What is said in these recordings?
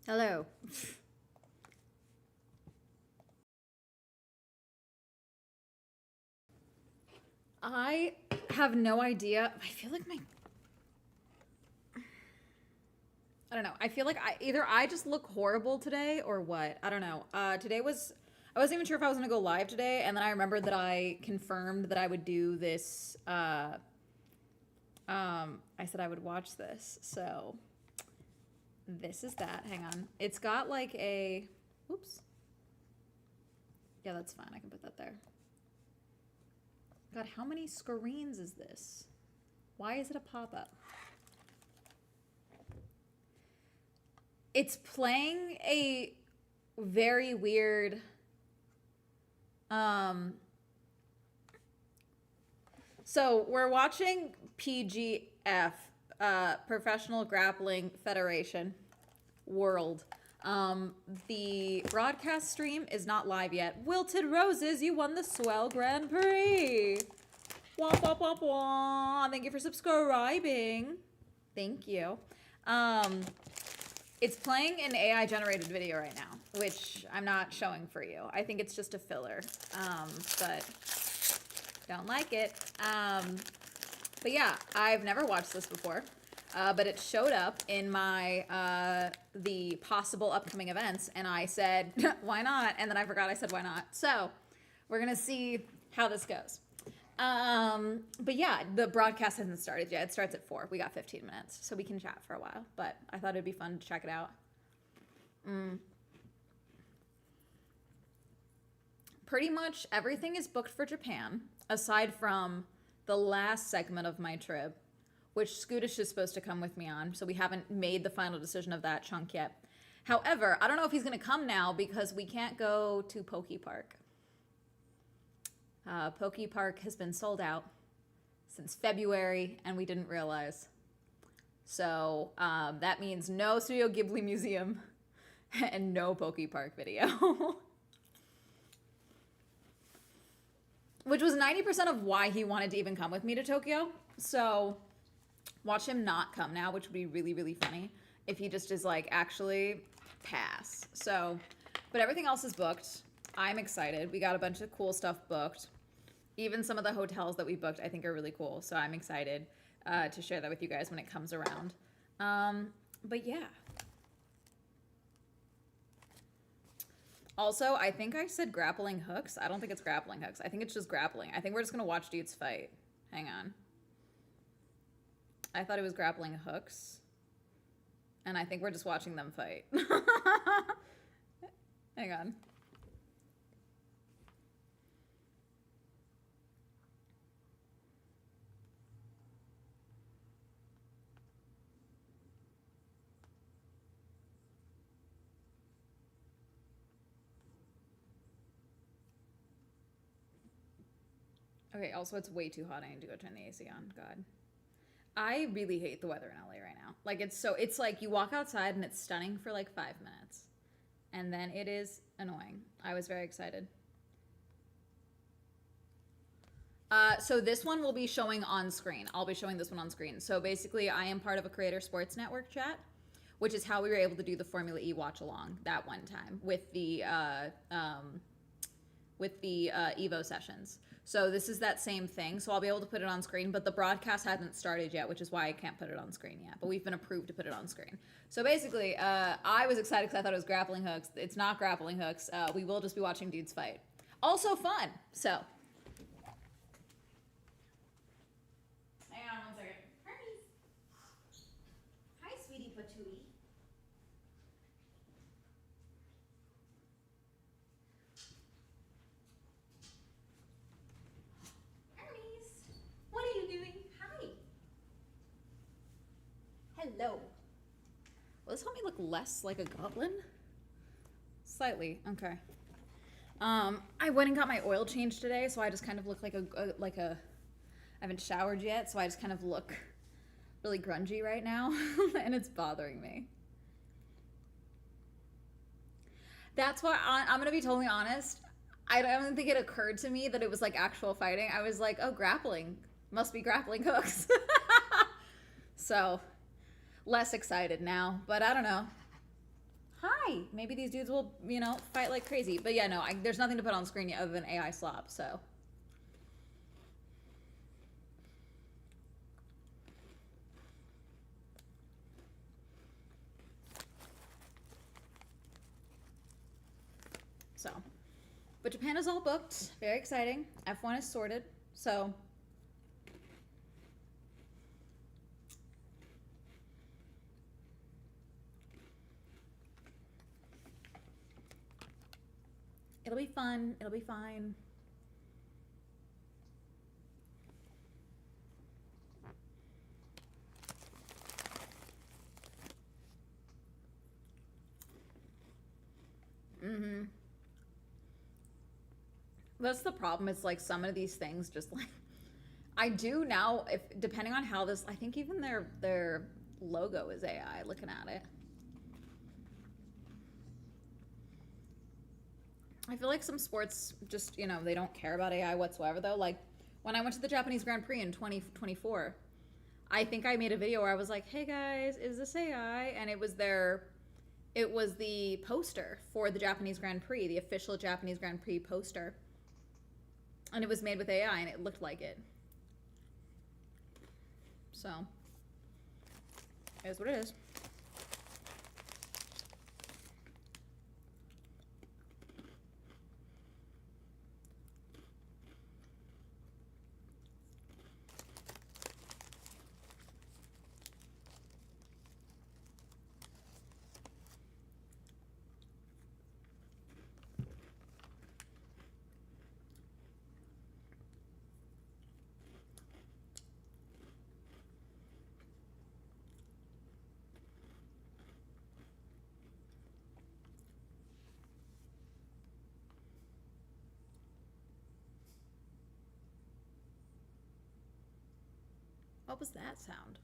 Hello. I have no idea. I feel like I don't know. I feel like either I just look horrible today or what. I don't know. Today was I wasn't even sure if I was gonna go live today, and then I remembered that I confirmed that I would do this. I said I would watch this, so this is that. Hang on. It's got like a. Oops. Yeah, that's fine. I can put that there. God, how many screens is this? Why is it a pop-up? It's playing a very weird so we're watching PGF, Professional Grappling Federation World. The broadcast stream is not live yet. Wilted Roses, you won the Swell Grand Prix. Womp womp womp womp. Thank you for subscribing. Thank you. It's playing an AI generated video right now, which I'm not showing for you. I think it's just a filler, but don't like it. But yeah, I've never watched this before, but it showed up in my the possible upcoming events, and I said, why not? And then I forgot I said why not. So we're gonna see how this goes. But yeah, the broadcast hasn't started yet. It starts at 4. We got 15 minutes, so we can chat for a while. But I thought it'd be fun to check it out. Pretty much everything is booked for Japan, aside from the last segment of my trip, which Scootish is supposed to come with me on. So we haven't made the final decision of that chunk yet. However, I don't know if he's going to come now because we can't go to Poke Park. Poke Park has been sold out since February, and we didn't realize. So that means no Studio Ghibli Museum and no Poke Park video. Which was 90% of why he wanted to even come with me to Tokyo. So watch him not come now, which would be really, really funny if he just is like, actually pass. So, but everything else is booked. I'm excited. We got a bunch of cool stuff booked. Even some of the hotels that we booked, I think, are really cool. So I'm excited to share that with you guys when it comes around. But yeah. Also, I think I said grappling hooks. I don't think it's grappling hooks. I think it's just grappling. I think we're just going to watch dudes fight. Hang on. I thought it was grappling hooks. And I think we're just watching them fight. Hang on. Okay, also it's way too hot. I need to go turn the AC on. God. I really hate the weather in LA right now. Like it's like you walk outside and it's stunning for like 5 minutes. And then it is annoying. I was very excited. So this one will be showing on screen. I'll be showing this one on screen. So basically I am part of a Creator Sports Network chat, which is how we were able to do the Formula E watch along that one time with the Evo sessions. So this is that same thing. So I'll be able to put it on screen, but the broadcast hasn't started yet, which is why I can't put it on screen yet. But we've been approved to put it on screen. So basically, I was excited because I thought it was grappling hooks. It's not grappling hooks. We will just be watching dudes fight. Also fun. So. Hang on 1 second. Hi, sweetie patootie. What are you doing? Hi. Hello. Will this help me look less like a goblin? Slightly. Okay. I went and got my oil changed today, so I just kind of look like I haven't showered yet, so I just kind of look really grungy right now, and it's bothering me. That's why I'm gonna be totally honest. I don't think it occurred to me that it was like actual fighting. I was like, oh, grappling. Must be grappling hooks. So, less excited now, but I don't know. hi, maybe these dudes will, you know, fight like crazy. But yeah, no, there's nothing to put on screen yet other than AI slop, so. So, but Japan is all booked. Very exciting. F1 is sorted. So, it'll be fun. It'll be fine. Mm-hmm. That's the problem. It's like some of these things just like I do now, if depending on how this, I think even their logo is AI looking at it. I feel like some sports just, you know, they don't care about AI whatsoever though. Like when I went to the Japanese Grand Prix in 2024, I think I made a video where I was like, "Hey guys, is this AI?" And it was the poster for the Japanese Grand Prix, the official Japanese Grand Prix poster. And it was made with AI and it looked like it. So, it is what it is. What was that sound?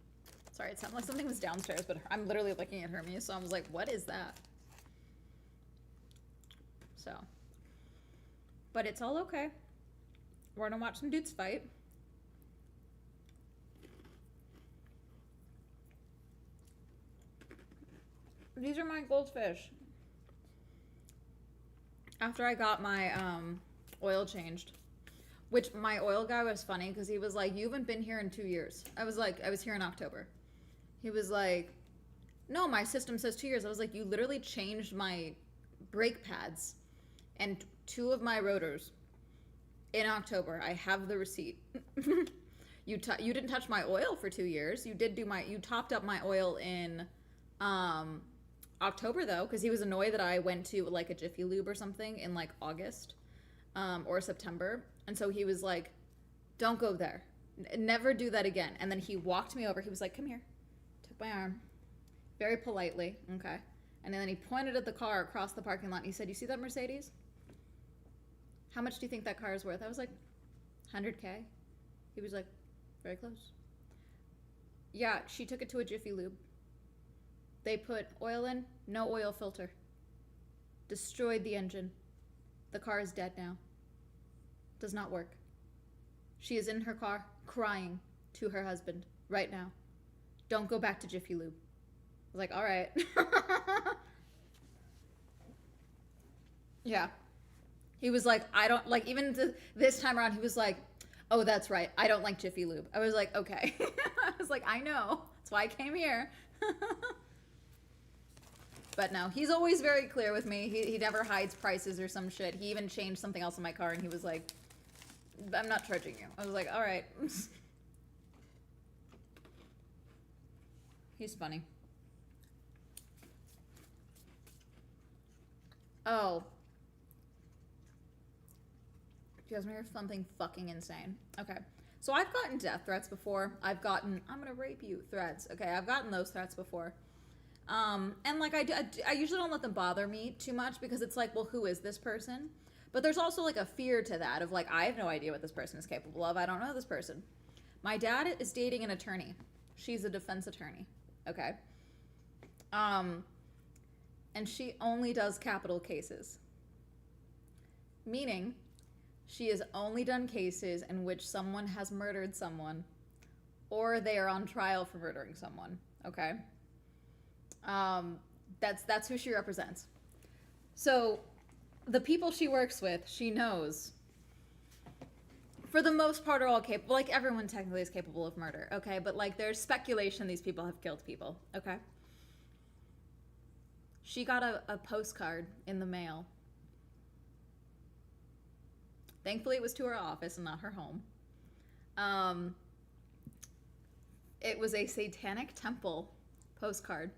Sorry, it sounded like something was downstairs, but I'm literally looking at Hermes, so I was like, what is that? So, but it's all okay. We're gonna watch some dudes fight. These are my goldfish. After I got my oil changed, which my oil guy was funny because he was like, "You haven't been here in 2 years." I was like, "I was here in October." He was like, "No, my system says 2 years." I was like, "You literally changed my brake pads and 2 of my rotors in October. I have the receipt." You didn't touch my oil for 2 years. You topped up my oil in October though, because he was annoyed that I went to like a Jiffy Lube or something in like August or September. And so he was like, "Don't go there. Never do that again." And then he walked me over. He was like, "Come here." Took my arm very politely. Okay. And then he pointed at the car across the parking lot and he said, "You see that Mercedes? How much do you think that car is worth?" I was like, 100K. He was like, "Very close." Yeah, she took it to a Jiffy Lube. They put oil in, no oil filter. Destroyed the engine. The car is dead now. Does not work. She is in her car crying to her husband right now. "Don't go back to Jiffy Lube." I was like, all right. Yeah. He was like, I don't like, even this time around, he was like, "Oh, that's right. I don't like Jiffy Lube." I was like, okay. I was like, I know. That's why I came here. But no, he's always very clear with me. He never hides prices or some shit. He even changed something else in my car and he was like, "I'm not charging you." I was like, all right. He's funny. Oh. Do you guys want to hear something fucking insane? Okay. So I've gotten death threats before. I've gotten, "I'm gonna rape you" threats. Okay, I've gotten those threats before. And like I usually don't let them bother me too much because it's like, well, who is this person? But there's also like a fear to that of like, I have no idea what this person is capable of. I don't know this person. My dad is dating an attorney. She's a defense attorney. Okay. And she only does capital cases. Meaning, she has only done cases in which someone has murdered someone or they are on trial for murdering someone. Okay. That's who she represents. So the people she works with, she knows, for the most part, are all capable. Like, everyone technically is capable of murder, okay? But, like, there's speculation these people have killed people, okay? She got a postcard in the mail. Thankfully, it was to her office and not her home. It was a satanic temple postcard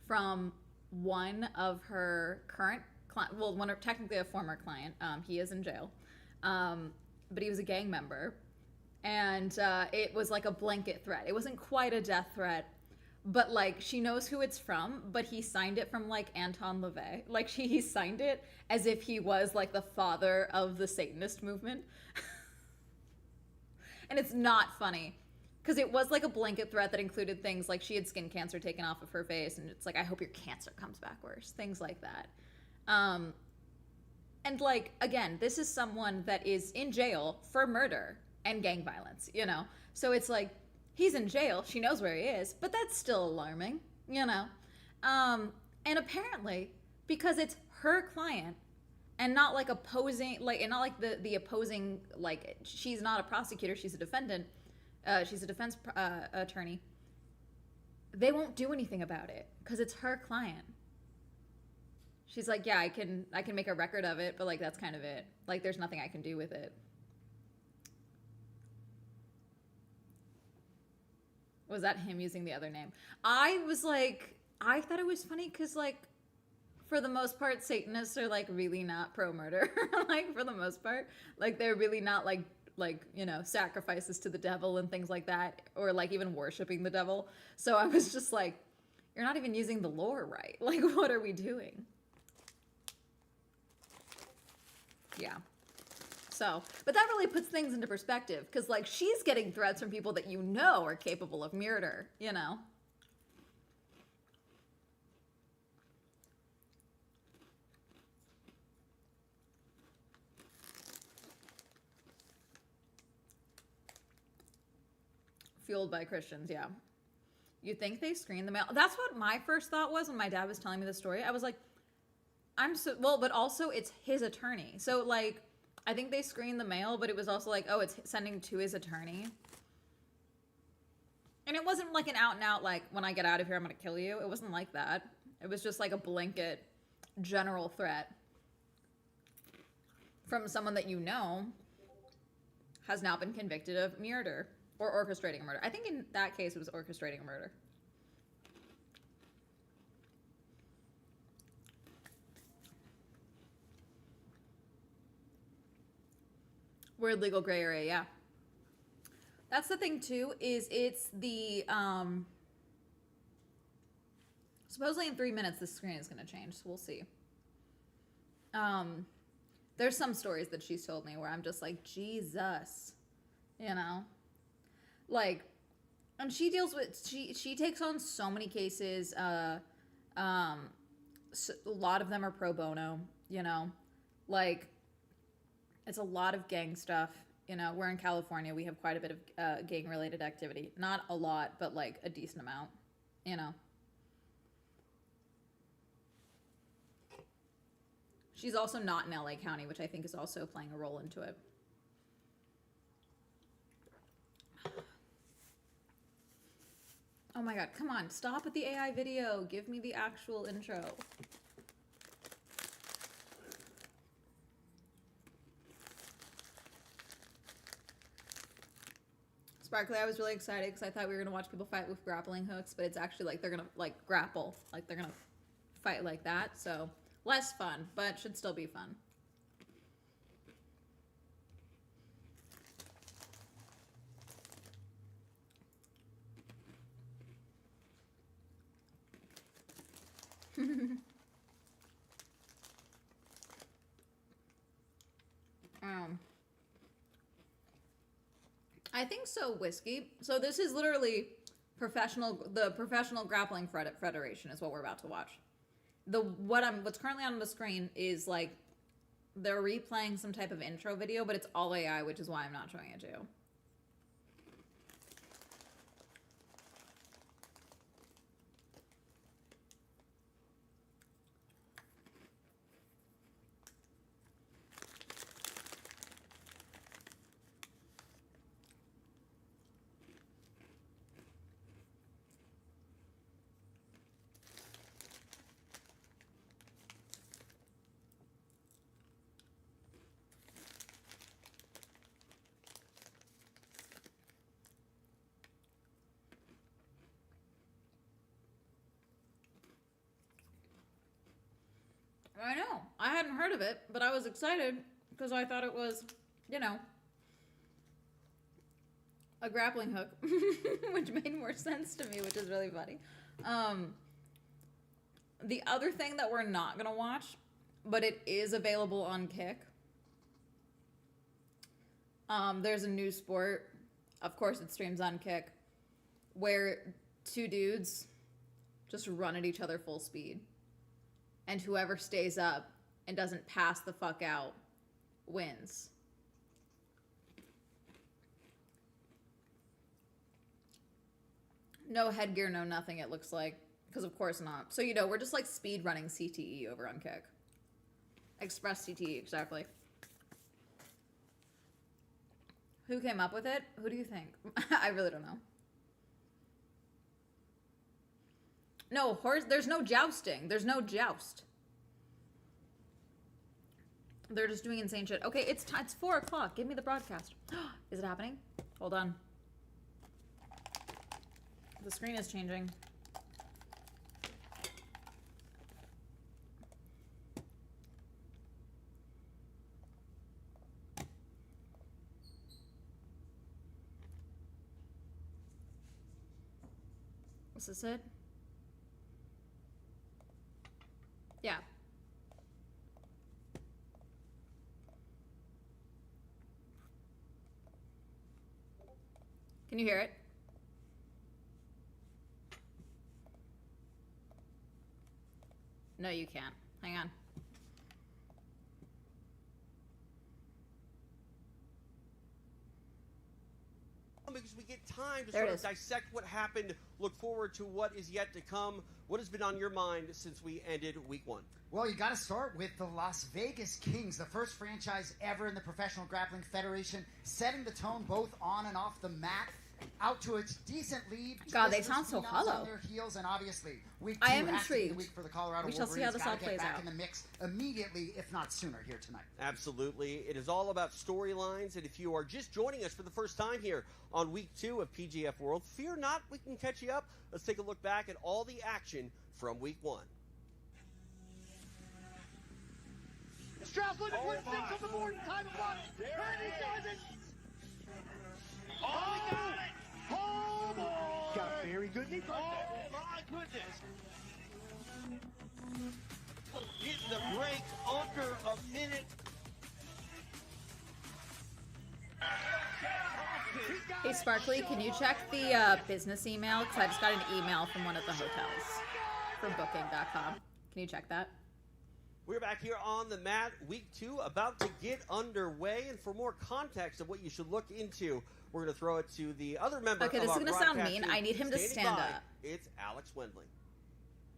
from one of her current client, well, technically a former client. He is in jail. But he was a gang member. And it was like a blanket threat. It wasn't quite a death threat, but like, she knows who it's from, but he signed it from like Anton LaVey. Like, he signed it as if he was like the father of the Satanist movement. And it's not funny, because it was like a blanket threat that included things like she had skin cancer taken off of her face, and it's like, I hope your cancer comes back worse, things like that. And like, again, this is someone that is in jail for murder and gang violence, you know? So it's like, he's in jail, she knows where he is, but that's still alarming, you know? And apparently, because it's her client, and not like opposing, like, and not like the opposing, like, she's not a prosecutor, she's a defendant, she's a defense attorney, they won't do anything about it, because it's her client. She's like, yeah, I can make a record of it, but like, that's kind of it. Like, there's nothing I can do with it. Was that him using the other name? I was like, I thought it was funny because, like, for the most part, Satanists are like really not pro-murder. Like, for the most part, like, they're really not like, you know, sacrifices to the devil and things like that, or like even worshiping the devil. So I was just like, you're not even using the lore right. Like, what are we doing? Yeah. So, but that really puts things into perspective, because like, she's getting threats from people that you know are capable of murder, you know? Fueled by Christians, yeah. You think they screened the mail? That's what my first thought was when my dad was telling me the story. I was like, well, but also it's his attorney. So like, I think they screened the mail, but it was also like, oh, it's sending to his attorney. And it wasn't like an out and out, like, when I get out of here, I'm going to kill you. It wasn't like that. It was just like a blanket general threat from someone that you know has now been convicted of murder or orchestrating a murder. I think in that case, it was orchestrating a murder. Weird legal gray area, yeah. That's the thing too, is it's the, supposedly in 3 minutes, the screen is going to change, so we'll see. There's some stories that she's told me where I'm just like, Jesus, you know? Like, and she deals with, she takes on so many cases, so a lot of them are pro bono, you know? Like, it's a lot of gang stuff. You know, we're in California. We have quite a bit of gang-related activity. Not a lot, but like a decent amount, you know. She's also not in LA County, which I think is also playing a role into it. Oh my God, come on. Stop with the AI video. Give me the actual intro. Sparkly, I was really excited because I thought we were going to watch people fight with grappling hooks, but it's actually like they're going to like grapple. Like they're going to fight like that. So less fun, but should still be fun. I think so, Whiskey. So this is literally the Professional Grappling Federation is what we're about to watch. What's currently on the screen is like, they're replaying some type of intro video, but it's all AI, which is why I'm not showing it to you. I know. I hadn't heard of it, but I was excited because I thought it was, you know, a grappling hook, which made more sense to me, which is really funny. The other thing that we're not going to watch, but it is available on Kick. There's a new sport, of course it streams on Kick, where two dudes just run at each other full speed. And whoever stays up and doesn't pass the fuck out wins. No headgear, no nothing, it looks like. Because of course not. So, you know, we're just like speed running CTE over on Kick. Express CTE, exactly. Who came up with it? Who do you think? I really don't know. No, horse. There's no jousting. There's no joust. They're just doing insane shit. Okay, it's 4 o'clock. Give me the broadcast. Is it happening? Hold on. The screen is changing. Is this it? Yeah. Can you hear it? No, you can't. Hang on. Because we get time to sort of dissect what happened, look forward to what is yet to come. What has been on your mind since we ended week 1? Well, you got to start with the Las Vegas Kings, the first franchise ever in the Professional Grappling Federation, setting the tone both on and off the mat. Out to a decent lead. God, they sound so hollow. On their heels, and obviously, week 2 I am has to be the intrigued. week for the Colorado We shall see how this all plays back out. in the mix immediately, if not sooner, here tonight. Absolutely. It is all about storylines, and if you are just joining us for the first time here on week 2 of PGF World, fear not, we can catch you up. Let's take a look back at all the action from week 1. Strauss looking for the 6 on the board, time of block. And he does it. Oh, he got it. Oh, boy. Got a very good knee. Oh, my goodness. Getting the break under a minute. Hey, Sparkly, can you check the business email? Because I just got an email from one of the hotels from booking.com. Can you check that? We're back here on the mat, week 2, about to get underway. And for more context of what you should look into, we're going to throw it to the other member Okay, of this is our going to sound broadcast mean. team. I need him to Standing stand by, up. It's Alex Wendling.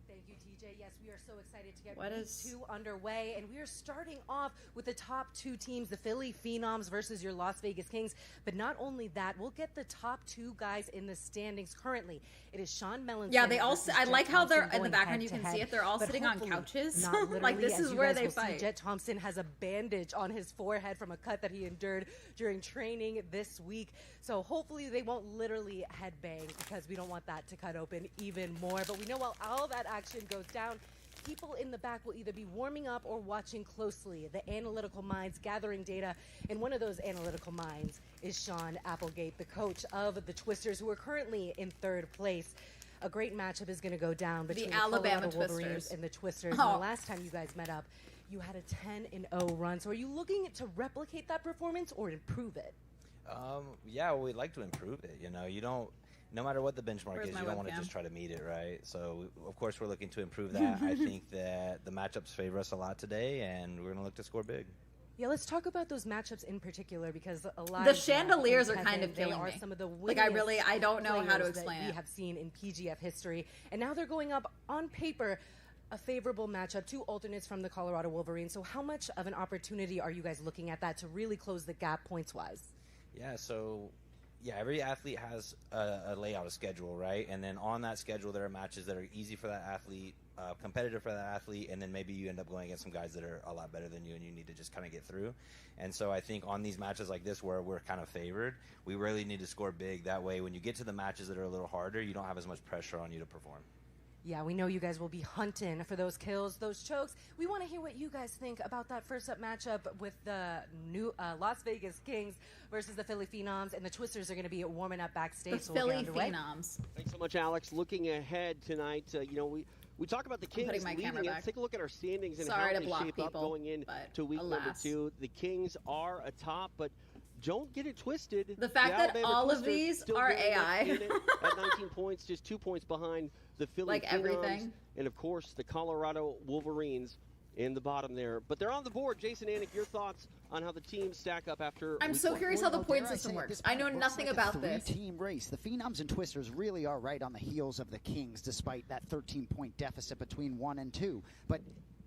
Thank you, TJ. Yes, we are so excited to get What week is- 2 underway, and we are starting off with the top 2 teams, the Philly Phenoms versus your Las Vegas Kings. But not only that, we'll get the top 2 guys in the standings currently. It is Sean Melanson. Yeah, they all. versus I Jet like how they're Thompson in the going background. You can head-to-head. see it. They're all But sitting on hopefully couches. not literally, Like this as is you where guys they will see, fight. Jet Thompson has a bandage on his forehead from a cut that he endured during training this week. So hopefully they won't literally headbang, because we don't want that to cut open even more. But we know while all that action goes down, people in the back will either be warming up or watching closely. The analytical minds gathering data, and one of those analytical minds is Sean Applegate, the coach of the Twisters, who are currently in 3rd place. A great matchup is going to go down between the Alabama Colorado Wolverines Twisters. and the Twisters. Oh. And the last time you guys met up, you had a 10-0 run. So are you looking to replicate that performance or improve it? Yeah, well, we'd like to improve it. You know, you don't, no matter what the benchmark Where's is, my you don't want to webcam? just try to meet it, right? So, of course, we're looking to improve that. I think that the matchups favor us a lot today, and we're going to look to score big. Yeah, let's talk about those matchups in particular, because a lot The of chandeliers are Kevin, kind of they killing are me. some of the Like, I don't know how to players explain that it. we have seen in PGF history, and now they're going up on paper. A favorable matchup, 2 alternates from the Colorado Wolverines. So how much of an opportunity are you guys looking at that to really close the gap points-wise? Yeah, so, yeah, every athlete has a layout, a schedule, right? And then on that schedule, there are matches that are easy for that athlete, competitive for that athlete, and then maybe you end up going against some guys that are a lot better than you, and you need to just kind of get through. And so I think on these matches like this where we're kind of favored, we really need to score big. That way, when you get to the matches that are a little harder, you don't have as much pressure on you to perform. Yeah, we know you guys will be hunting for those kills, those chokes. We want to hear what you guys think about that first up matchup with the new Las Vegas Kings versus the Philly Phenoms, and the Twisters are going to be warming up backstage. The so we'll Philly get underway. Phenoms. Thanks so much, Alex. Looking ahead tonight, we talk about the Kings putting my leading camera it. back. Let's take a look at our standings and Sorry how to they block shape up people, going in but to week number alas. 2. The Kings are atop, but don't get it twisted. The fact that Alabama all of Twisters these still are very much AI. in it at 19 points, just 2 points behind the Philly Like Phenoms, everything. and of course the Colorado Wolverines in the bottom there. But they're on the board. Jason Anik, your thoughts on how the teams stack up after I'm week so 1? curious how the Well, point dare I system say, at works. this I point, know it looks nothing like about a this. three-team race. The Phenoms and Twisters really are right on the heels of the Kings, despite that 13-point deficit between 1 and 2. But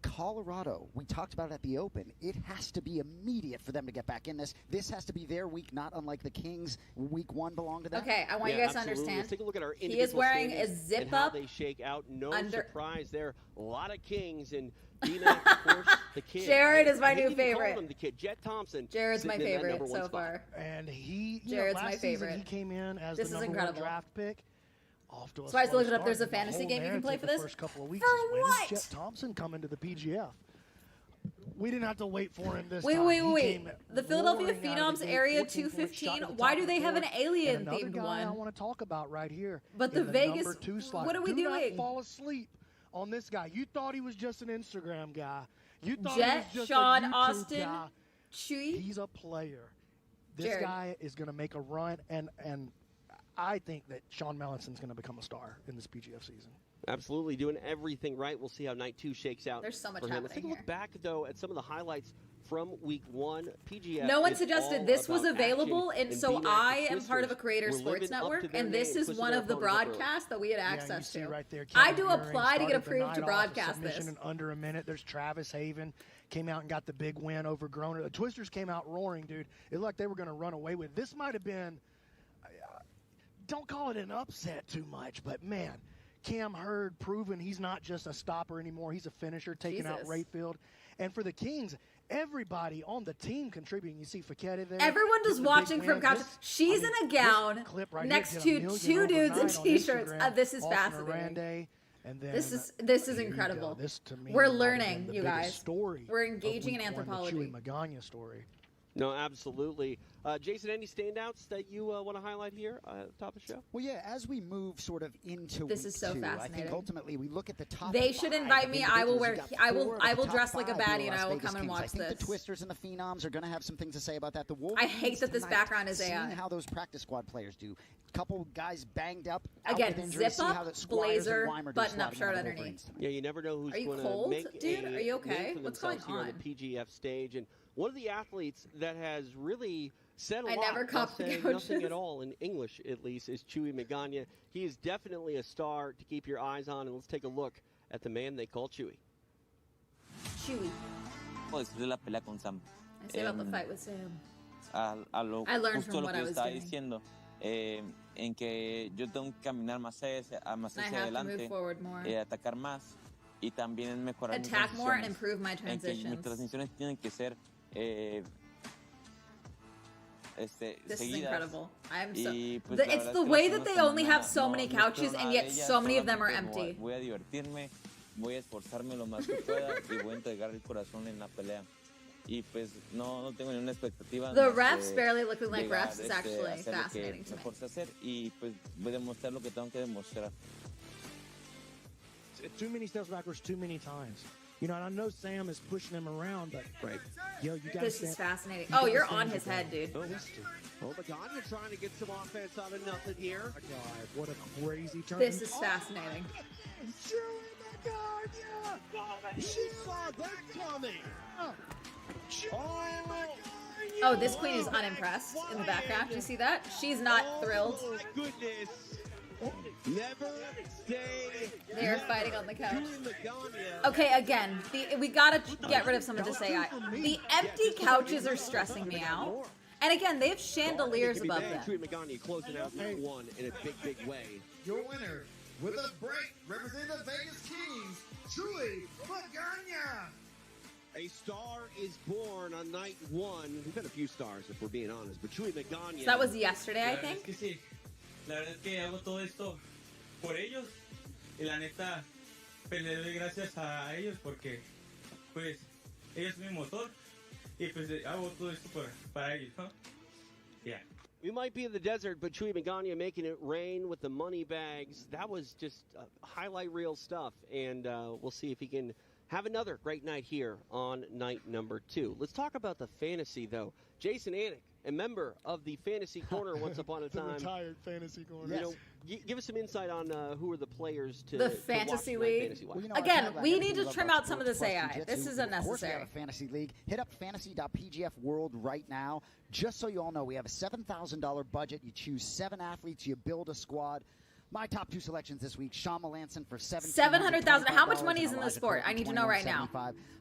Colorado, we talked about it at the Open. It has to be immediate for them to get back in this. This has to be their week, not unlike the Kings. Week 1 belonged to them. Okay, I want you guys to absolutely. understand. Let's take a look at our He is wearing a individual standings and zip how up they shake out. No under- surprise there. A lot of Kings and D-Mac, of course, the kid. Jared is my I new think you can call favorite. him the kid. Jet Thompson. Jared's my sitting in that favorite number 1 so spot. far. And he, Jared's last my season favorite. he came in as This the is number incredible. 1 draft pick. Off to a So I just slow looked it up. start, There's a and the fantasy whole game you can play narrative for the this? first couple of weeks For is when what? is Jet Thompson coming to the PGF? We didn't have to wait for him this Wait, time. wait, He wait. came The Philadelphia roaring out of Phenoms the gate, Area 14-point shot 215. to the Why top do of they the have an board. alien And another themed guy I one? want to talk about right here. But in the Vegas- number 2 slot. what are we Do doing? not fall asleep on this guy. You thought he was just an Instagram guy. You thought Jet, he was just Sean, a YouTube Austin, guy. Chewy. He's a player. This Jared. guy is going to make a run, and I think that Sean Mellison's going to become a star in this PGF season. Absolutely, doing everything right. We'll see how night 2 shakes out. There's so much for him. Let's take a happening look back, though, at some of the highlights from week 1. PGF. No one is suggested all this was about available, action, and so B-Mac, the I am part of a Twisters Creator were Sports living up to Network, their and this name, is pushing one their of the opponents up early. broadcasts that we had Yeah, you access see to. right there, I Kevin do Buring apply to get started the approved night to off with broadcast submission this. in under a minute. There's Travis Haven, came out and got the big win over Groner. The Twisters came out roaring, dude. It looked like they were going to run away with it. This might have been, don't call it an upset too much, but man, Cam Hurd proving he's not just a stopper anymore. He's a finisher, taking out Jesus. Rayfield. And for the Kings, everybody on the team contributing. You see Faketa there. Everyone just getting the big watching from win. couch. This- She's I mean, in a gown this clip right next here to did 1 2 million dudes in overnight on t-shirts. Instagram. This is Austin fascinating. Arande, and then, This is here you incredible. go. This, to me, We're might have learning, been the you biggest guys. Story We're of engaging in week 1, the anthropology. Chewy Magana story. No, absolutely. Jason, any standouts that you want to highlight here at the top of the show? Well, yeah, as we move sort of into This week is so 2, I fascinating. think ultimately we look at the top They 5 should invite me. I will individuals. wear. You got I will. 4 of I the will top dress like a 5 baddie, and Las I will Vegas come and Kings. watch I think this. the Twisters and the Phenoms are going to have some things to say about that. The I Wolverines hate that this tonight, background is seeing AI. how those practice squad players do. Couple guys banged up. Again, out with injuries. zip See up, how that Squires blazer, and Weimer do button-up slotting shirt out of the underneath. Wolverines tonight. Yeah, you never know who's Are you going cold, to make dude? a Are you okay? name for What's themselves going here on on? the PGF stage. And one of the athletes that has really said a I lot, never while copped the saying coaches. nothing at all in English, at least, is Chewy Magana. He is definitely a star to keep your eyes on. And let's take a look at the man they call Chewy. Chewy. Puedo decir de la pelea con Sam. I say about the Em, fight with Sam. A lo, I learned justo from lo what que I yo was estaba doing. diciendo, en que yo tengo que caminar más hacia I have to move adelante, forward more. atacar más y también en mejorar mis Attack more and transiciones. improve my En que mis transitions. transiciones tienen que ser This is seguidas. incredible. I'm so. Y, pues, la It's verdad the es que way la that they segunda only semana have so many no couches, espero and nada yet de ellas, so many of them are solamente empty. Voy a divertirme, voy a esforzarme lo más que pueda y voy a entregar el corazón en la pelea. Y pues no tengo ninguna expectativa. The más refs que barely looking like llegar, refs is actually hacer lo fascinating que to me me. force a hacer y pues voy a demostrar lo que tengo que demostrar. Too many steps backwards too many times. You know, and I know Sam is pushing him around, but yo, you got to This is stand. fascinating. You Oh, gotta you're stand on his your head, ground. dude. Oh, Magana trying to get some offense out of nothing here. My God, what a crazy turn. This is fascinating. She saw that coming. Oh, this queen is unimpressed in the background. Do you see that? She's not thrilled. Oh, my goodness. Never say They're fighting on the couch. Chewy Magana. Okay, again, we gotta get rid of someone to say I. The empty couches are stressing me out. And again, they have chandeliers above them. Chewy Magana closing out week 1 in a big, big way. Your winner with a break representing the Vegas Kings, Chewy Magana. A star is born on night 1. We've had a few stars, if we're being honest, but Chewy Magana. So that was yesterday, I La verdad es think. que sí. La verdad es que hago todo esto por ellos y la neta, pues le doy gracias a ellos porque, pues, ellos son mi motor y pues hago todo esto para ellos, ¿no? Yeah. We might be in the desert, but Chuy Magana making it rain with the money bags. That was just highlight reel stuff, and we'll see if he can have another great night here on night number 2. Let's talk about the fantasy, though. Jason Anik, a member of the Fantasy Corner once upon a The time. retired Fantasy Corner. You know, give us some insight on who are the players to The to Fantasy watch tonight, League. fantasy-wise. Well, you know, Again, I love we everything need to love trim about out some of sports this plus AI. jiu-jitsu. This is Of course, we have unnecessary. a fantasy league. Hit up fantasy.pgf world right now. Just so you all know, we have a $7,000 budget. You choose 7 athletes. You build a squad. My top 2 selections this week: Sean Melanson for $700,000. How much money is in the this sport? I need to know right now.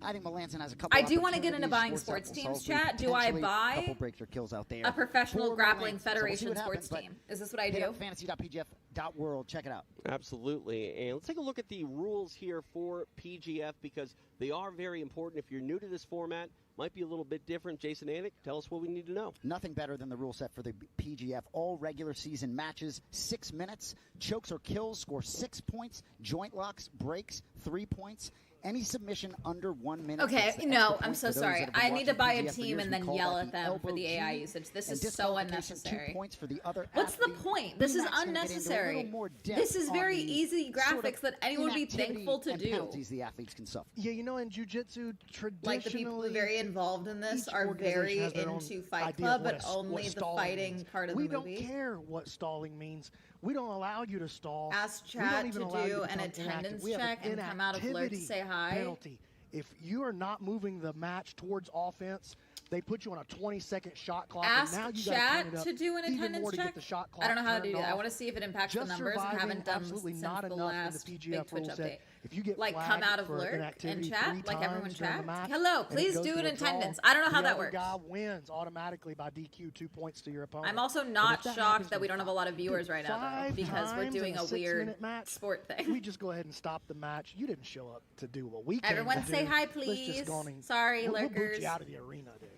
I think Melanson has a couple. I do want to get into buying opportunities, sports sports teams, that will chat. Do I potentially buy couple breakthrough kills out there a Professional for Grappling Melanson. So we'll see Federation what sports happens, but team? Is this what I hit do? up fantasy.pgf.world. Check it out. Absolutely. And let's take a look at the rules here for PGF because they are very important. If you're new to this format, might be a little bit different. Jason Anik, tell us what we need to know. Nothing better than the rule set for the PGF. All regular season matches, 6 minutes. Chokes or kills score 6 points. Joint locks, breaks, 3 points. Any submission under 1 minute. Okay, gets the no, extra I'm point. so For those sorry. that have been I need to watching buy a PGF for team years, and we then call yell that at the them for elbow the AI G. usage. This And is so disqualification, 2 unnecessary. points for the other What's the athlete. point? This is Matt's gonna get into a little unnecessary. more This depth is on very the easy sort of graphics that anyone would be inactivity thankful to and do. penalties the athletes can suffer. Yeah, you know, in jiu-jitsu, traditionally, Like the people who are very involved in this each are very organization has their own into Fight idea of Club, what but a- what only the stalling fighting means. part of we the movie. don't care what stalling means. We don't allow you to stall. Ask We don't chat even to allow you do an become attendance inactive. We have an check and come out of alert to inactivity say hi. penalty. If you are not moving the match towards offense, they put you on a 20-second shot clock. Ask and now you gotta chat turn it up to do an even attendance more to check. get the shot clock I don't know how to turned do that. I off. want to see if it impacts Just the numbers. I surviving, haven't done absolutely since not the enough last in the big PGF Twitch rule update. set. If you get Like come flagged out of for alert and inactivity chat, 3 like everyone times during the chat. match, Hello, and it please goes do to an a draw, attendance. I don't know how the that other works. guy wins automatically by DQ, 2 points to your opponent. I'm also And not if that shocked happens that we to don't have a lot of viewers right now, though, 5 because we're times doing in a 6-minute weird match, sport thing. we just go ahead and stop the match. You didn't show up to do what we came Everyone to say do. hi, Let's please. just go on and- Sorry, we'll boot lurkers. you out of the arena, dude.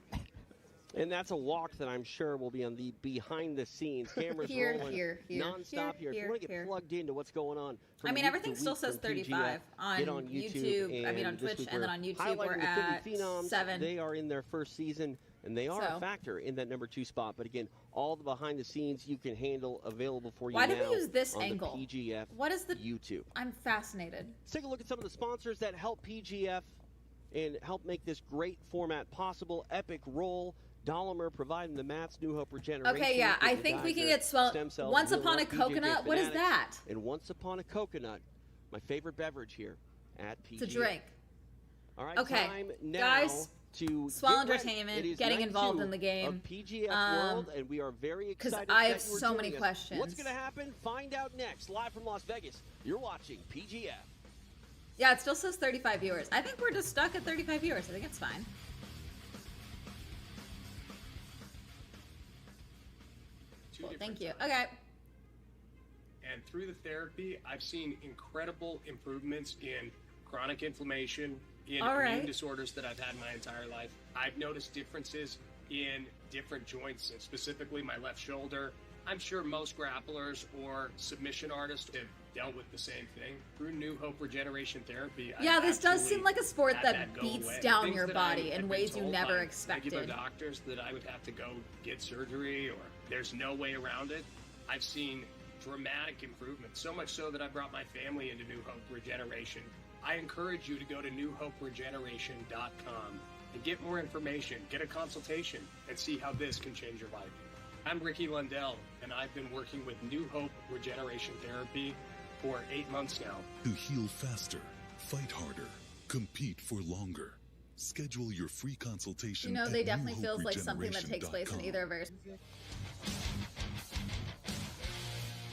And that's a walk that I'm sure will be on the behind the scenes. Cameras Here, rolling here, nonstop here. If you want to get plugged into what's going on. I from mean, week everything to still week says from PGF, 35 on get on YouTube. I mean, on and this Twitch, week and then we're on YouTube we're highlighting the at Philly Phenoms. 7. They are in their first season, and they are a So. factor in that number 2 spot. But again, all the behind the scenes you can handle available for you Why now did we use this on angle? the PGF What is the YouTube. I'm fascinated. Let's take a look at some of the sponsors that help PGF and help make this great format possible. Epic Roll, Dolomer providing the mats, New Hope Regeneration. Okay, yeah, I think we can get stem cells, Once Heal Upon a Up, BJJ Coconut. What is Fanatics, that? And Once Upon a Coconut, my favorite beverage here at PGF. It's a drink. All right, Okay, time now guys, to Swell get ready. Entertainment, It is getting night involved 2 in the game. of PGF World, and we are very 'Cause excited I that have you are so many joining us. questions. What's going to happen? Find out next, live from Las Vegas. You're watching PGF. Yeah, it still says 35 viewers. I think we're just stuck at 35 viewers. I think it's fine. Cool, thank you. Okay. And through the therapy, I've seen incredible improvements in chronic inflammation, in All right. immune disorders that I've had my entire life. I've noticed differences in different joints, and specifically my left shoulder. I'm sure most grapplers or submission artists have dealt with the same thing. Through New Hope Regeneration Therapy, Yeah, I've this does actually seem like a sport had that go beats away. down Things your that body I in had been ways you told never by expected. regular doctors that I would have to go get surgery or there's no way around it. I've seen dramatic improvements, so much so that I brought my family into New Hope Regeneration. I encourage you to go to newhoperegeneration.com and get more information, get a consultation, and see how this can change your life. I'm Ricky Lundell, and I've been working with New Hope Regeneration Therapy for 8 months now. To heal faster, fight harder, compete for longer. Schedule your free consultation. You know, at they definitely feels like something that takes place in newhoperegeneration.com. either of our...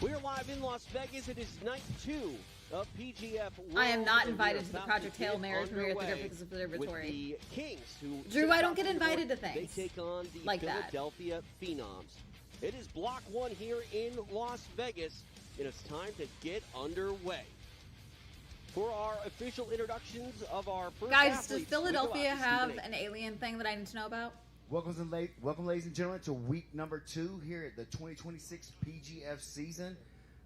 We're live in Las Vegas. It is night 2 of PGF World. I am not and we invited are to the about Project get Hail Mary from here at the underway Griffith Observatory. With the Kings, who Drew, sit I don't out get the invited board. to things They take on the like that. Philadelphia Phenoms. It is block 1 here in Las Vegas, and it's time to get underway. For our official introductions of our first Guys, does athletes, we go out Philadelphia to have Stephen A. an alien thing that I need to know about? Welcome, ladies and gentlemen, to week number 2 here at the 2026 PGF season.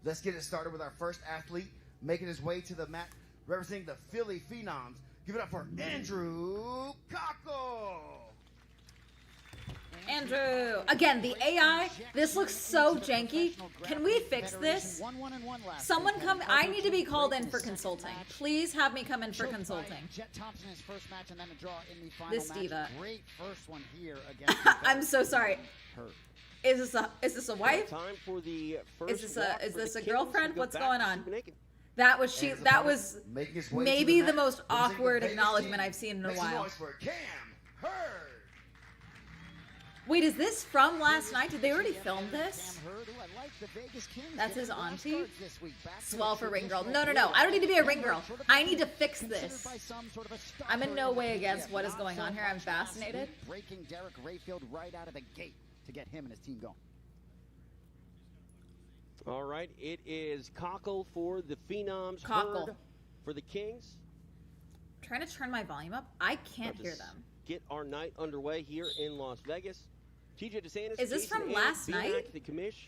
Let's get it started with our first athlete. making his way to the mat, representing the Philly Phenoms. Give it up for Andrew Cockle. Andrew, again, the AI, this looks so janky. Can we fix this? Someone come, I need to be called in for consulting. Please have me come in for consulting. Jet Thompson his first match and then a draw in the final This match. diva. Great first one here against I'm so sorry. Is this a wife? Time for the first Is walk this for a the Kings. girlfriend? We go What's back going to on? Super Naked. That was Making his way maybe to the mat, most representing awkward the Vegas acknowledgement Kings. I've seen in a Make some while. noise for Cam Hurd. Wait, is this from last night? Did they already film this? Cam Hurd, who I like, the Vegas Kings. That's his getting auntie? wild cards this week. Back to Swell the for ring girl. traditional No. I don't need to be a Cam ring Hurd, girl. sort of I need to considered fix this. by some sort of a I'm in stopper no in way the against PGF. what is Not going so on here. I'm much last fascinated. week, breaking Derek Rayfield right out of the gate to get him and his team going. All right, it is Cockle for the Phenoms. Cockle. Hurd for the Kings. I'm trying to turn my volume up. I can't About to hear them. Get our night underway here in Las Vegas. TJ DeSantis. Is this Jason from Ant, last B-Mac, night? The commish.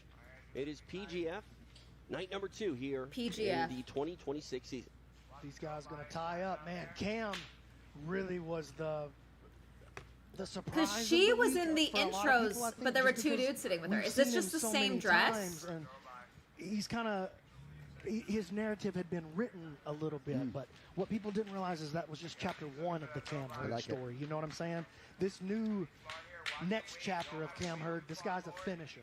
It is PGF. Night number 2 here PGF. in the 2026 season. These guys going to tie up. Man, Cam really was the surprise. Because she of the was week in the for a lot of intros, people, I think, but there were just two because dudes sitting with her. we've Is this seen just him the so same many dress? times, and he's kind of, his narrative had been written a little bit, but what people didn't realize is that was just chapter 1 of the Cam Hurd story. You know what I'm saying? This new next chapter of Cam Hurd, this guy's a finisher.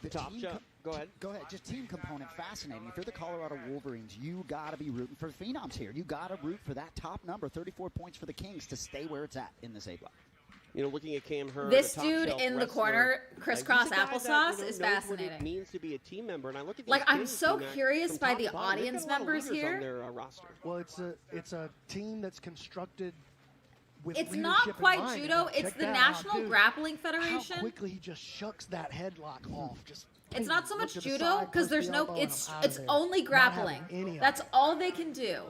The Top team shot. Go ahead. Go ahead. Just team component, fascinating. If you're the Colorado Wolverines, you got to be rooting for the Phenoms here. You got to root for that top number, 34 points for the Kings, to stay where it's at in this A block. You know, looking at Cam Hurd, This a dude top-shelf in the wrestler, corner, crisscross he's a guy that, applesauce, you know, is knows what fascinating. it means to be a team member, and I look at these Like, I'm Kings, so T-Mac, curious from by top the to bottom. They've audience got a lot of members leaders here. on their roster. Well, it's a team that's constructed with It's leadership not in quite mind. judo. Check It's the that National out, dude. Grappling How Federation. quickly he just shucks that headlock off. Just It's not so look much to the judo side, because push there's the no. elbow, and It's I'm outta it's there. only Not having grappling. any of That's it. all they can do.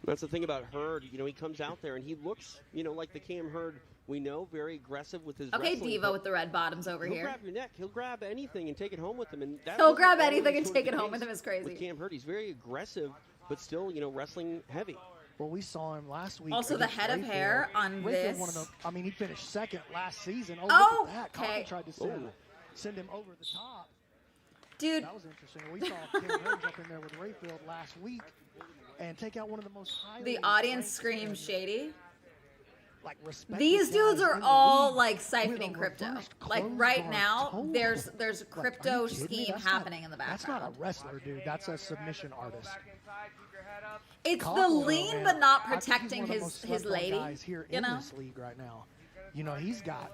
That's the thing about Hurd. You know, he comes out there and he looks, you know, like the Cam Hurd we know, very aggressive with his Okay, wrestling, Diva but with the red bottoms over he'll here. grab your neck. He'll grab anything and take it home with him. And that He'll wasn't grab always anything and sort of take the it home with case him. It's crazy. With Cam Hurd, he's very aggressive, but still, you know, wrestling heavy. Well, we saw him last week. Also, the against head of Rayfield. hair on Rayfield, this. One of the, I mean, he finished second last season. Oh, Oh, look at that. okay. Coffin tried to send him over the top. Dude. That was interesting. We saw Cam Hurd jump in there with Rayfield last week and take out one of the most highly The audience ranked screams and, shady. like, respected These dudes guys are in the all league like with siphoning a crypto. reversed Like closed right guard now, toe. there's Like, are you crypto kidding me? scheme That's not- happening in the That's not background. a wrestler, dude. That's a submission artist. It's the Cockle, lean man, but not I think he's protecting one of the most his slept on lady. guys here You in know? this league right now. You know, he's got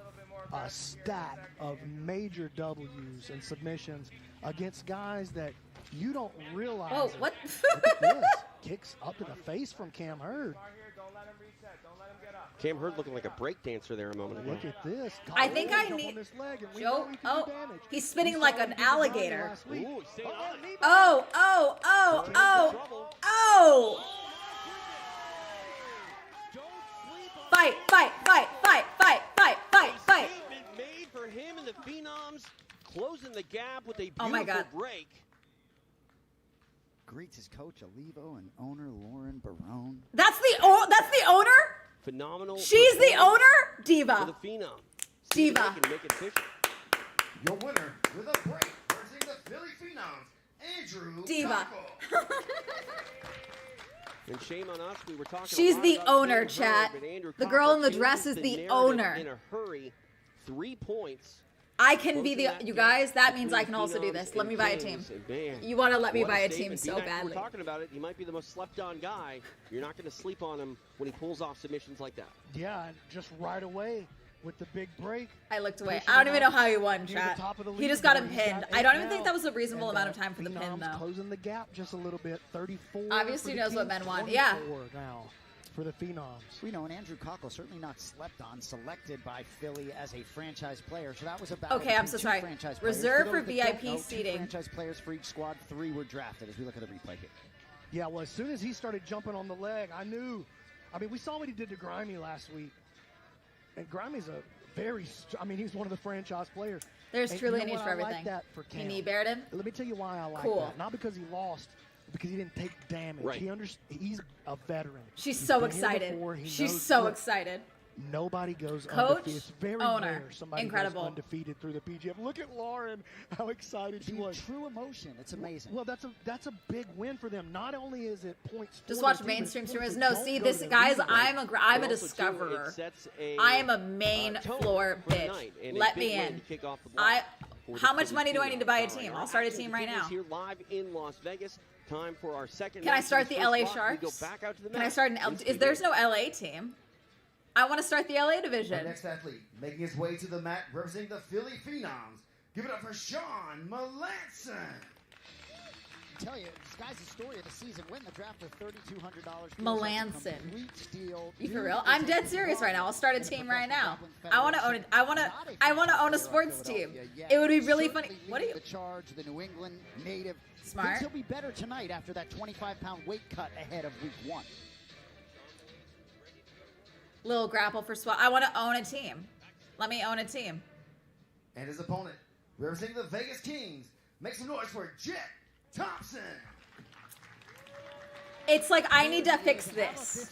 a stack of major W's and submissions against guys that you don't realize. Whoa, it. what? Look at this. Kicks up to the face from Cam Hurd. Cam Hurd looking like a break dancer there a moment ago. Look at this. I think I Jump on need. this leg, and we Joe. know he can do Oh, damage. he's spinning We like saw an him do Brazil alligator. last week. Ooh, stay on it. knee Oh, oh, oh, oh, oh. Fight, fight, fight, fight, fight, fight, fight, fight. Statement made for him and the Phenoms, closing the gap with a Oh my beautiful God. break. Greets his coach, Alivo, and owner, Lauren Barone. That's the owner? Phenomenal. She's the performance owner? for the Diva. Phenom. Diva. Make it official. Your winner with a break versus the Philly Phenoms, Andrew Diva. Cockle. And shame on us, we were talking She's a lot the about owner, Cam Hurd, chat. but Andrew The girl in the Cockle dress changes is the narrative owner. In a hurry, 3 points. I can be Closing the. that You gap guys, that between means I can also do Phenoms this. Let and me buy a team. Kings. And man, You want to let me what a buy a team statement. so B-Mac, badly. We're talking about it. He might be the most slept-on guy. You're not going to sleep on him when he pulls off submissions like that. Yeah, and just right away with the big break. I looked away. pushing I don't him even know up how he won, near the chat. top of the He just got leaderboard. him He's pinned. got I 8 don't even now. think that was a reasonable And, amount of time for the pin, Phenoms though. closing the gap just a little bit. 34. Obviously for knows the what Kings, men want. Yeah. 24 now for the Phenoms. We know, and Andrew Cockle certainly not slept on, selected by Philly as a franchise player. So that was about Okay, I'm so sorry. Reserved for VIP two seating. franchise players for each squad. 3 were drafted as we look at the replay here. Yeah, well, as soon as he started jumping on the leg, I knew. I mean, we saw what he did to Grimy last week. And Grimy's a I mean, he's one of the franchise players. There's And truly you a know niche what? for I like everything. that for He Cam. knee bared him. Let me tell you why I like Cool. that. Not because he lost, but because he didn't take damage. Right. He's a veteran. She's He's so been here excited. before. He She's knows- so look, excited. Nobody goes Coach, undefeated. It's very owner, rare somebody incredible. goes undefeated through the PGF. Look at Lauren, how excited she Dude, was. true emotion. It's amazing. Well, that's a big win for them. Not only is it points. Just for watch their team, mainstream it's points streamers. that No, don't see go this, to the guys. league. I'm a But also, too, discoverer. it sets a, I am a main tone floor for the bitch. night, and a Let big me way in. to kick off the block for the How much Philly money do I need to buy a Phenoms. team? All right, I'll start a action team right continues now. Here live in Las Vegas. Time for our second. Can I match start of the this LA first block. We go Sharks? back out to the Can I mat. start an Yes, Is we there's do. no LA team? I want to start the LA Our division. next athlete making his way to the mat representing the Philly Phenoms. Give it up for Sean Melanson. I tell you, this guy's the story of the season. Win the draft with $3,200. Melanson. Complete steal. You for Dude real? is I'm a dead serious right now. I'll start a in the team right now. Professional I want to own Grappling it. I want to own a sports team. It would be really funny. What are you? The charge, the New England native. Smart. Thinks he'll be better tonight after that 25-pound weight cut ahead of week 1. Little grapple for swell. I want to own a team. Let me own a team. And his opponent, representing the Vegas Kings, make some noise for Jet Thompson. It's like I need to fix this.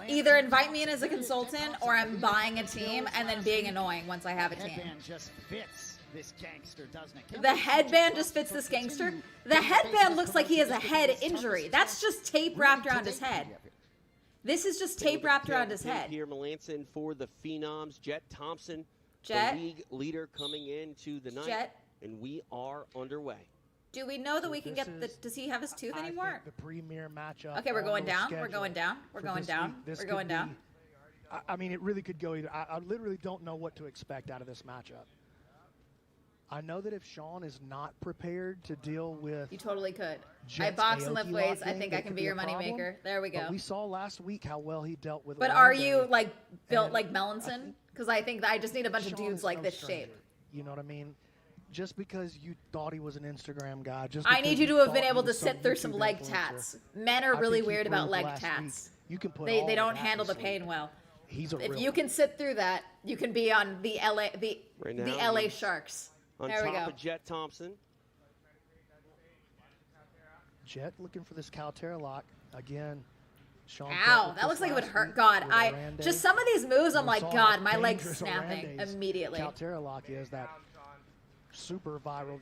Either invite me in as a consultant or I'm buying a team and then being annoying once I have a team. Headband just fits this gangster, doesn't it? The headband just fits this gangster. The headband looks like he has a head injury. That's just tape wrapped around his head. This is just tape wrapped around his head. Here, Melanson for the Phenoms. Jet Thompson, Jet. the league leader, coming into the night. Jet. And we are underway. Do we know that we can This get the? is, Does he have his tooth I anymore? think the premier matchup. Okay, we're on going the down. We're schedule going down. We're for going this down. week. This We're could going down. be- I mean, it really could go either. I literally don't know what to expect out of this matchup. I know that if Sean is not prepared to deal with You totally could. I Jet's box and lift Aoki weights. lock I game, think I that can could be your a problem. moneymaker. There we go. But we saw last week how well he dealt with. But are Orlando. you like built And like Melanson? Because I think that I just need a bunch of Sean dudes is like no this stranger. shape. You know what I mean? Just because you thought he was an Instagram guy, just I because need you to have thought been he able to was some sit through some YouTube leg influencer, tats. Men are I really think he weird about proved leg last week tats. You can put They all don't of that handle to the sleep. pain well. He's a If real you can sit through that, you can be on the Right the now, LA he's Sharks. On There we top go. of Jet Thompson. Jet looking for this Caltera lock again. Sean Ow, that looks like it would hurt. God, just some of these moves, I'm like, God, my leg's snapping immediately. Caltera lock is that super viral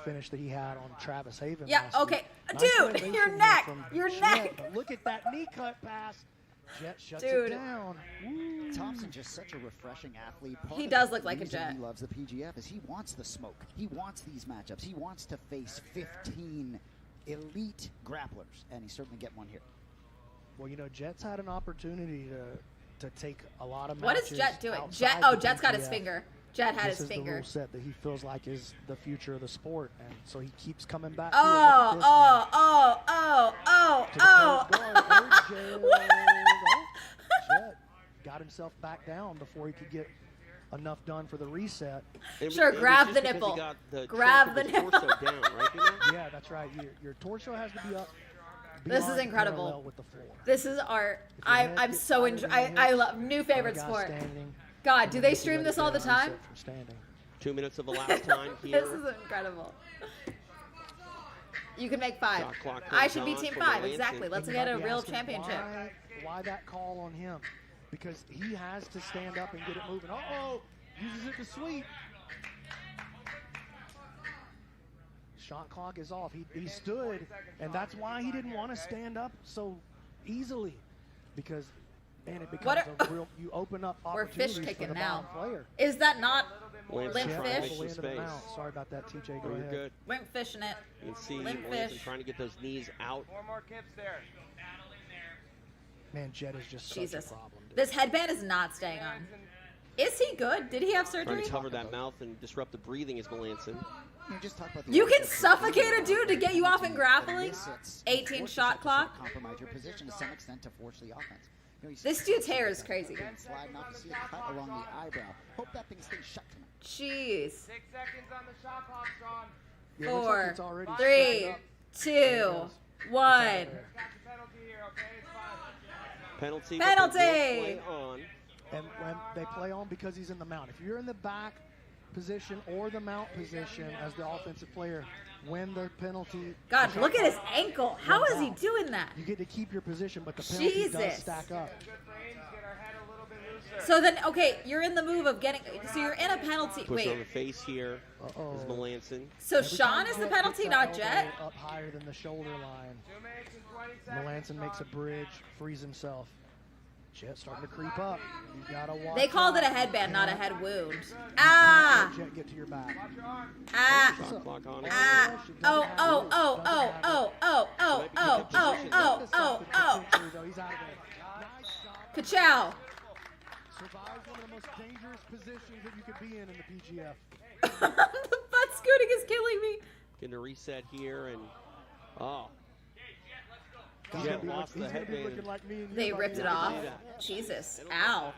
finish that he had on Travis Haven. Yeah, last okay. week. Dude, elevation your here neck, from your Jet, neck. but look at that knee cut pass. Jet shuts Dude. it down. Woo. Thompson's just such a refreshing athlete. Part He of does the look like a reason Jet. He loves the PGF is he wants the smoke. He wants these matchups. He wants to face 15 elite grapplers, and he's certainly getting one here. Well, you know, Jet's had an opportunity to take a lot of What matches. is Jet doing? outside Oh, the Jet's got his PGF. finger. Jet had This his is the finger. rule set that he feels like is the future of the sport, and so he keeps coming back. Oh, here. Jet got himself back down before he could get enough done for the reset. Sure, grab the nipple. Grab the nipple. Yeah, that's right. Your torso has to be up. This is beyond incredible. parallel with the floor. This is art. If your head I'm gets so higher than I your love new favorite guy sport. standing, God, and do then they you stream let this it all the down, time? reset from standing. 2 minutes of elapsed time here. This is incredible. You can make 5. Shot clock I comes should be on team for 5. Melanson. Exactly. Let's And you get might a be real asking championship. Why that call on him? Because he has to stand up and get it moving. Uh-oh! Uses it to sweep. Shot clock is off. He stood, and that's why he didn't want to stand up so easily. Because, man, it becomes a real, you open up We're fish opportunities for kicking the now. bottom player. Is that not Limp limp trying to fish? make All the way some into the space. mount. Sorry about that, TJ. Go Oh, you're ahead. good. Limp fishing it. You can see Limp Melanson fish. trying to get those knees out. 4 more kips there. Man, Jet is just such Jesus. a problem. Dude. This headband is not staying on. Is he good? Did he have Trying surgery? to cover that mouth and disrupt the breathing is Melanson. Just talk about the You can offensive suffocate a ability dude to get you off in grappling? It's 18 forces shot you to clock? Compromise your position to some extent to force the offense. You know, he's This dude's hair is crazy. sliding off to see a cut along the eyebrow. Hope that thing stays shut tonight. Jeez. 6 seconds on the shot clock, Sean. Yeah, it looks like 4, it's already 3, shut up. 2, 1. Got the penalty here, okay? It's fine. Penalty. Penalty! but they will play on. and when they play on because he's in the mount. If you're in the back position or the mount position as the offensive player, when the penalty... God, look at his ankle. How is he doing that? You get to keep your position, but the penalty does Jesus. stack up. So then, okay, you're in the move of getting... So you're in a penalty... Push on the Wait. face here is Melanson. So Every Sean time is the Jet penalty, gets not that Jet? elbow up higher than the shoulder line. Melanson makes a bridge, frees himself. Jet starting to creep up. You gotta watch. They called it a out. headband, You not a can't- head wound. you can't Ah! let Jet get to your back. Ah! Shot clock on it. Ah! Oh, oh, oh, oh, oh, oh, oh, oh, oh, oh, oh, oh. He's out of there. Nice stop. Ka-chow. Survives one of the most dangerous positions that you could be in the PGF. The butt scooting is killing me. Getting a reset here, and He's Jet gonna be lost the he's gonna be headband. looking like me and you They by ripped the it end. off. Jesus. Ow.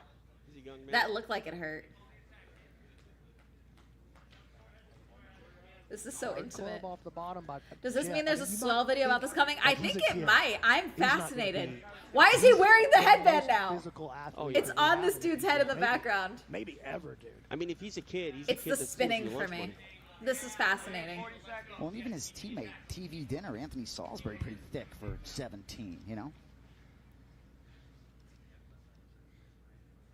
He's a young man. That looked like it hurt. This is so Hard intimate. club off the bottom by Does this Jet. mean there's a I mean, you swell might video about think this coming? I that he's think a it kid. might. I'm He's not gonna fascinated. be- Why is he he's wearing the one of headband most now? physical athletes Oh, It's yeah. on this dude's head in the Maybe- background. Maybe ever, dude. I mean, if he's a kid, he's It's a kid the that's spinning losing for lunch me. money. This is fascinating. Well, and even his teammate, TV Dinner, Anthony Salisbury, pretty thick for 17, you know?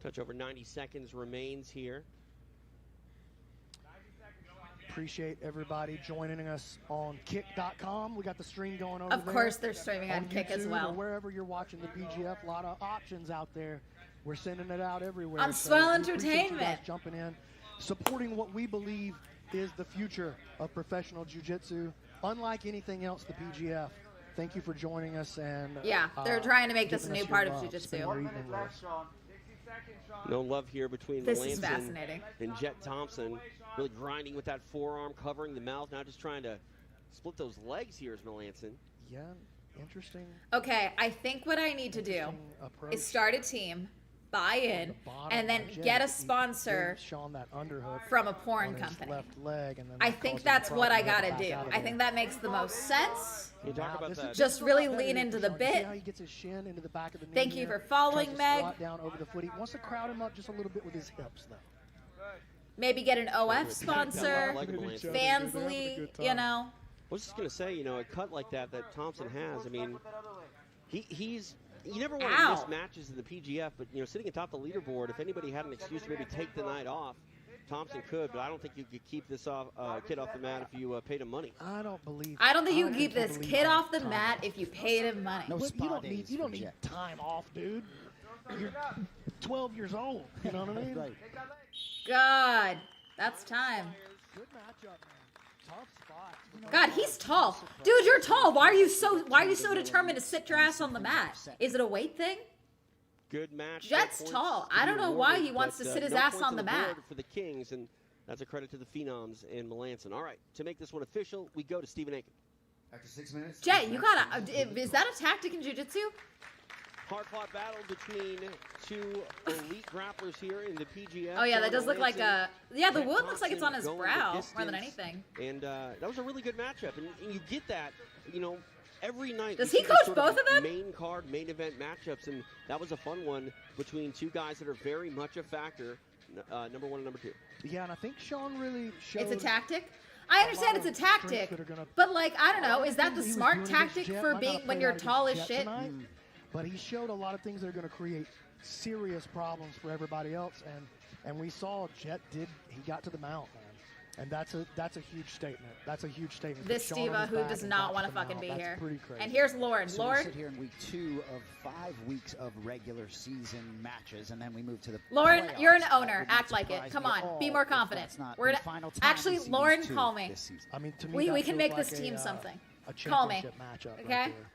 Touch over 90 seconds remains here. Appreciate everybody joining us on kick.com. We got the stream going over Of there. course they're streaming on Kick as YouTube well. Or wherever you're watching the PGF, a lot of options out there. We're sending it out everywhere. On So Swell we appreciate you guys Entertainment. jumping in, supporting what we believe is the future of professional jiu-jitsu. Unlike anything else, the PGF. Thank you for joining us. And Yeah, they're trying to make this a giving new us part your of love. jiu-jitsu. Spend your evening with us. No love here between This is Melanson fascinating. and Jet Thompson. Really grinding with that forearm, covering the mouth. Now just trying to split those legs here is Melanson. Yeah, interesting. Okay, I think what I need to do Interesting approach. is start a team, buy in, The bottom and then by Jet, get a he sponsor gives Sean that underhook from a porn on his company. left leg, and then I that think causes that's the what I problem to gotta get do. back out of I there. think that makes the most sense. Can you talk Now, about this that? is- Just this is a really lot better lean here into for the Sean. You see bit. how he gets his shin into the back of the knee Thank you here? for following, Tries to Meg. squat down over the foot. He wants to crowd him up just a little bit with his hips, though. Maybe get an OF I sponsor, like Melanson. Fansly, you know. I was just going to say, a cut like that Thompson has, I mean, he's you never want to Ow. miss matches in the PGF, but, sitting atop the leaderboard, if anybody had an excuse to maybe take the night off, Thompson could, but I don't think you could keep this kid off the mat if you paid him money. I don't believe. I don't think you can think keep this believe kid that off the time mat off. if you paid him money. No But spa you don't days need. You for don't need Jet. time off, dude. You're 12 years old. You know what I mean? Right. God, that's time. Good matchup, man. Tough spot. God, he's tall. Dude, you're tall. Why are you so determined to sit your ass on the mat? Is it a weight thing? Good match. Jet's No points tall. to I be don't know why awarded, he wants but, to sit his no ass points on the mat. board for the Kings, and that's a credit to the Phenoms and Melanson. All right, to make this one official, we go to Stephen Aiken. After 6 minutes. Jet, you gotta. Is that a tactic in jiu-jitsu? Hard-fought battle between two elite grapplers here in the PGF. Oh yeah, that Sean does look like Melanson, a. Yeah, the Jet wound looks like it's on his Thompson brow going the more than distance. anything. And that was a really good matchup, and you get that, every night. Does we he see these coach sort both of them? Main card, main event matchups, and that was a fun one between two guys that are very much a factor, number one and number two. Yeah, and I think Sean really showed. It's a tactic. I understand it's a tactic, but like I don't know, is that the smart tactic for being when you're tall as shit? But he showed a lot of things that are going to create serious problems for everybody else, and we saw Jet did. He got to the mount, man. And that's a huge statement. That's a huge statement. This Put Sean on diva his who back does and not got want to to the fucking mount. be That's here. pretty crazy. And here's Lauren. So Lauren. we sit here in week 2 of 5 weeks of regular season matches, and then we move to the Lauren, playoffs. you're an That owner. would not Act like it. surprise Come me at on, all be more if confident. that's not We're the gonna final time actually, in season Lauren, 2 call me. this season. I mean, to me, We that can feels make like this team a something. a Call me. championship matchup right Okay. there.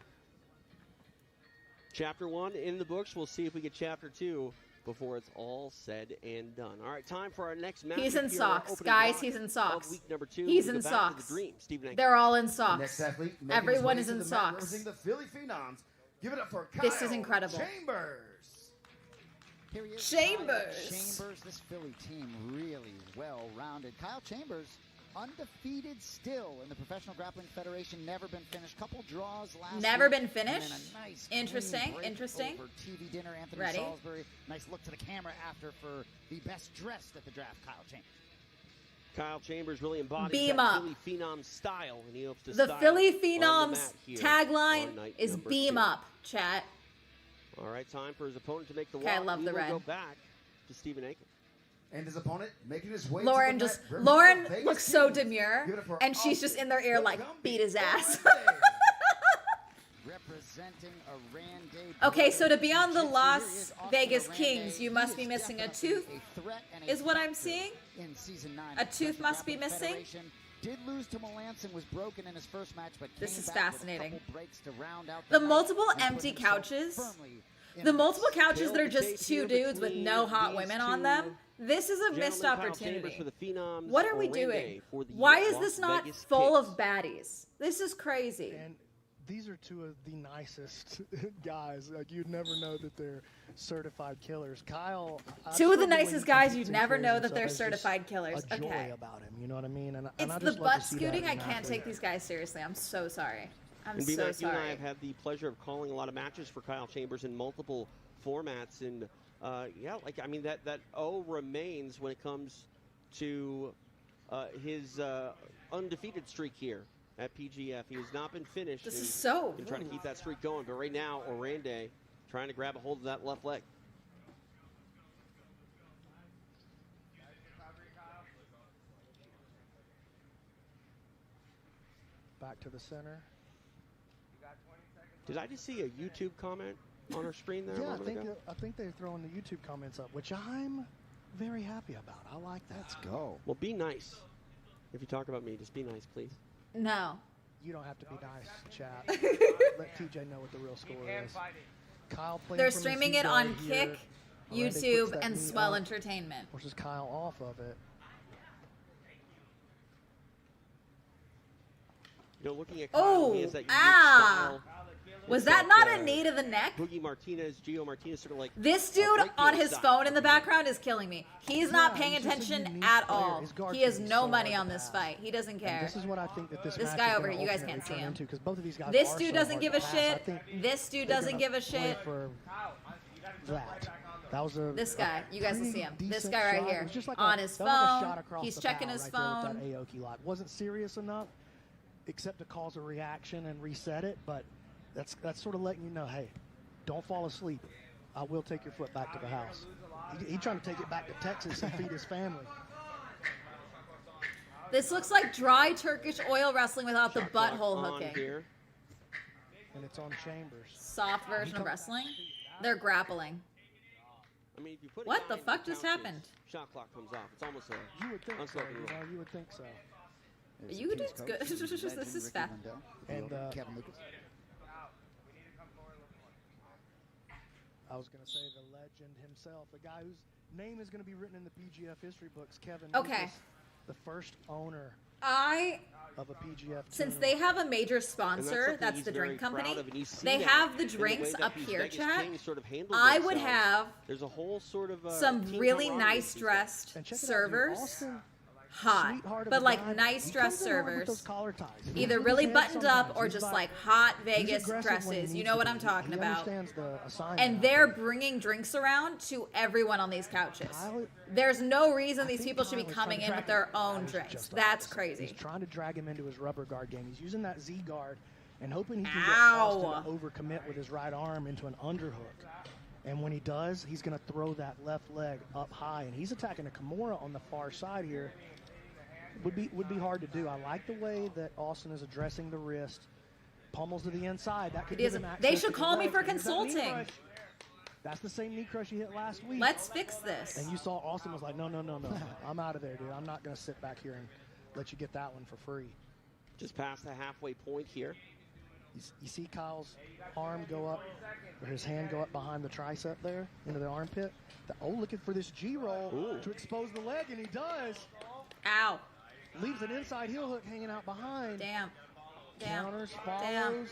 Chapter 1 in the books. We'll see if we get Chapter 2 before it's all said and done. All right, time for our next match. He's in socks, guys. He's in socks. Week number 2. He's We in go back to socks. the Dream, Stephen Aiken. They're all in Next socks. athlete, making his Everyone way is to in the mat, socks. representing the Philly Phenoms. Give it up for Kyle This is incredible. Chambers. Here he is, Chambers. Kyle Chambers, this Philly team really well-rounded. Kyle Chambers undefeated still in the Professional Grappling Federation, never been finished. Couple draws last Never week, been finished? and then a nice Interesting, clean break interesting. over TV dinner, Anthony Ready? Salisbury. Nice look to the camera after for the best dressed at the draft, Kyle Chambers. Kyle Chambers really embodies Beam that up. Philly Phenom style, and he hopes to The style Philly on the Phenoms mat here tagline on night is number beam 2. up, chat. All right, time for his opponent to make the walk. Okay, I love We the will red. go back to Stephen Aiken. And his opponent making his way Lauren to the just mat, Lauren representing the looks Vegas so Kings. demure, Give it up for and she's just in their ear like Austin beat his ass. Representing a Randy. Okay, so to be on the Jiu-Jitsu, Las here is Austin Vegas Arande. Kings, you He must is be missing a definitely tooth, a threat and a is what I'm factor seeing. in season 9 A of the tooth Professional must be Grappling missing. Federation. Did lose to Melanson, was broken in his first match, but This came is back with a fascinating. couple breaks to round out The night multiple and put empty himself couches, firmly in the the multiple mix. couches that are Tail to just tape two here dudes with between no hot these women on two them. This is a missed gentlemen. Kyle opportunity. Chambers for the Phenoms, What are we Orlando doing? for the Why is Las this not Vegas full Kings. of baddies? This is crazy. And these are two of the nicest guys. Like, you'd never know that they're certified killers. Kyle, I Two of the struggle when nicest he guys, competes you'd and never carries know that himself they're as just certified killers. A joy Okay. about him, you know what I mean? And It's I the just love butt to see that scooting. in I an can't athlete. take these guys seriously. I'm so sorry. I'm And so B-Mac, you and I sorry. have had the pleasure of calling a lot of matches for Kyle Chambers in multiple formats, and yeah, like I mean that O remains when it comes to his undefeated streak here at PGF. He has not been finished. This and is so can try to rude. keep that streak going, but right now Orlando trying to grab a hold of that left leg. Back to the center. Did I just see a YouTube comment on our screen there? a Yeah, moment ago? I think they're throwing the YouTube comments up, which I'm very happy about. I like that. Let's go. Well, be nice. If you talk about me, just be nice, please. No. You don't have to be nice, chat. Let TJ know what the real score is. Kyle playing They're from his streaming Z it on guard here. Kick, Orlando puts YouTube, that and knee Swell up, Entertainment. Forces Kyle off of it. You know, looking at Kyle, Oh, he has that unique ah. style. Was It's that like, not a knee to the neck? Boogie Martinez, Gio Martinez, sort of like This a dude breakdance on his style. phone in the background is killing me. He's not Yeah, paying he's just a attention unique at player. all. His guard He has is no so money hard on to this pass. fight. He doesn't And care. this is what I think that this This match guy is over gonna here, you guys ultimately can't see turn him. into, 'cause both of these guys This are dude so doesn't hard give to a pass. I shit. think This dude they're doesn't gonna give a play shit. for that was a This guy, you guys will see him. pretty This decent guy right shot. It here, was just like on a, his that was a shot phone. across He's the checking bow his right there with phone. that Aoki lock. Wasn't serious enough, except to cause a reaction and reset it. But that's sort of letting you know, hey, don't fall asleep. I will take your foot back to the house. He trying to take it back to Texas and feed his family. This looks like dry Turkish oil wrestling without the Shot clock butthole on hooking. here. And it's on Chambers. Soft version of wrestling. They're grappling. I mean, if you put What it the in fuck just couches, happened? Shot clock comes off. It's almost a You would think so. unspoken rule. You would think so. There's You the did Kings good. coach, This is legend fat. Ricky Lundell, And, Kevin Lucas. I was going to say the legend himself, the guy whose name is going to be written in the PGF history books, Kevin Okay. Lucas, the first owner I of a PGF Since team. they have a major And that's sponsor, something that's he's the very drink proud company. of, and you see They that have the in way drinks that up these here, Vegas chat. Kings sort of handle I would themselves. have There's a whole sort of some team really camaraderie nice to dressed And check it out, dude. servers. Austin, Hot, sweetheart of but a like guy, nice he dressed comes in hard with servers. those collar ties. He Either hits really his head buttoned up sometimes. or He's just like- like hot he's Vegas aggressive when he dresses. You needs know to what be. I'm talking He about. understands the assignment And out they're there. bringing drinks around to everyone on these couches. Kyle- There's no reason I these think people should be Kyle was trying coming to in drag with their him. own That was drinks. just That's opposite. crazy. He's trying to drag him into his rubber guard game. He's using that Z guard and hoping he can Ow. get Austin to overcommit with his right arm into an underhook. And when he does, he's going to throw that left leg up high. And he's attacking a Kimura on the far side here. Would be hard to do. I like the way that Austin is addressing the wrist. Pummels to the inside. That could He give him doesn't- access they to should the call me right. for Here's that knee consulting. crush. That's the same knee crush he hit last week. Let's fix this. And you saw Austin was like, no. I'm out of there, dude. I'm not going to sit back here and let you get that one for free. Just past the halfway point here. You see Kyle's arm go up, or his hand go up behind the tricep there, into the armpit. Looking for this G-roll to expose the leg, and he does. Ow. Leaves an inside heel hook hanging out behind. Damn. Counters, follows. Damn.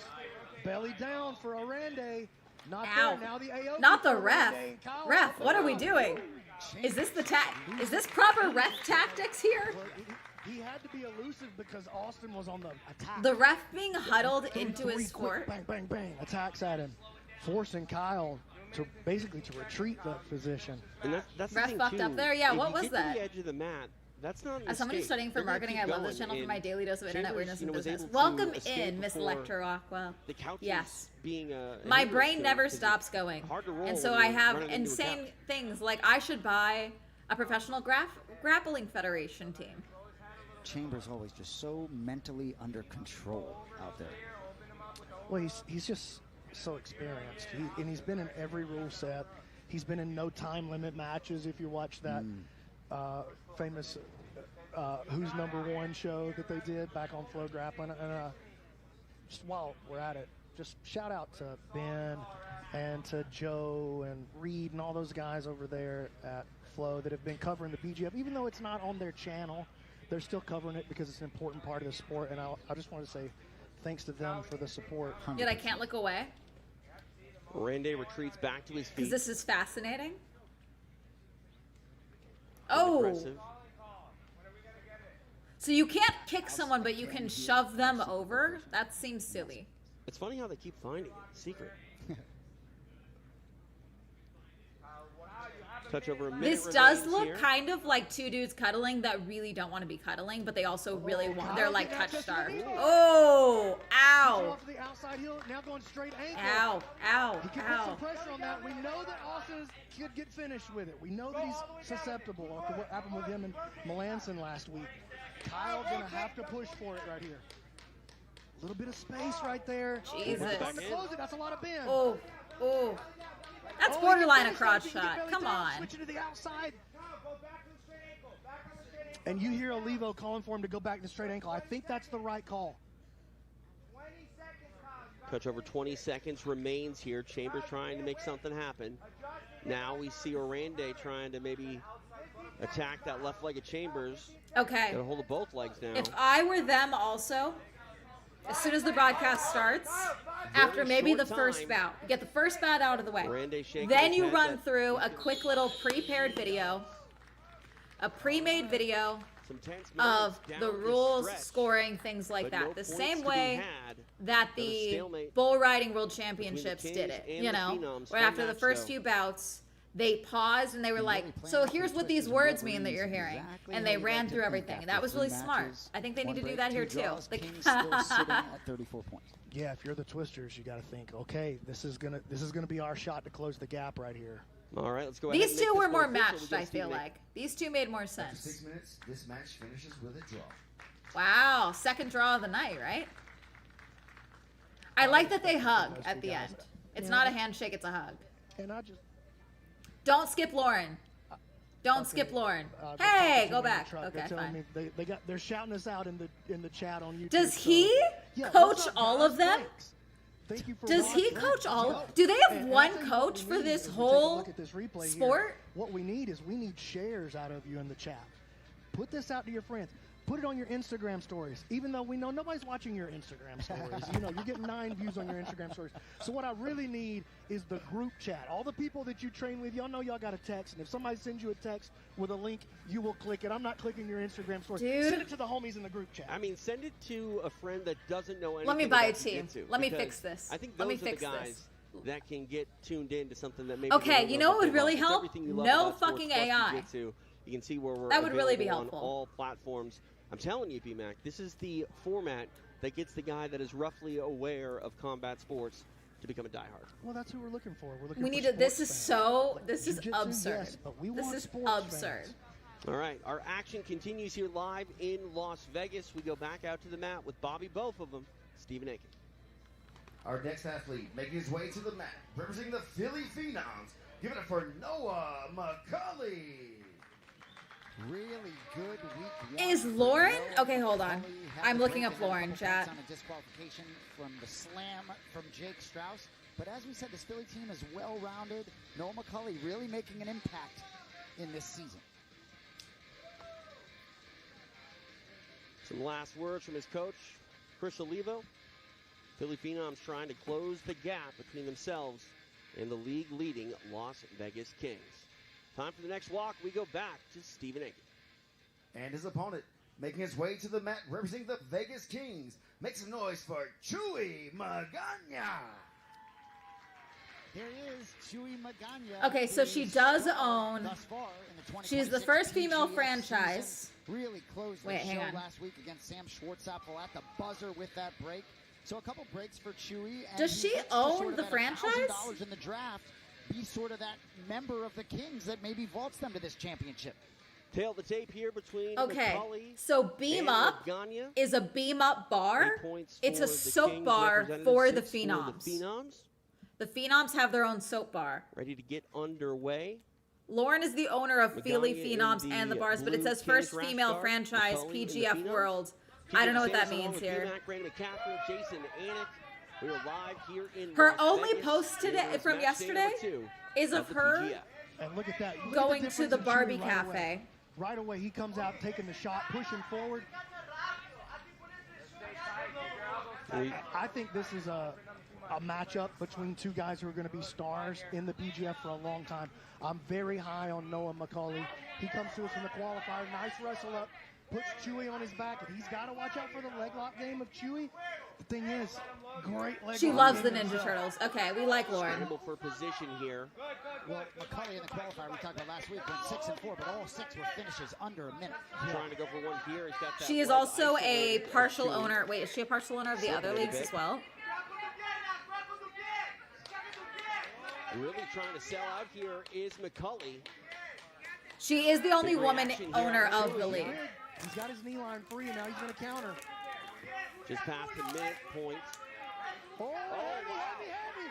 Belly down for Arande. Not Ow. there. Now the AO. Not the ref. Ref, what are we doing? Is this proper ref tactics here? He had to be elusive because Austin was on the attack. The ref being huddled into Three his quick court. bang, bang, bang, attacks at him, forcing Kyle to basically to retreat the position. And that's the Ref thing, fucked too. up there? Yeah, If what you was get that? to the edge of the mat, that's not an As somebody escape. studying for They're gonna marketing, keep I love this going, channel for my and daily dose of internet Chambers, weirdness and was business. able to Welcome escape in, Miss before Lecter Rockwell. The couches Yes. being a My hindrance brain to him, never 'cause it's stops going. hard to roll And so when I you're have running into a insane couch. things like I should buy a Professional Grappling Federation team. Chambers always just so mentally under control out there. Well, he's just so experienced, and he's been in every rule set. He's been in no time limit matches. If you watch that famous Who's Number One show that they did back on Flow Grappling, and just while we're at it, just shout out to Ben and to Joe and Reed and all those guys over there at Flow that have been covering the BGF, even though it's not on their channel. They're still covering it because it's an important part of the sport, and I just want to say thanks to them for the support. Yet I can't look away Rande retreats back to his because feet. this is fascinating. Oh, Aggressive. so you can't kick someone, but you can shove them over? That seems silly. It's funny how they keep finding it. Secret. Touch over a minute. This does remains look here. kind of like two dudes cuddling that really don't want to be cuddling, but they also really want. They're like touch star. Oh, ow, Off the outside heel, now going straight ankle. ow, ow, He can put some ow. pressure on that. We know that Austin could get finished with it. We know that he's susceptible after what happened with him and Melanson last week. Kyle's gonna have to push for it right here. A little bit of space right there. Jesus. That's starting to close it. That's a lot of bend. Oh, oh. That's Oh, he borderline a can crotch finish that. He shot. can Come belly down, on. switch it to the outside. And you hear Olivo calling for him to go back to the straight ankle. I think that's the right call. Touch over 20 seconds remains here. Chambers trying to make something happen. Now we see Orande trying to maybe attack that left leg of Chambers. Okay. Got a hold of both legs now. If I were them also, as soon as the broadcast starts, after maybe the short first time. bout, you get the first bout out of the way. Orande shaking Then his you head run that- through a quick little prepared video, a pre-made video Some tense of moments down the this rules, stretch, scoring, things like but no that. The points same to be way had. that But a the stalemate bull riding world between the championships Kings did it. and You the know, Phenoms. where Fun after the match, first though. few bouts, they paused and they were like, so here's what these words mean that you're hearing. And they ran through everything. And that was really smart. I think they need to do that here too. Like- Kings still sitting at 34 points. Yeah, if you're the Twisters, you got to think, okay, this is gonna be our shot to close the gap right here. All right, let's go ahead. These and make two this were one more official. We matched, got I feel Stephen like. These two made more After 6 sense. minutes, this match finishes with a draw. Wow, second draw of the night, right? I like that they hug at the end. It's not a handshake, it's a hug. And I just Don't skip Lauren. Don't skip Lauren. they're Hey, talking to go me in the back. truck. Okay, They're telling fine. me they're shouting us out in the chat on YouTube. Does so- he Yeah, coach what's up, all guys? of them? Thanks. Thank you for Does he watching. coach all? Yeah. Do they have And one I'll tell you what coach we for need this is we take a whole look at this replay here. sport? What we need is we need shares out of you in the chat. Put this out to your friends. Put it on your Instagram stories, even though we know nobody's watching your Instagram stories. You know, you're getting 9 views on your Instagram stories. So what I really need is the group chat. All the people that you train with, y'all know y'all got a text. And if somebody sends you a text with a link, you will click it. I'm not clicking your Instagram story. Dude. Send it to the homies in the group chat. I mean, send it to a friend that doesn't know anything Let me buy a about team. jiu-jitsu, Let me because fix this. I think Let those me are fix the guys this. that can get tuned in to something that maybe Okay, they don't you know know what that would they really love. It's help? everything you love No about sports fucking plus AI. jiu-jitsu. You can see where we're That would really be available helpful. on all platforms. I'm telling you, BMAC, this is the format that gets the guy that is roughly aware of combat sports to become a diehard. Well, that's who we're looking for. We're looking We for need to. This sports is fans. so. This is Jiu-jitsu, absurd. yes, but we This want is sports absurd. fans. All right, our action continues here live in Las Vegas. We go back out to the mat with Bobby, both of them, Stephen Aiken. Our next athlete making his way to the mat, representing the Philly Phenoms. Give it up for Noah McCulley. Really good week. Is Lauren? Okay, hold on. I'm looking up Lauren, chat. On a disqualification from the slam from Jake Strauss. But as we said, this Philly team is well-rounded. Noah McCulley really making an impact in this season. Some last words from his coach, Chris Olivo. Philly Phenoms trying to close the gap between themselves and the league-leading Las Vegas Kings. Time for the next walk. We go back to Stephen Aiken. And his opponent, making his way to the mat, representing the Vegas Kings. Make some noise for Chewy Magana. There is Chewy Magana. Okay, so she does own. Thus far in the She's the 2026 first female PGF franchise. season. Really closed Wait, the hang show on. last week against Sam Schwartzapfel at the buzzer with that break. So a couple breaks for Chewy. And Does he she looks to own sort of the at franchise? $1,000 in the draft, be sort of that member of the Kings that maybe vaults them to this championship. Tail the tape here between Okay, McCulley so Beam and Up Magana. is a Beam Up bar. 8 points It's for a the soap Kings, bar representative, for the 6 for Phenoms. the Phenoms. The Phenoms have their own soap bar. Ready to get underway. Lauren is the owner of Philly Magana in Phenoms the and the bars, but it blue says tennis first rash female guard, franchise McCulley in the PGF Phenoms. World. I don't know what that Along means with here. BMAC, Brandon McCaffrey, Jason Anik. We are live here in Her Las only Vegas. post today It is from match day number yesterday 2 is of the her PGF. And look at that. Look at the going to difference the in Chewy Barbie right Cafe. away. Right away, he comes out taking the shot, pushing forward. I think this is a matchup between two guys who are going to be stars in the PGF for a long time. I'm very high on Noah McCulley. He comes to us in the qualifier. Nice wrestle up. Puts Chewy on his back. And he's got to watch out for the leg lock game of Chewy. The thing is, great leg She lock loves the game Ninja himself. Turtles. Okay, we like Lauren. Scramble for position here. Well, McCulley in the qualifier we talked about last week went 6 and 4, but all 6 were finishes under a minute. Trying to go for one here. He's got that She is leg also a isolated of partial Chewy. owner. Wait, is she a partial owner of the other leagues as well? Really trying to sell out here is McCulley. She is the only Big woman reaction here owner on of the Chewy. league. He's got his knee line free, and now he's going to counter. Just past the minute point. Oh, heavy, wow. heavy, heavy.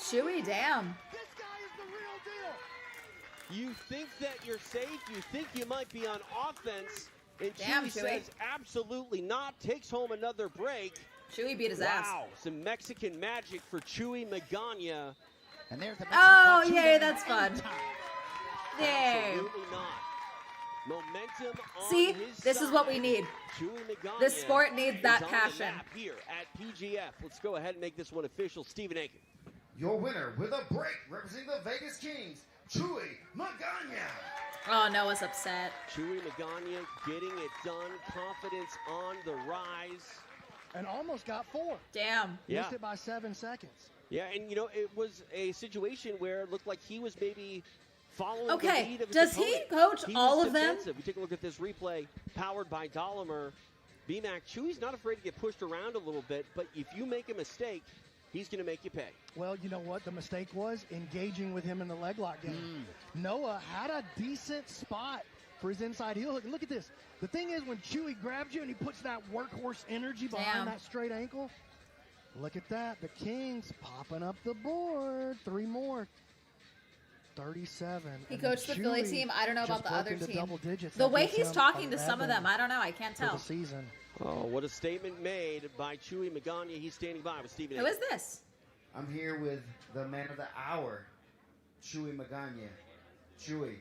Chewy, damn. This guy is the real deal. You think that you're safe. You think you might be on offense. And Damn, Chewy Chewy. says absolutely not. Takes home another break. Chewy beat his ass. Wow, some Mexican magic for Chewy Magana. And there's the Oh, Mexican yay, Chewy that's fun. anytime. Yay. Absolutely not. Momentum on See, his this is what we side. need. Chewy Magana This sport needs that is on passion. The map here at PGF. Let's go ahead and make this one official. Stephen Aiken. Your winner with a break, representing the Vegas Kings, Chewy Magana. Oh, Noah's upset. Chewy Magana getting it done. Confidence on the rise. And almost got 4. Damn. Yeah. Missed it by 7 seconds. Yeah, and you know, it was a situation where it looked like he was maybe following Okay, the lead of his does he opponent. coach He all was of them? defensive. We take a look at this replay powered by Dolomer. BMAC, Chewy's not afraid to get pushed around a little bit, but if you make a mistake, he's going to make you pay. Well, you know what the mistake was? Engaging with him in the leg lock game. Noah had a decent spot for his inside heel hook. And look at this. The thing is, when Chewy grabs you and he puts that workhorse energy behind Damn. that straight ankle, look at that. The Kings popping up the board. 3 more. 37. He And then coached the Philly Chewy team. I don't know just about the broke other into team. double digits. The That way gives he's him talking to some of 11 them, I don't know. I can't for tell. the season. Oh, what a statement made by Chewy Magana. He's standing by with Stephen Who Aiken. is this? I'm here with the man of the hour, Chewy Magana. Chewy,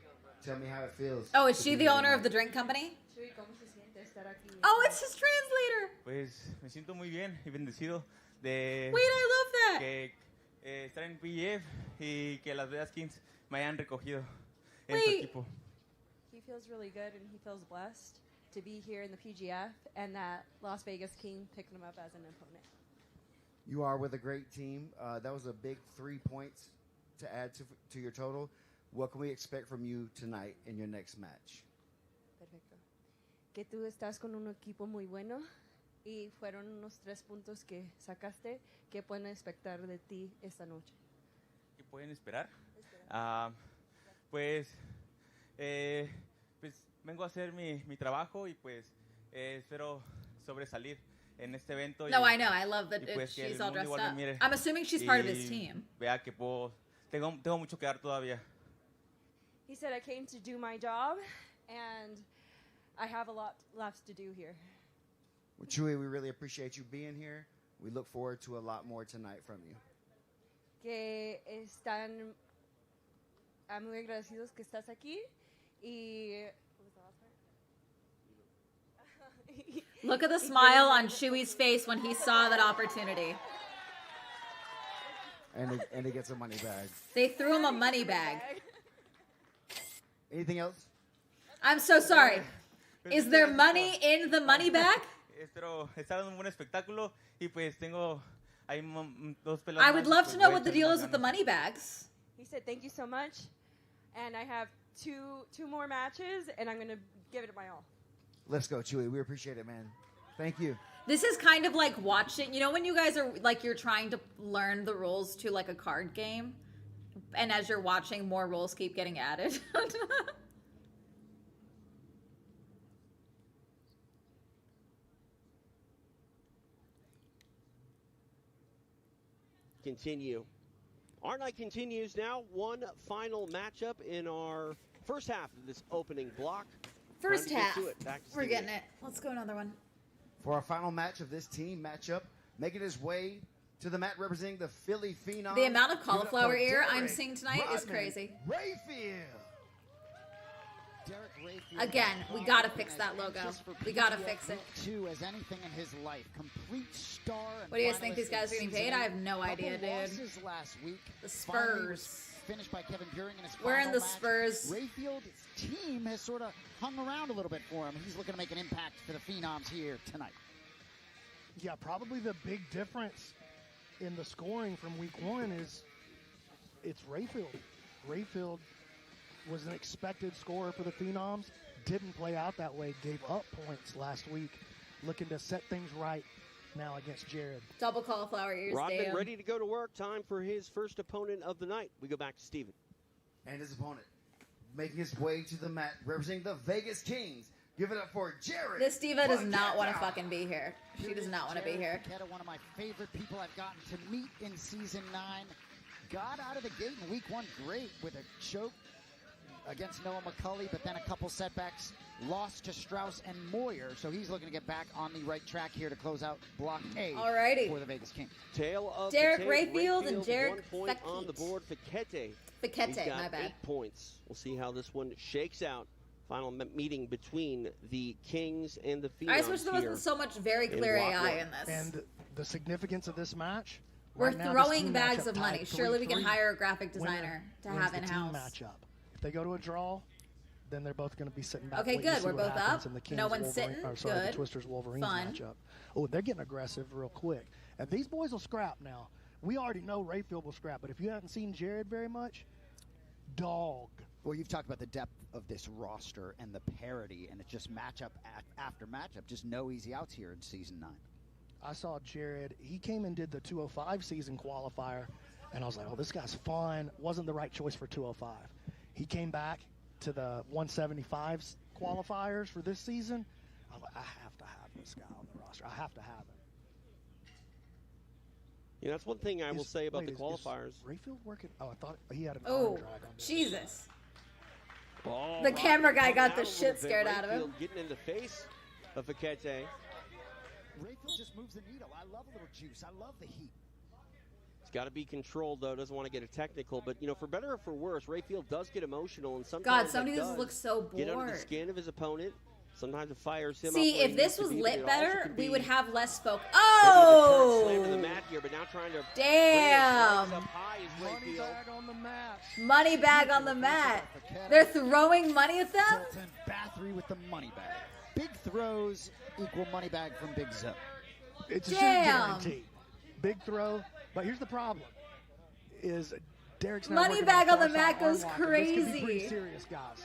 tell me how it feels. Oh, is to she be the here owner of tonight. the drink company? Chuy, ¿cómo se siente estar aquí? Oh, it's his translator. Pues me siento muy bien y bendecido de Wait, I love that. que estar en PGF y que las Vegas Kings me hayan recogido en su Wait. equipo. He feels really good and he feels blessed to be here in the PGF and that Las Vegas King picked him up as an opponent. You are with a great team. That was a big 3 points to add to your total. What can we expect from you tonight in your next match? Perfecto. Que tú estás con un equipo muy bueno y fueron unos 3 puntos que sacaste. ¿Qué pueden esperar de ti esta noche? ¿Qué pueden esperar? Pues vengo a hacer mi trabajo y pues espero sobresalir en este evento. No, y, I know. I love that y pues que she's el all mundo dressed igual me up. mire I'm assuming she's part of his y team. Vea que tengo mucho que dar todavía. He said, I came to do my job and I have a lot left to do here. Well, Chewy, we really appreciate you being here. We look forward to a lot more tonight from you. Que están muy agradecidos que estás aquí y Look at the smile on Chewy's face when he saw that opportunity. And he gets a money bag. They threw him a money bag. Anything else? I'm so sorry. Is there money in the money bag? Pero está dando un buen espectáculo y pues tengo ahí dos peleas. I would love to know what the deal is with the money bags. He said, thank you so much. And I have two more matches, and I'm going to give it my all. Let's go, Chewy. We appreciate it, man. Thank you. This is kind of like watching, you know, when you guys are like, you're trying to learn the rules to like a card game, and as you're watching, more rules keep getting added. Continue. Our night continues now. One final matchup in our first half of this opening block. First Time to get half. to it. Back to We're Steve. getting it. Let's go another one. For our final match of this team matchup, making his way to the mat representing the Philly Phenom. The amount of Give it up cauliflower for ear I'm Derek seeing tonight is Rodman crazy. Rayfield. Derek Rayfield. Again, we gotta fix that logo. We gotta fix it. Too as anything in his life, complete star. And What do you guys think these guys are getting paid? I have no Couple idea, dude. losses last week. The Finally was Spurs. finished by Kevin Buring in his We're in final the match. Spurs. Rayfield's team has sort of hung around a little bit for him. He's looking to make an impact for the Phenoms here tonight. Yeah, probably the big difference in the scoring from week one is it's Rayfield. Rayfield was an expected scorer for the Phenoms. Didn't play out that way. Gave up points last week. Looking to set things right now against Jared. Double cauliflower ears, Rodman damn. ready to go to work. Time for his first opponent of the night. We go back to Steven. And his opponent, making his way to the mat representing the Vegas Kings. Give it up for Jared. This diva does not want to Paqueta. fucking be here. She does not want to be here. Paqueta, one of my favorite people I've gotten to meet in season 9. Got out of the gate in week 1 great with a choke against Noah McCulley, but then a couple setbacks. Lost to Strauss and Moyer, so he's looking to get back on the right track here to close out Block A Alrighty. for the Vegas Kings. Tail of Derek the tape. Rayfield and Jarek 1 point on the board. Fakete. Fakete, He's got my bad. 8 points. We'll see how this one shakes out. Final meeting between the Kings and the Phenoms. I just wish there wasn't so much very clear AI in this. And the significance of this match. We're right now, this throwing team bags matchup of money. tied Surely we can 3-3. hire a graphic designer to Wins have the team in-house. matchup. If they go to a draw, then they're both going to be sitting back. Okay, waiting to good. see We're what both happens up. in the No Kings one's Wolverine- sitting. or sorry, Good. the Twisters Wolverines Fun. matchup. Oh, they're getting aggressive real quick. And these boys will scrap now. We already know Rayfield will scrap, but if you haven't seen Jared very much, dog. Well, you've talked about the depth of this roster and the parity, and it's just matchup after matchup. Just no easy outs here in season 9. I saw Jared. He came and did the 205 season qualifier, and I was like, oh, this guy's fun. Wasn't the right choice for 205. He came back to the 175 qualifiers for this season. I was like, I have to have this guy on the roster. I have to have him. You know, that's one thing I will say about wait, the is qualifiers. Rayfield working? Oh, I thought he had an Oh, arm drag on this. Jesus. Ball The rocking camera guy coming got out the a shit little bit. scared out of him. Rayfield getting in the face of Fakete. Rayfield just moves the needle. I love a little juice. I love the heat. He's got to be controlled, though. Doesn't want to get it technical. But, you know, for better or for worse, Rayfield does get emotional. And sometimes God, somebody that just does looks so get under the bored. skin of his opponent. Sometimes it fires him See, up where if he this needs to was be, but lit it also better, could we be would have less folk. maybe the turret slam to the Oh! mat here, but now trying to Damn. bring his up high is Money Rayfield. bag on the mat. Money bag on the mat. They're throwing money at them? Dalton Bathory with the money bag. Big throws equal money bag from Big Zo. It's a Damn. guarantee. Big throw. But here's the problem: is Derek's now Money working bag on the far mat side arm goes lock, and this could be crazy. pretty serious, guys.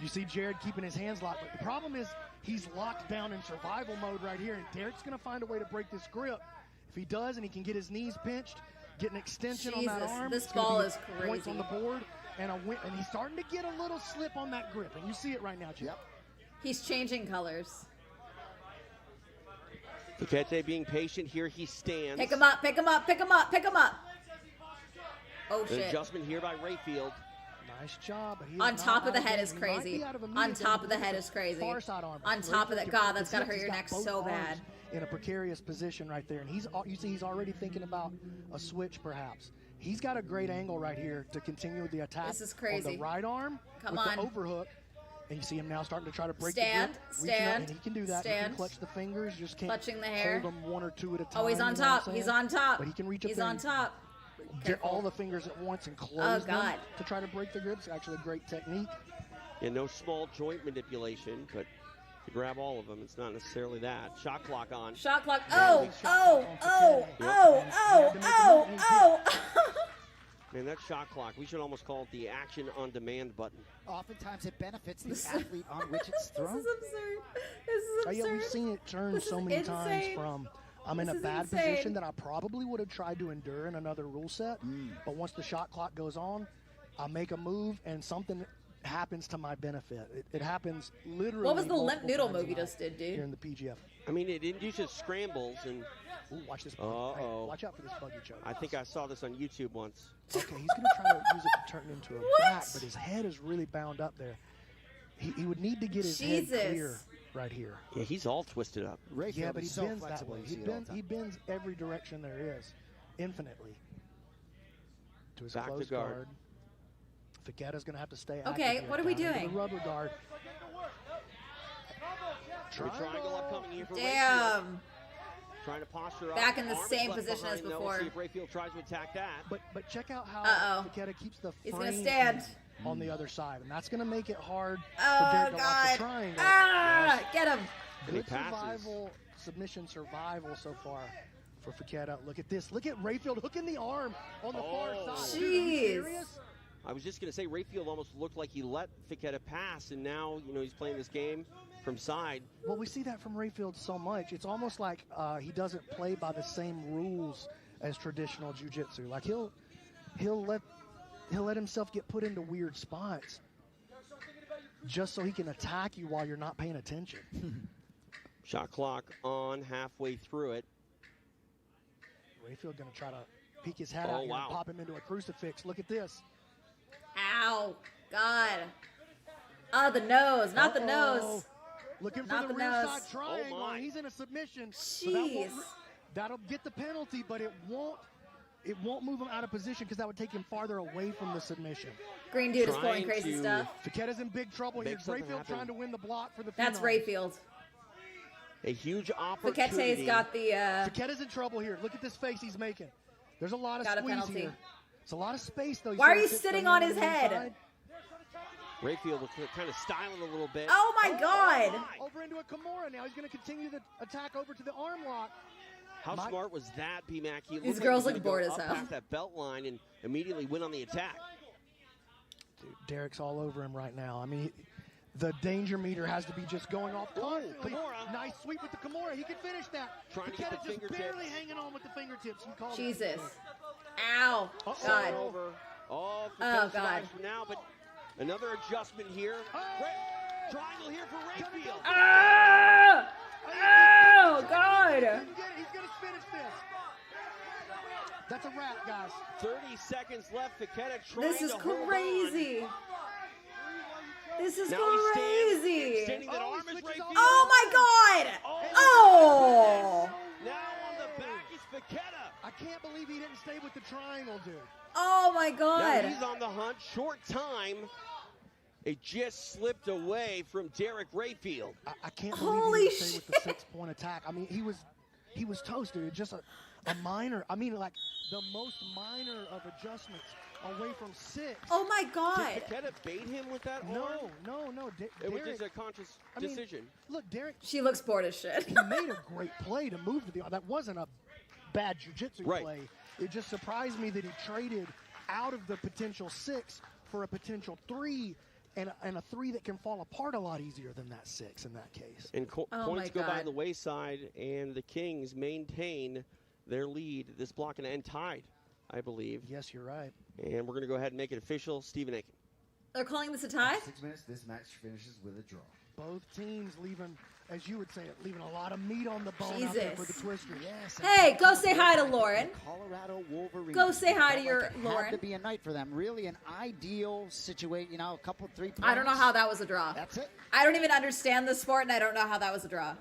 You see Jared keeping his hands locked, but the problem is he's locked down in survival mode right here, and Derek's going to find a way to break this grip. If he does, and he can get his knees pinched, get an extension on that Jesus, arm, this it's gonna ball be is points on crazy. the board, and a win. And he's starting to get a little slip on that grip, and you see it right now, Jim. He's changing colors. Fakete being patient here. He stands. Pick him up, pick him up, pick him up, pick him up. Oh, An shit. adjustment here by Rayfield. Nice job. But he is On not top of the out head game. is He might be crazy. out of On immediate top of the game head with is crazy. far side arm. On top of that, Rayfield God, can that's put gotta the hurt your hips. neck He's got so both bad. arms in a precarious position right there, and you see he's already thinking about a switch perhaps. He's got a great angle right here to continue the attack. This is on crazy. the right arm Come with on. the overhook, and you see him now starting to try to break Stand, the grip, reaching up, stand, and he can do that. He can stand. clutch the fingers, just can't Clutching the hair. hold them one or two at a time. Oh, he's on you know what I'm top. He's saying? on top. But he can reach up He's there on and top. all the fingers at once and close them God. to try to break the grips. Actually, a great technique. Yeah, no small joint manipulation, but to grab all of them, it's not necessarily that. Shot clock on. Shot clock. Yeah, Oh. Man, that shot clock, we should almost call it the action on demand button. Oftentimes it benefits the athlete on which it's thrown. This is absurd. This is absurd. Yeah, we've seen it turn This so is many times insane. from I'm in a This is bad insane. position that I probably would have tried to endure in another rule set. But once the shot clock goes on, I make a move and something happens to my benefit. It happens literally. What was the limp multiple noodle times move you a night just did, dude? Here in the PGF. I mean, it induces scrambles and. Ooh, watch this. Uh-oh. Watch out for this buggy choke. I think I saw this on YouTube once. Okay, he's going to try to use it to turn it into a bat, but his head is really bound up there. He would need to get his head clear right here. Yeah, he's all twisted up. Yeah, but he so bends that flexible, way. you see it all the time. He bends every direction there is, infinitely. To his Back to close guard. guard. Fiquetta's going to have to stay Okay, active here, what are we down into doing? The rubber guard. Triangle upcoming here for Rayfield. Damn. Trying to posture up. Back in the Arms same left position as behind, though. before. See if Rayfield tries to attack that. But check out how Uh-oh. Fiquetta keeps the He's frame gonna stand. on the other side, and that's going to make it hard for Oh, Derek to lock God. the triangle. Ah, get him. And he Good passes. survival, submission survival so far for Fiquetta. Look at this. Look at Rayfield hooking the arm on the far side. Dude, are you Jeez. serious? I was just going to say, Rayfield almost looked like he let Fiquetta pass, and now, he's playing this game from side. Well, we see that from Rayfield so much. It's almost like he doesn't play by the same rules as traditional jiu-jitsu. Like he'll let himself get put into weird spots just so he can attack you while you're not paying attention. Shot clock on, halfway through it. Rayfield going to try to peek his head Oh, out here wow. and pop him into a crucifix. Look at this. Ow. God. Oh, the nose. Not the Uh-oh. nose. Looking for Not the the rear nose. side triangle. Oh, my. He's in a submission. So Jeez. that'll get the penalty, but it won't move him out of position because that would take him farther away from the submission. Green dude is pulling Trying crazy to stuff. Fiquetta's in big trouble here. Make something Rayfield happen. trying to win the block for the That's Phenoms. Rayfield. A huge opportunity. Paquete's got the, Fiquetta's in trouble here. Look at this face he's making. There's a lot of Got a squeeze penalty. here. It's a lot of space, though. Why are see you him sitting staying on his the head? inside? Rayfield was kind of styling a little bit. Oh, my God. Over into a Kimura now. He's going to continue the attack over to the arm lock. How smart was that, B-Mac? He These looked girls like look he was bored gonna as go hell. up past that belt line and immediately went on the attack. Dude, Derek's all over him right now. I mean, the danger meter has to be just going off constantly. Kimura. Nice sweep with the Kimura. He can finish that. Trying to get Fiquetta the just fingertips. barely hanging on with the fingertips. You called it. Jesus. Ow. Uh-oh. God. Over. Oh, Oh, God. God. For now, but another adjustment here. Triangle here for Rayfield. Ah! Oh, God. He's going to finish this. That's a wrap, guys. 30 seconds left. Fiquetta trying This is to hold on. crazy. This is Now he stands, crazy. extending that Oh, arm he is switches Rayfield. off. Oh, my God. Oh. Now on the back is Fiquetta. I can't believe he didn't stay with the triangle, dude. Oh, my Now God. he's on the hunt. Short time. It just slipped away from Derek Rayfield. I can't believe Holy he didn't stay with the shit. 6-point attack. I mean, he was toasted. It just a minor. I mean, like the most minor of adjustments away from 6. Oh, my God. Did Fiquetta bait him with that arm? No. It was Derek, just a conscious I mean, decision. look, Derek, She looks bored as shit. he made a great play to move to the. That wasn't a bad jiu-jitsu Right. play. It just surprised me that he traded out of the potential 6 for a potential 3. And a 3 that can fall apart a lot easier than that 6 in that case. And Oh, points my go by God. the wayside, and the Kings maintain their lead. This block and end tied, I believe. Yes, you're right. And we're going to go ahead and make it official. Stephen Aiken. They're calling this a tie? 6 minutes, this match finishes with a draw. Both teams leaving, as you would say it, leaving a lot of meat on the bone out there for the Jesus. Twister. Yes. Hey, go say hi to Lauren. Colorado Wolverines. Go say hi to Felt your like it Lauren. Had to be a night for them. Really an ideal situation. A couple 3 points. I don't know how that was a draw. That's it. I don't even understand the sport, and I don't know how that was a draw.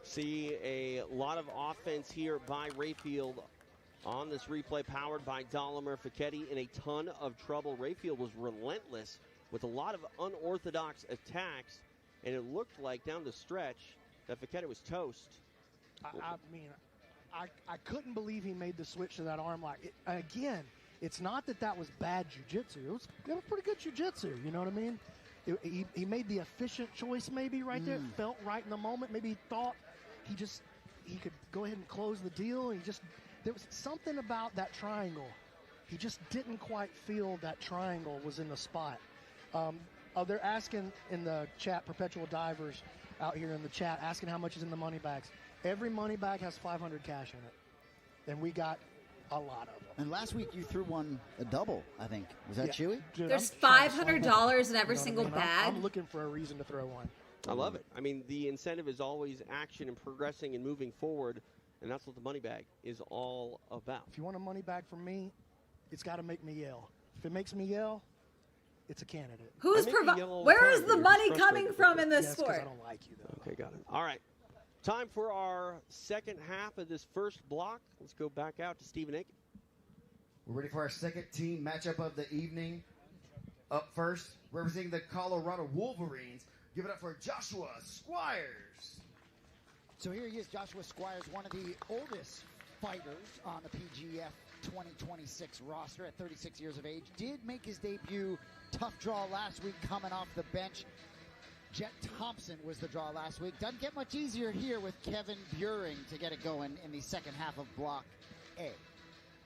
See a lot of offense here by Rayfield on this replay, powered by Dolomer. Fiquetti in a ton of trouble. Rayfield was relentless with a lot of unorthodox attacks, and it looked like down the stretch that Fiquetti was toast. I mean, I couldn't believe he made the switch to that arm lock. Again, it's not that was bad jiu-jitsu. It was pretty good jiu-jitsu, you know what I mean? He made the efficient choice maybe right there. It felt right in the moment. Maybe he thought he could go ahead and close the deal. There was something about that triangle. He just didn't quite feel that triangle was in the spot. They're asking in the chat, Perpetual Divers out here in the chat, asking how much is in the money bags. Every money bag has 500 cash in it, and we got a lot of them. And last week you threw one a double, I think. Was that Chewy? Dude, There's $500 in every single bag. I'm looking for a reason to throw one. I love it. I mean, the incentive is always action and progressing and moving forward, and that's what the money bag is all about. If you want a money bag from me, it's got to make me yell. If it makes me yell, it's a candidate. Where is the money coming from in this sport? I don't like you, though. Okay, got it. All right. Time for our second half of this first block. Let's go back out to Stephen Aiken. We're ready for our second team matchup of the evening. Up first, representing the Colorado Wolverines, give it up for Joshua Squires. So here he is, Joshua Squires, one of the oldest fighters on the PGF 2026 roster at 36 years of age. Did make his debut, tough draw last week coming off the bench. Jet Thompson was the draw last week. Doesn't get much easier here with Kevin Buring to get it going in the second half of Block A.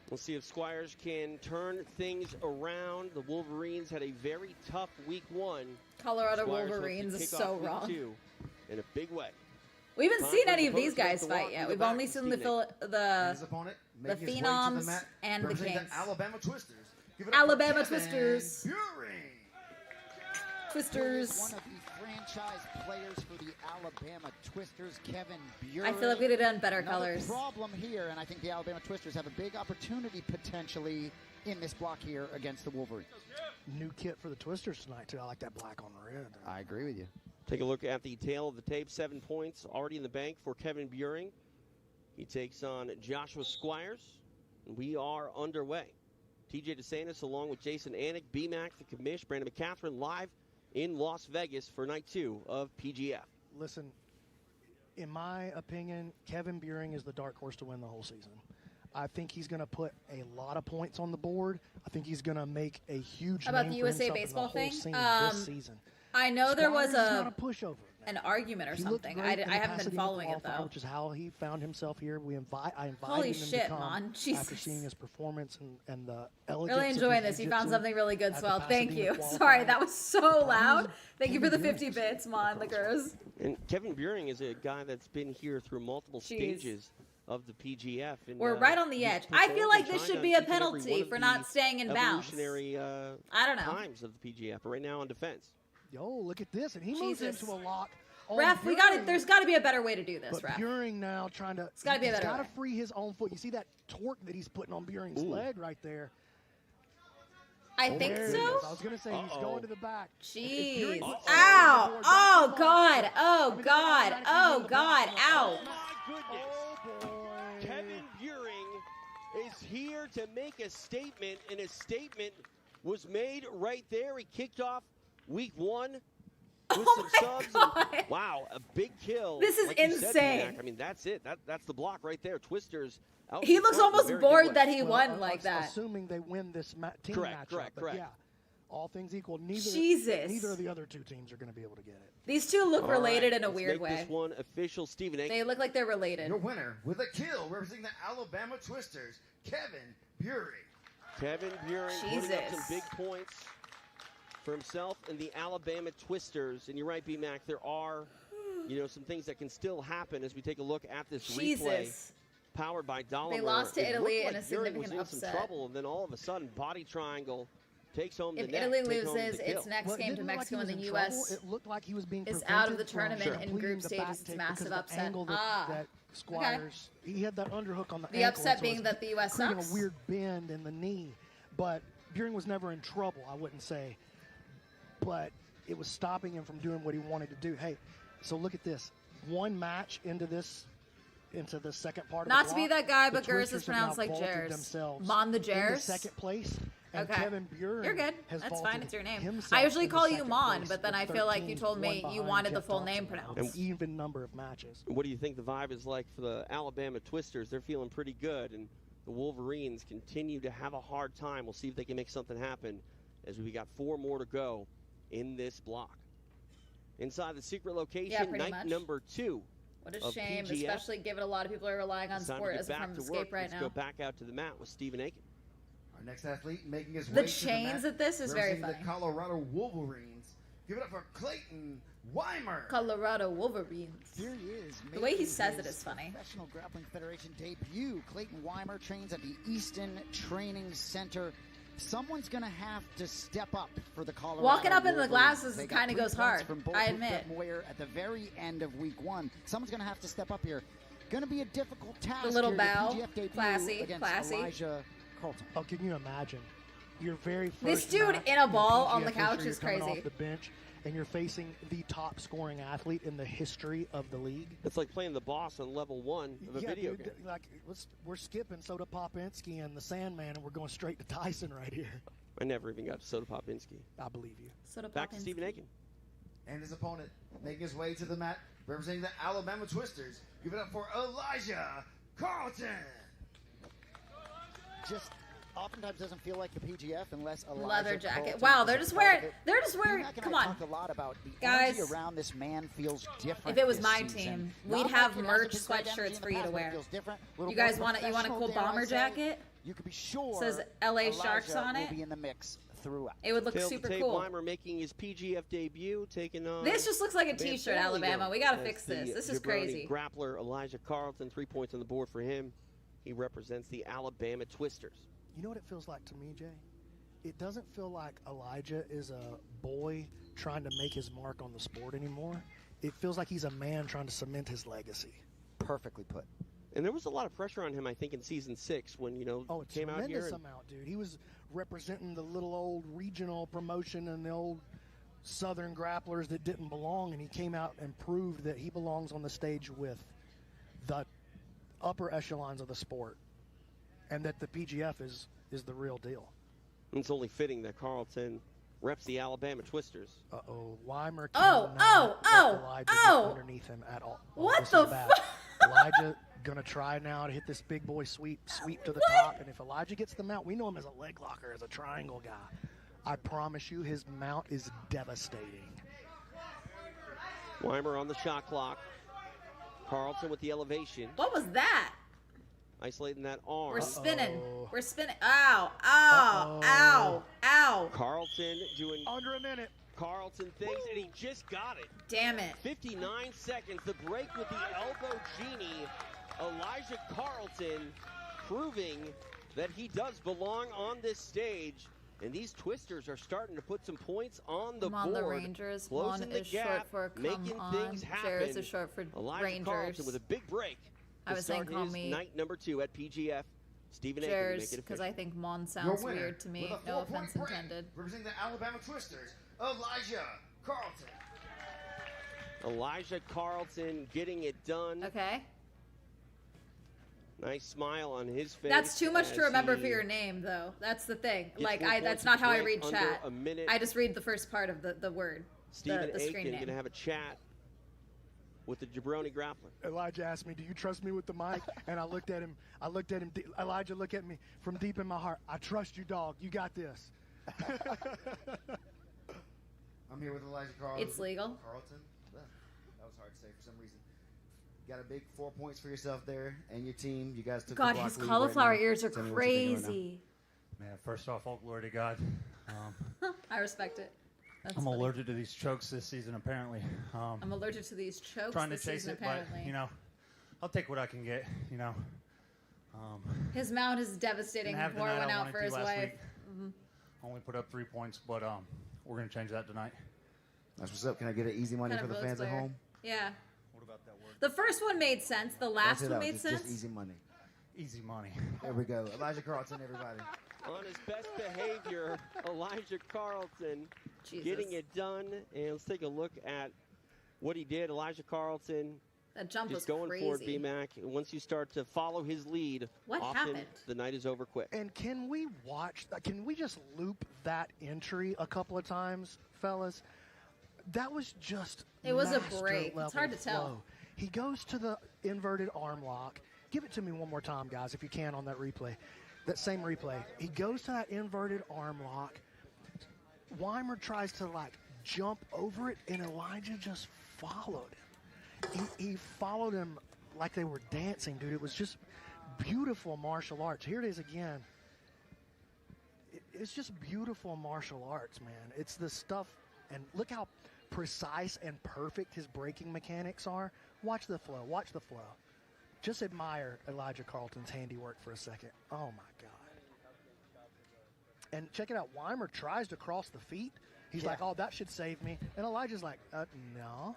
We'll see if Squires can turn things around. The Wolverines had a very tough week one. Colorado Squires Wolverines hopes is to kick so off week wrong. two in a big way. We haven't Time seen for any his of these opponent guys to walk fight to yet. the We've back. only seen Stephen Aiken. His opponent the making his way to Phenoms mat, and the representing Kings. Alabama Twisters. Give it up for Alabama Kevin Twisters. Buring. Twisters. One of the franchise players for the Alabama Twisters, Kevin Buring. I feel like we'd have done better Another colors. problem here, and I think the Alabama Twisters have a big opportunity potentially in this block here against the Wolverines. New kit for the Twisters tonight, too. I like that black on red. I agree with you. Take a look at the tail of the tape. 7 points already in the bank for Kevin Buring. He takes on Joshua Squires. We are underway. TJ DeSantis along with Jason Anik, BMAC, the commish, Brandon McCatherine live in Las Vegas for night 2 of PGF. Listen, in my opinion, Kevin Buring is the dark horse to win the whole season. I think he's going to put a lot of points on the board. I think he's going to make a huge About name the for USA himself in baseball the whole thing? scene this season. I know there was Squires is not a pushover. an argument or He looked something. great in I haven't been Pasadena following it qualifier, though. which is how he found himself here. I invited Holy him shit, to come Mon. after Jesus. seeing his performance and the elegance. Really of enjoying his this. You found jiu-jitsu something really good, at the Swell. Thank Pasadena you. qualifier. Sorry, that was so loud. Thank you for the Kevin 50 bits, Mon, the girls. And Kevin Buring is a guy that's been here through multiple Jeez. stages of the PGF. And, We're right on the he's edge. I feel performed like and this shined should on be a each and every one penalty of for the not staying in bounds. evolutionary I don't know. times of the PGF, but right now on defense. Yo, look at this. And he moves Jesus. into a lock. on Ref, we got it. Buring. There's got to be a better way to do this, But Ref. Buring now trying to. It's gotta be a better He's got way. to free his own foot. You see that torque that he's putting on Buring's Ooh. leg right there. I think There it so. is. I was going to say he's going to the back. Jeez. Buring- Ow. Oh, God. Oh, God. Oh, God. Ow. My goodness. Kevin Buring is here to make a statement, and a statement was made right there. He kicked off week 1 with some subs. And, wow, a big kill. This is like you said, insane. Mac. I mean, that's it. That's the block right there. Twisters. Out He in looks front in a almost very good bored way. that he Well, won like that. Assuming they win this team Correct, matchup. correct, but correct. yeah, all things equal, Jesus. neither of the other two teams are going to be able to get it. These two look All related right, in a let's weird make way. this one official. Stephen Aiken. They look like they're related. Your winner with a kill, representing the Alabama Twisters, Kevin Buring. Kevin Buring putting up some Jesus. big points for himself and the Alabama Twisters. And you're right, B-Mac, there are, some things that can still happen as we take a look at this replay. Jesus. Powered by Dollar. lost to It Italy looked in like a Buring was significant in upset. some trouble, and then all of a sudden, body triangle takes home the If neck. Italy takes home loses the its kill. next Well, it game to didn't look like he Mexico and was the in U.S. trouble. It looked like he was being is out of the prevented from tournament in completing group the stages. back It's a take massive because of the upset. angle that Squires, he had that underhook on the The ankle, upset so being it's that the U.S. creating sucks. a weird bend in the knee. But Buring was never in trouble, I wouldn't say. But it was stopping him from doing what he wanted to do. Hey, so look at this. One match into the second part Not of the to be block, that guy, the but Gers Twisters is have pronounced now like vaulted Jers. themselves Mon the into Jers. second place, And Okay. Kevin Buren You're good. has That's vaulted fine. It's your name. himself I usually into call you second Mon, place but then with I feel like you 13, told me one you behind wanted the Jeff full Thompson name now. pronounced. An even number of matches. What do you think the vibe is like for the Alabama Twisters? They're feeling pretty good, and the Wolverines continue to have a hard time. We'll see if they can make something happen as we got 4 more to go in this block. Inside the secret location, pretty night much. number 2. What a of shame, PGF. especially given a lot of people are relying on It's time to sport get as a back form of to escape work. right Let's now. go back out to the mat with Stephen Aiken. Our next athlete making his The way to chains the mat, at this is very representing funny. the Colorado Wolverines. Give it up for Clayton Weimer. Colorado Wolverines. Here he is. The way he making says it his is funny. Professional Grappling Federation debut. Clayton Weimer trains at the Easton Training Center. Someone's going to have to step up for the Colorado Walking up in the Wolverines. glasses They got kinda 3 goes points hard, from both I Hooper admit. Moyer at the very end of week 1. Someone's going to have to step up here. Going to be a difficult task. The little here, bow. PGF debut Classy, against classy. Elijah Carlton. Oh, can you imagine? Your very first This dude match in a ball PGF on the couch history, is you're coming crazy. off the bench, and you're facing the top scoring athlete in the history of the league. It's like playing the boss on level 1 of a video dude, game. like we're skipping Soda Popinski and the Sandman, and we're going straight to Tyson right here. I never even got to Soda Popinski. I believe you. Back to Stephen Aiken. And his opponent making his way to the mat, representing the Alabama Twisters. Give it up for Elijah Carlton. Just oftentimes doesn't feel like the PGF unless Elijah Leather jacket. Carlton Wow, is they're a just part wearing. of it. They're just wearing. Mac and Come I on, talk a lot about the guys. energy around this man feels different. If it was this my season. team, Not we'd like have it merch hasn't been great energy sweatshirts in the for you past, to but it wear. feels different. Little You guys more want a cool professional, dare I bomber say. jacket? You could be sure Says LA Sharks Elijah on it. will be in the mix throughout. It would look Failed super to tape cool. Weimer making his PGF debut, taking on. This just looks like a Van t-shirt, Furlinger Alabama. We gotta as fix the this. This is jabroni crazy. Grappler Elijah Carlton, 3 points on the board for him. He represents the Alabama Twisters. You know what it feels like to me, Jay? It doesn't feel like Elijah is a boy trying to make his mark on the sport anymore. It feels like he's a man trying to cement his legacy. Perfectly put. And there was a lot of pressure on him, I think, in season 6 when, came out here. Tremendous amount, dude. He was representing the little old regional promotion and the old Southern grapplers that didn't belong, and he came out and proved that he belongs on the stage with the upper echelons of the sport, and that the PGF is the real deal. And it's only fitting that Carlton reps the Alabama Twisters. Uh-oh, Weimer Oh, cannot oh, let Elijah oh. get underneath him at all. What this the is bad. Elijah gonna try now to hit this big boy sweep to the top, and if Elijah gets the mount, we know him as a leg locker, as a triangle guy. I promise you, his mount is devastating. Weimer on the shot clock. Carlton with the elevation. What was that? Isolating that arm. We're spinning. We're spinning. Ow, ow, ow, ow. Carlton doing under a minute. Carlton thinks, and he just got it. Damn it. 59 seconds. The break with the elbow genie. Elijah Carlton proving that he does belong on this stage. And these Twisters are starting to put some points on the Come on, board. the Rangers. Closing One the is gap, short for come making on. things happen. Jairus is short for Elijah Rangers. Carlton with a big break. I was saying start call his me night number 2 at PGF. Stephen Aiken to Jairus, make it because official. I think Mon Your sounds winner weird to me. with a No 4-point offense break, intended. Representing the Alabama Twisters, Elijah Carlton. Elijah Carlton getting it done. Okay. Nice smile on his face. That's too much as to remember he for your name, though. That's the thing. gets Like, 4 that's points not how I break read under chat. a minute. I just read the first part of the word. Stephen the screen Aiken name. going to have a chat with the jabroni grappler. Elijah asked me, "Do you trust me with the mic?" And I looked at him. Elijah looked at me from deep in my heart. "I trust you, dog. You got this." I'm here with Elijah Carlton. It's legal. Carlton. That was hard to say for some reason. You got a big 4 points for yourself there and your team. You guys took God, the block his lead cauliflower right now. ears are Tell me what you're thinking right now. crazy. Man, first off, all glory to God. I respect it. That's I'm funny. allergic to these chokes this season, apparently. I'm allergic to these chokes Trying to this chase season, it, apparently. but, I'll take what I can get, His mount is devastating. Didn't have the Pour night one I out wanted for to his last wife. week. Mhm. Only put up 3 points, but we're going to change that tonight. That's what's up. Can I get an easy money Kind for of the road fans at player. home? Yeah. What about that word? The first one made sense. The last That's it one out. made Just sense. easy money. Easy money. There we go. Elijah Carlton, everybody. On his best behavior, Elijah Carlton Jesus. getting it done. And let's take a look at what he did. Elijah Carlton That jump was just going for it, crazy. BMAC. Once you start to follow his lead, What often happened? the night is over quick. And can we just loop that entry a couple of times, fellas? That was just It was a master break. It's level hard to tell. flow. He goes to the inverted arm lock. Give it to me one more time, guys, if you can, on that replay. That same replay. He goes to that inverted arm lock. Weimer tries to, jump over it, and Elijah just followed him. He followed him like they were dancing, dude. It was just beautiful martial arts. Here it is again. It's just beautiful martial arts, man. It's the stuff, and look how precise and perfect his breaking mechanics are. Watch the flow. Watch the flow. Just admire Elijah Carlton's handiwork for a second. Oh, my God. And check it out. Weimer tries to cross the feet. He's like, oh, that should save me. And Elijah's like, no.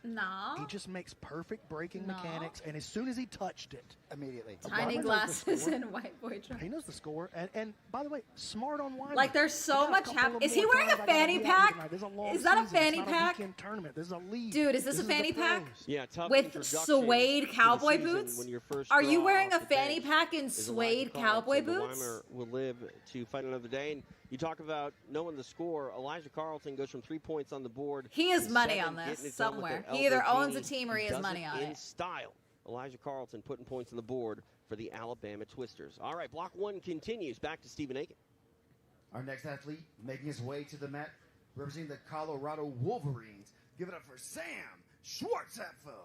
No. He just makes perfect breaking mechanics, and as soon as he touched it, immediately. Tiny glasses and white boy trunks. He knows the score. And by the way, smart on Weimer. Like, there's so I got a much couple happening. of Is he more wearing a times I gotta fanny be out here pack? tonight. There's a long Is that a season. fanny It's not pack? a weekend tournament. This is a league. Dude, is this a the fanny pack? pros. Yeah, tough With introduction suede to the cowboy season boots? when you're first Are you draw wearing off a the fanny bench pack in is suede Elijah cowboy Carlton. boots? Weimer will live to fight another day. And you talk about knowing the score. Elijah Carlton goes from 3 points on the board. He has to money 7, on this getting it done with somewhere. an He either elbow owns a genie. team or he has does money on in it. style. Elijah Carlton putting points on the board for the Alabama Twisters. All right, block one continues. Back to Stephen Aiken. Our next athlete making his way to the mat, representing the Colorado Wolverines. Give it up for Sam Schwartzapfel.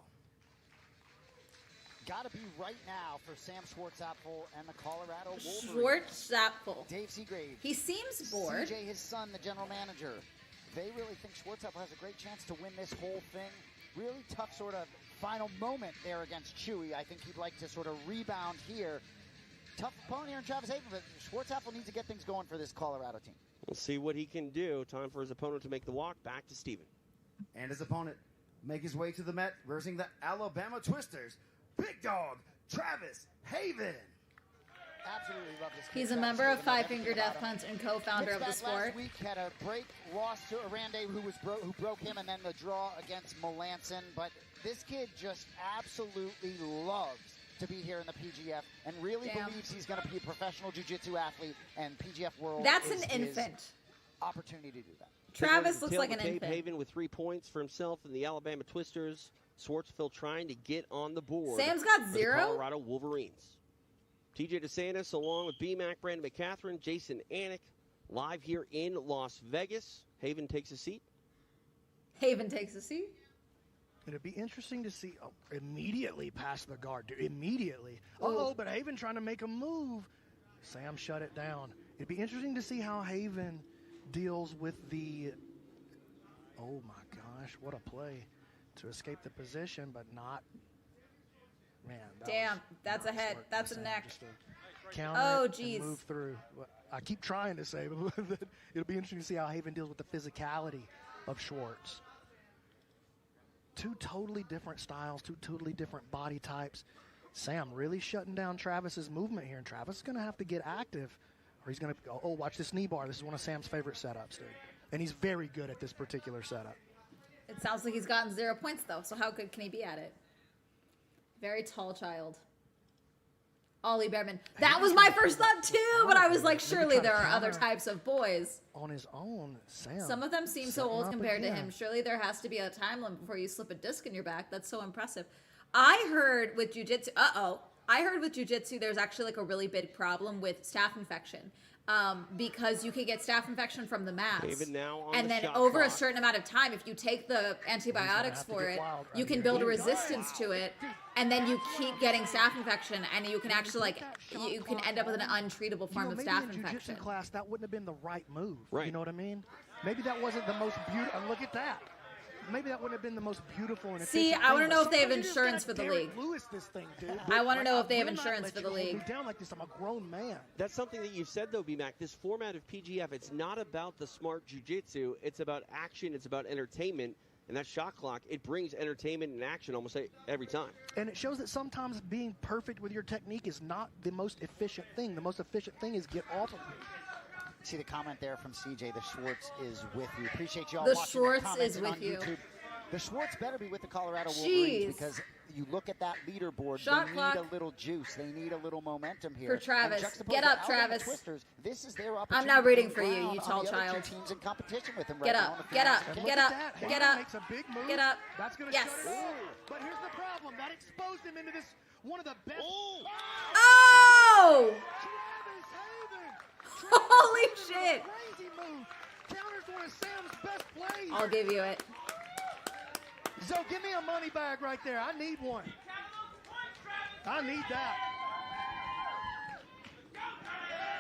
Got to be right now for Sam Schwartzapfel and the Colorado Wolverines. Schwartzapfel. Dave Seagrave. He seems bored. CJ, his son, the general manager. They really think Schwartzapfel has a great chance to win this whole thing. Really tough sort of final moment there against Chewy. I think he'd like to sort of rebound here. Tough opponent here in Travis Haven, but Schwartzapfel needs to get things going for this Colorado team. We'll see what he can do. Time for his opponent to make the walk. Back to Stephen. And his opponent make his way to the mat, reversing the Alabama Twisters. Big dog, Travis Haven. Absolutely love this kid. He's a Travis member of Haven, Five everything Finger Death about him. Punch and co-founder of the Gets back sport. Last week had a break, lost to Arande, who broke him, and then the draw against Melanson. But this kid just absolutely loves to be here in the PGF and really believes he's going to be a professional jiu-jitsu athlete, and PGF World That's is an his infant. opportunity to do that. Travis looks Tail like of an the tape, infant. Haven with 3 points for himself and the Alabama Twisters. Schwartzfeld trying to get on the board. Sam's got for the 0? Colorado Wolverines. TJ DeSantis along with BMAC, Brandon McCatherine, Jason Anik, live here in Las Vegas. Haven takes a seat. Haven takes a seat. It'd be interesting to see immediately past the guard, dude. Immediately. Ooh. But Haven trying to make a move. Sam shut it down. It'd be interesting to see how Haven deals with the. Oh my gosh, what a play to escape the position, but not. Man, Damn, that's a head. smart That's a Sam. neck. Just to counter Oh, it and geez. move through. I keep trying to say, but it'll be interesting to see how Haven deals with the physicality of Schwartz. 2 totally different styles, 2 totally different body types. Sam really shutting down Travis's movement here, and Travis is going to have to get active, or he's going to go, oh, watch this knee bar. This is one of Sam's favorite setups, dude. And he's very good at this particular setup. It sounds like he's gotten 0 points, though, so how good can he be at it? Very tall child. Ollie Behrman. That was my first thought, too, but I was like, surely there are other types of boys. On his own, Sam. Some of them seem so setting old up compared to again. him. Surely there has to be a time limit before you slip a disc in your back. That's so impressive. I heard with jiu-jitsu, there's actually like a really big problem with staph infection. Because you can get staph infection from the mats. Haven now on and the then shot over a clock. certain amount of time, if you take the antibiotics have to for get it, wild you right can here. build a resistance to it, and then you keep getting staph infection, and you can actually you can end up with an untreatable form of maybe staph in jiu-jitsu infection. class, that wouldn't have been the right move. Right. You know what I mean? Maybe that wasn't the most beautiful. Look at that. Maybe that wouldn't have been the most beautiful and See, efficient I thing, wanna but know if they have sometimes you just insurance gotta for the Derek league. Lewis this thing, dude. I wanna know if they have will not insurance let for you the hold me league. down like this. I'm a grown man. That's something that you've said, though, BMAC. This format of PGF, it's not about the smart jiu-jitsu. It's about action. It's about entertainment. And that shot clock, it brings entertainment and action almost every time. And it shows that sometimes being perfect with your technique is not the most efficient thing. The most efficient thing is get off of me. See the comment there from CJ. The Schwartz is with you. Appreciate you all The watching Schwartz and commenting is with on you. YouTube. The Schwartz better be with the Colorado Wolverines Jeez. because you look at that leaderboard, Shot they clock. need a little juice. They need a little momentum here. For Travis. And juxtaposed Get with up, Alabama Travis. Twisters, this is their I'm opportunity not to rooting gain for you, ground you on tall the other child. two teams in competition with them right Get now. up, get up, And get look up, at that. get Hayden up, makes a big move. get up. That's going to Yes. shut it down. But here's the problem. That exposed him into this one of the best. Oh! Travis Haven. Holy shit! Crazy move. Counters one of Sam's best plays. I'll give you it. So give me a money bag right there. I need one. I need that.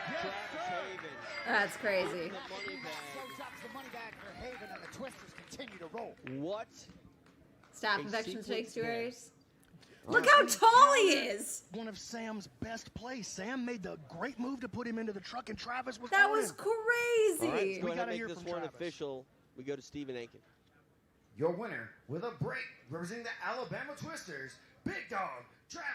Travis Haven. That's crazy. So drops the money bag for Haven, and the Twisters continue to roll. What? Staph A infection sequence takes 2 there. areas. Look how tall he is. One of Sam's best plays. Sam made the great move to put him into the truck, and Travis was That on was him. crazy. All right, let's go We ahead gotta and hear make this from one Travis. official. We go to Stephen Aiken. Your winner with a break, representing the Alabama Twisters, Big Dog Travis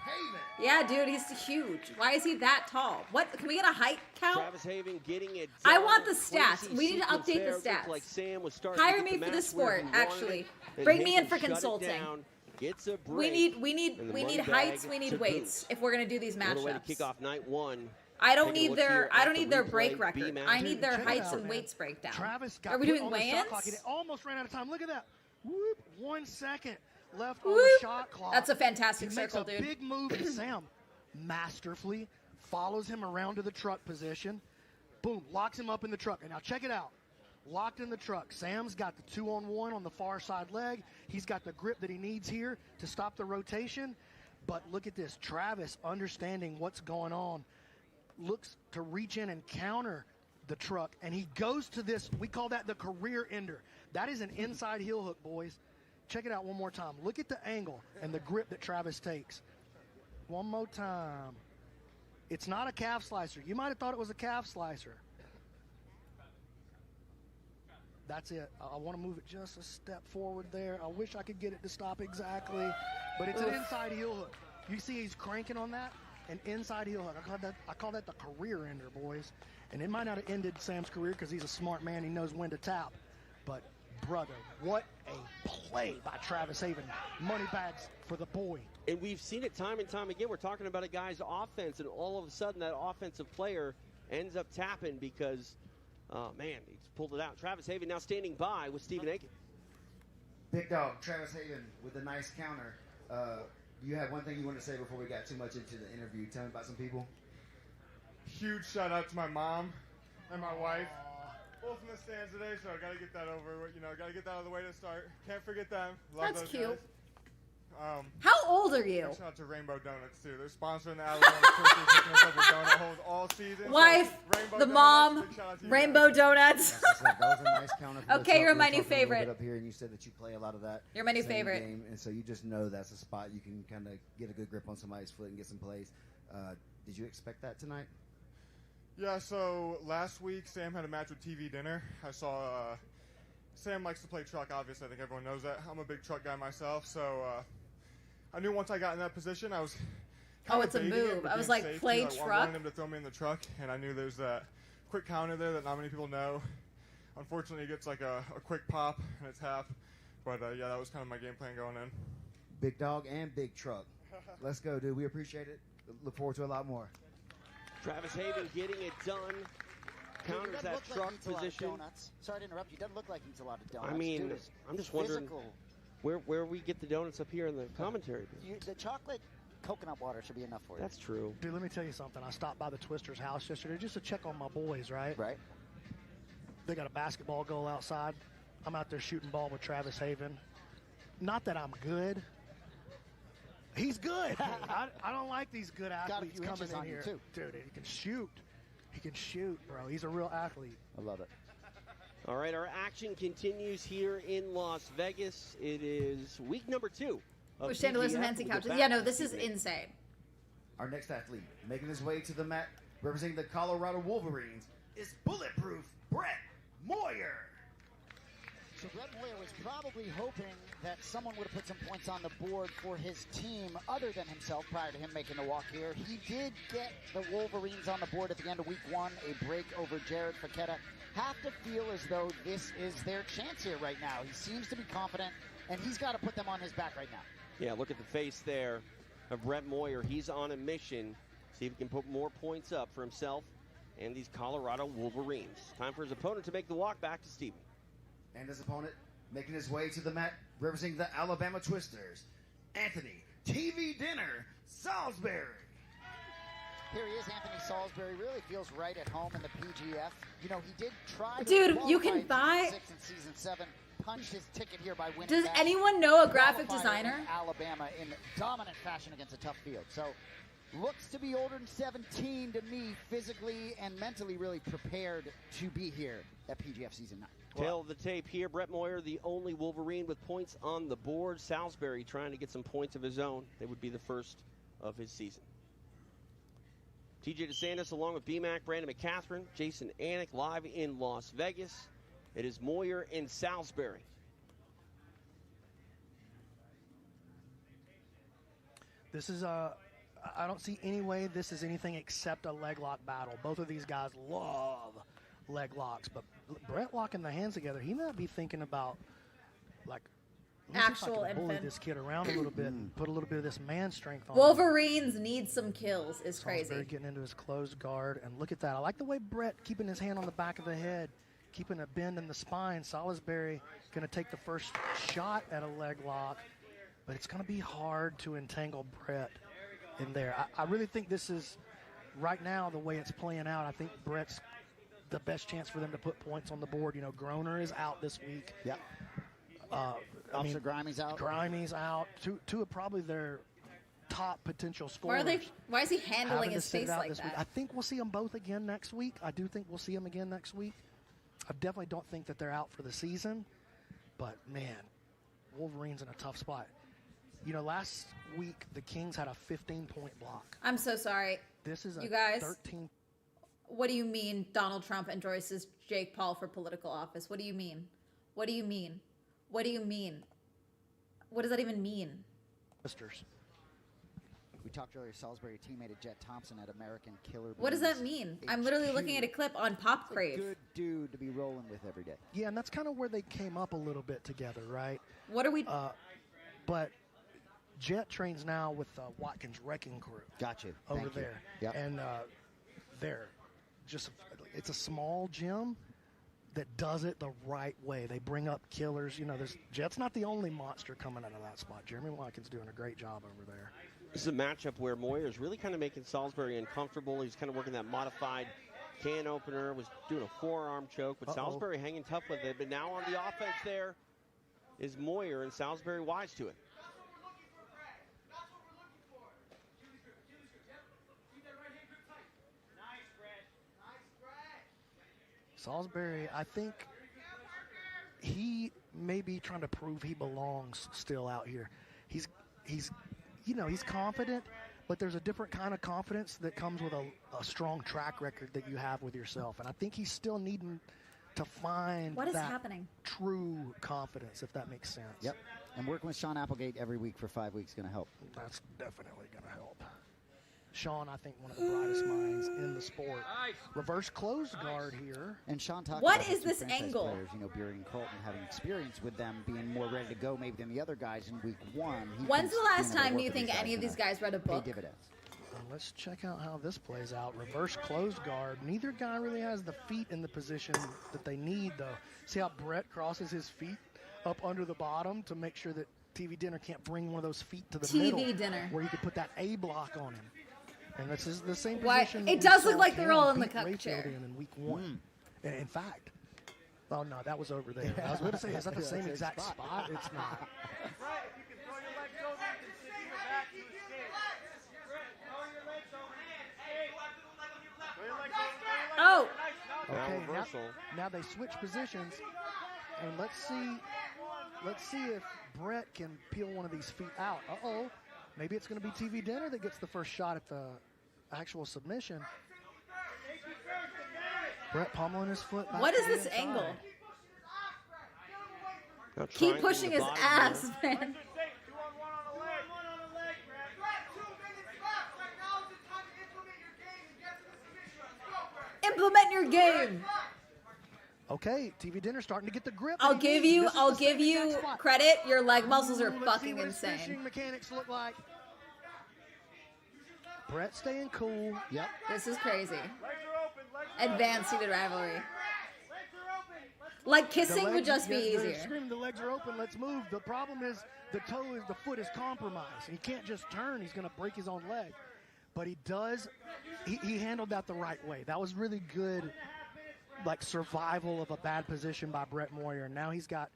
Haven. Yeah, dude, he's huge. Why is he that tall? What? Can we get a height count? Travis Haven getting it I done. want the Crazy stats. We need to sequence update the there. It looked stats. Like Sam was starting Hire to get me the for match this where sport, he wanted actually. it, and Bring me in Haven for shut it consulting. down, gets a break, We need and the we money need bag heights, we to need weights boot. if we're gonna do these What a way to matchups. kick off night one. I don't Take a need look their here I at don't the need their replay, break B record. match. I need their Check it heights out, and man. weights breakdown. Travis got Are we put doing on the shot weigh-ins? clock, and it almost ran out of time. Look at that. Whoop. 1 second left on Whoop. the shot clock. That's a fantastic He makes circle, a dude. big move, and Sam masterfully follows him around to the truck position. Boom, locks him up in the truck. And now check it out. Locked in the truck. Sam's got the 2-on-1 on the far side leg. He's got the grip that he needs here to stop the rotation. But look at this. Travis, understanding what's going on, looks to reach in and counter the truck. And he goes to this, we call that the career ender. That is an inside heel hook, boys. Check it out one more time. Look at the angle and the grip that Travis takes. One more time. It's not a calf slicer. You might have thought it was a calf slicer. That's it. I want to move it just a step forward there. I wish I could get it to stop exactly, but it's an inside heel hook. You see he's cranking on that? An inside heel hook. I call that the career ender, boys. And it might not have ended Sam's career because he's a smart man. He knows when to tap. But, brother, what a play by Travis Haven. Money bags for the boy. And we've seen it time and time again. We're talking about a guy's offense, and all of a sudden that offensive player ends up tapping because, man, he's pulled it out. Travis Haven now standing by with Stephen Aiken. Big Dog Travis Haven with a nice counter. You have one thing you want to say before we got too much into the interview. Tell me about some people. Huge shout out to my mom and my wife. Both in the stands today, so I got to get that over. You know, got to get that out of the way to start. Can't forget them. Love That's those cute. guys. How old are you? Shout out to Rainbow Donuts too. They're sponsoring the Alabama Twisters, picking us up with donut holes all season. Wife, So, Rainbow the Donuts, mom, big shout out to you Rainbow guys. Donuts. That's what's up. That was a nice counter. For the Okay, truck. you're We my were new talking a little favorite. bit up here, and you said that you play a lot of that. You're my new same favorite. game, and so you just know that's a spot you can kind of get a good grip on somebody's foot and get some plays. Did you expect that tonight? Yeah, so last week Sam had a match with TV Dinner. I saw Sam likes to play truck, obviously. I think everyone knows that. I'm a big truck guy myself, so I knew once I got in that position, I was kind of it's a baiting it, move. but I was being like, safe, play too. I truck. wanted him to throw me in the truck, and I knew there's that quick counter there that not many people know. Unfortunately, it gets like a quick pop, and it's half. But, yeah, that was kind of my game plan going in. Big Dog and Big Truck. Let's go, dude. We appreciate it. Look forward to a lot more. Travis Haven getting it done. Counters Doesn't that look like truck he eats a lot of position. donuts. Sorry to interrupt you. Doesn't look like he eats a lot of donuts. I mean, Dude is I'm just wondering physical. where we get the donuts up here in the commentary. The chocolate coconut water should be enough for you. That's true. Dude, let me tell you something. I stopped by the Twisters house yesterday just to check on my boys, right? Right. They got a basketball goal outside. I'm out there shooting ball with Travis Haven. Not that I'm good. He's good. I don't like these good athletes few coming inches in on you, here. too. Dude, he can shoot. He can shoot, bro. He's a real athlete. I love it. All right, our action continues here in Las Vegas. It is week number 2 of With chandeliers and PGF. fancy We'll go couches. back Yeah, no, to this is Stephen Aiken. insane. Our next athlete, making his way to the mat, representing the Colorado Wolverines, is Bulletproof Brett Moyer. So Brett Moyer was probably hoping that someone would have put some points on the board for his team other than himself prior to him making the walk here. He did get the Wolverines on the board at the end of week 1, a break over Jared Paqueta. Have to feel as though this is their chance here right now. He seems to be confident, and he's got to put them on his back right now. Yeah, look at the face there of Brett Moyer. He's on a mission. See if he can put more points up for himself and these Colorado Wolverines. Time for his opponent to make the walk back to Steven. And his opponent making his way to the mat, representing the Alabama Twisters, Anthony TV Dinner Salisbury. Here he is, Anthony Salisbury. Really feels right at home in the PGF. You know, he did try to Dude, you qualify can in buy- Season 6 and Season 7. Punched his ticket here by winning. Does that. anyone know a graphic Qualified designer? in Alabama in dominant fashion against a tough field. So looks to be older than 17 to me, physically and mentally really prepared to be here at PGF Season 9. Tail of the tape here. Brett Moyer, the only Wolverine with points on the board. Salisbury trying to get some points of his own. They would be the first of his season. TJ DeSantis along with BMAC, Brandon McCatherine, Jason Anik live in Las Vegas. It is Moyer and Salisbury. This is I don't see any way this is anything except a leg lock battle. Both of these guys love leg locks, but Brett locking the hands together, he might be thinking about like Actual bully infant. this kid around a little bit and put a little bit of this man strength on him. Wolverines need some kills is Salisbury crazy. getting into his closed guard, and look at that. I like the way Brett keeping his hand on the back of the head, keeping a bend in the spine. Salisbury going to take the first shot at a leg lock, but it's going to be hard to entangle Brett in there. I really think this is, right now, the way it's playing out, I think Brett's the best chance for them to put points on the board. You know, Groner is out this week. Yep. Officer Grimey's out. Grimey's out. Two of probably their top potential scorers. Why is he handling having to his sit face out like this week. that? I think we'll see them both again next week. I do think we'll see them again next week. I definitely don't think that they're out for the season. But, man, Wolverines in a tough spot. You know, last week the Kings had a 15-point block. I'm so sorry. This is a You guys, 13. What do you mean Donald Trump endorses Jake Paul for political office? What do you mean? What do you mean? What do you mean? What does that even mean? Sisters. We talked earlier, Salisbury teammate Jet Thompson at American Killer. What does that mean? I'm literally looking at a clip on Pop He's a Crave. good dude to be rolling with every day. Yeah, and that's kind of where they came up a little bit together, right? What are we... But Jet trains now with Watkins Wrecking Crew. Got you. Over Thank you. there. Yep. And they're just, it's a small gym that does it the right way. They bring up killers. You know, Jet's not the only monster coming out of that spot. Jeremy Watkins doing a great job over there. This is a matchup where Moyer's really kind of making Salisbury uncomfortable. He's kind of working that modified can opener, was doing a forearm choke, but Salisbury hanging tough with it. But now on the offense there is Moyer, and Salisbury wise to it. Salisbury, I think he may be trying to prove he belongs still out here. He's you know, he's confident, but there's a different kind of confidence that comes with a strong track record that you have with yourself. And I think he's still needing to find What is that happening? true confidence, if that makes sense. Yep. And working with Sean Applegate every week for 5 weeks is going to help. That's definitely going to help. Sean, I think, one of the brightest minds in the sport. Reverse closed guard here. And Sean talked What about his is two this franchise angle? Players, you know, Beery and Colton having experience with them being more ready to go maybe than the other guys in week one. He When's thinks the last being able to time work you with think any of these guys read a pay book? dividends. Let's check out how this plays out. Reverse closed guard. Neither guy really has the feet in the position that they need, though. See how Brett crosses his feet up under the bottom to make sure that TV Dinner can't bring one of those feet to the TV middle. Dinner. Where you could put that A block on him. And this is the same Why- position. it that we does look saw like they're Cam all in the beat cup Rayfield chair. in week one. And in fact, oh no, that was over there. I was going to say, is that the Yeah, same same exact spot. spot? It's not. Oh! Okay, reversal. now they switch positions, and let's see if Brett can peel one of these feet out. Uh-oh, maybe it's going to be TV Dinner that gets the first shot at the actual submission. Brett pummeling his foot back What to is the this inside. angle? Now Keep triangle pushing the his bottom ass, there. man. Implement your game. Okay, TV Dinner starting to get the grip. I'll that he give needs. you This is I'll the give same you exact spot. credit. Your leg muscles are Ooh, let's fucking see what his insane. finishing mechanics look like. Brett staying cool. Yep. This is crazy. Advanced seated rivalry. Like kissing would just be easier. Screaming, the legs are open. Let's move. The problem is the foot is compromised. He can't just turn. He's going to break his own leg. But he does. He handled that the right way. That was really good, like survival of a bad position by Brett Moyer. Now he's got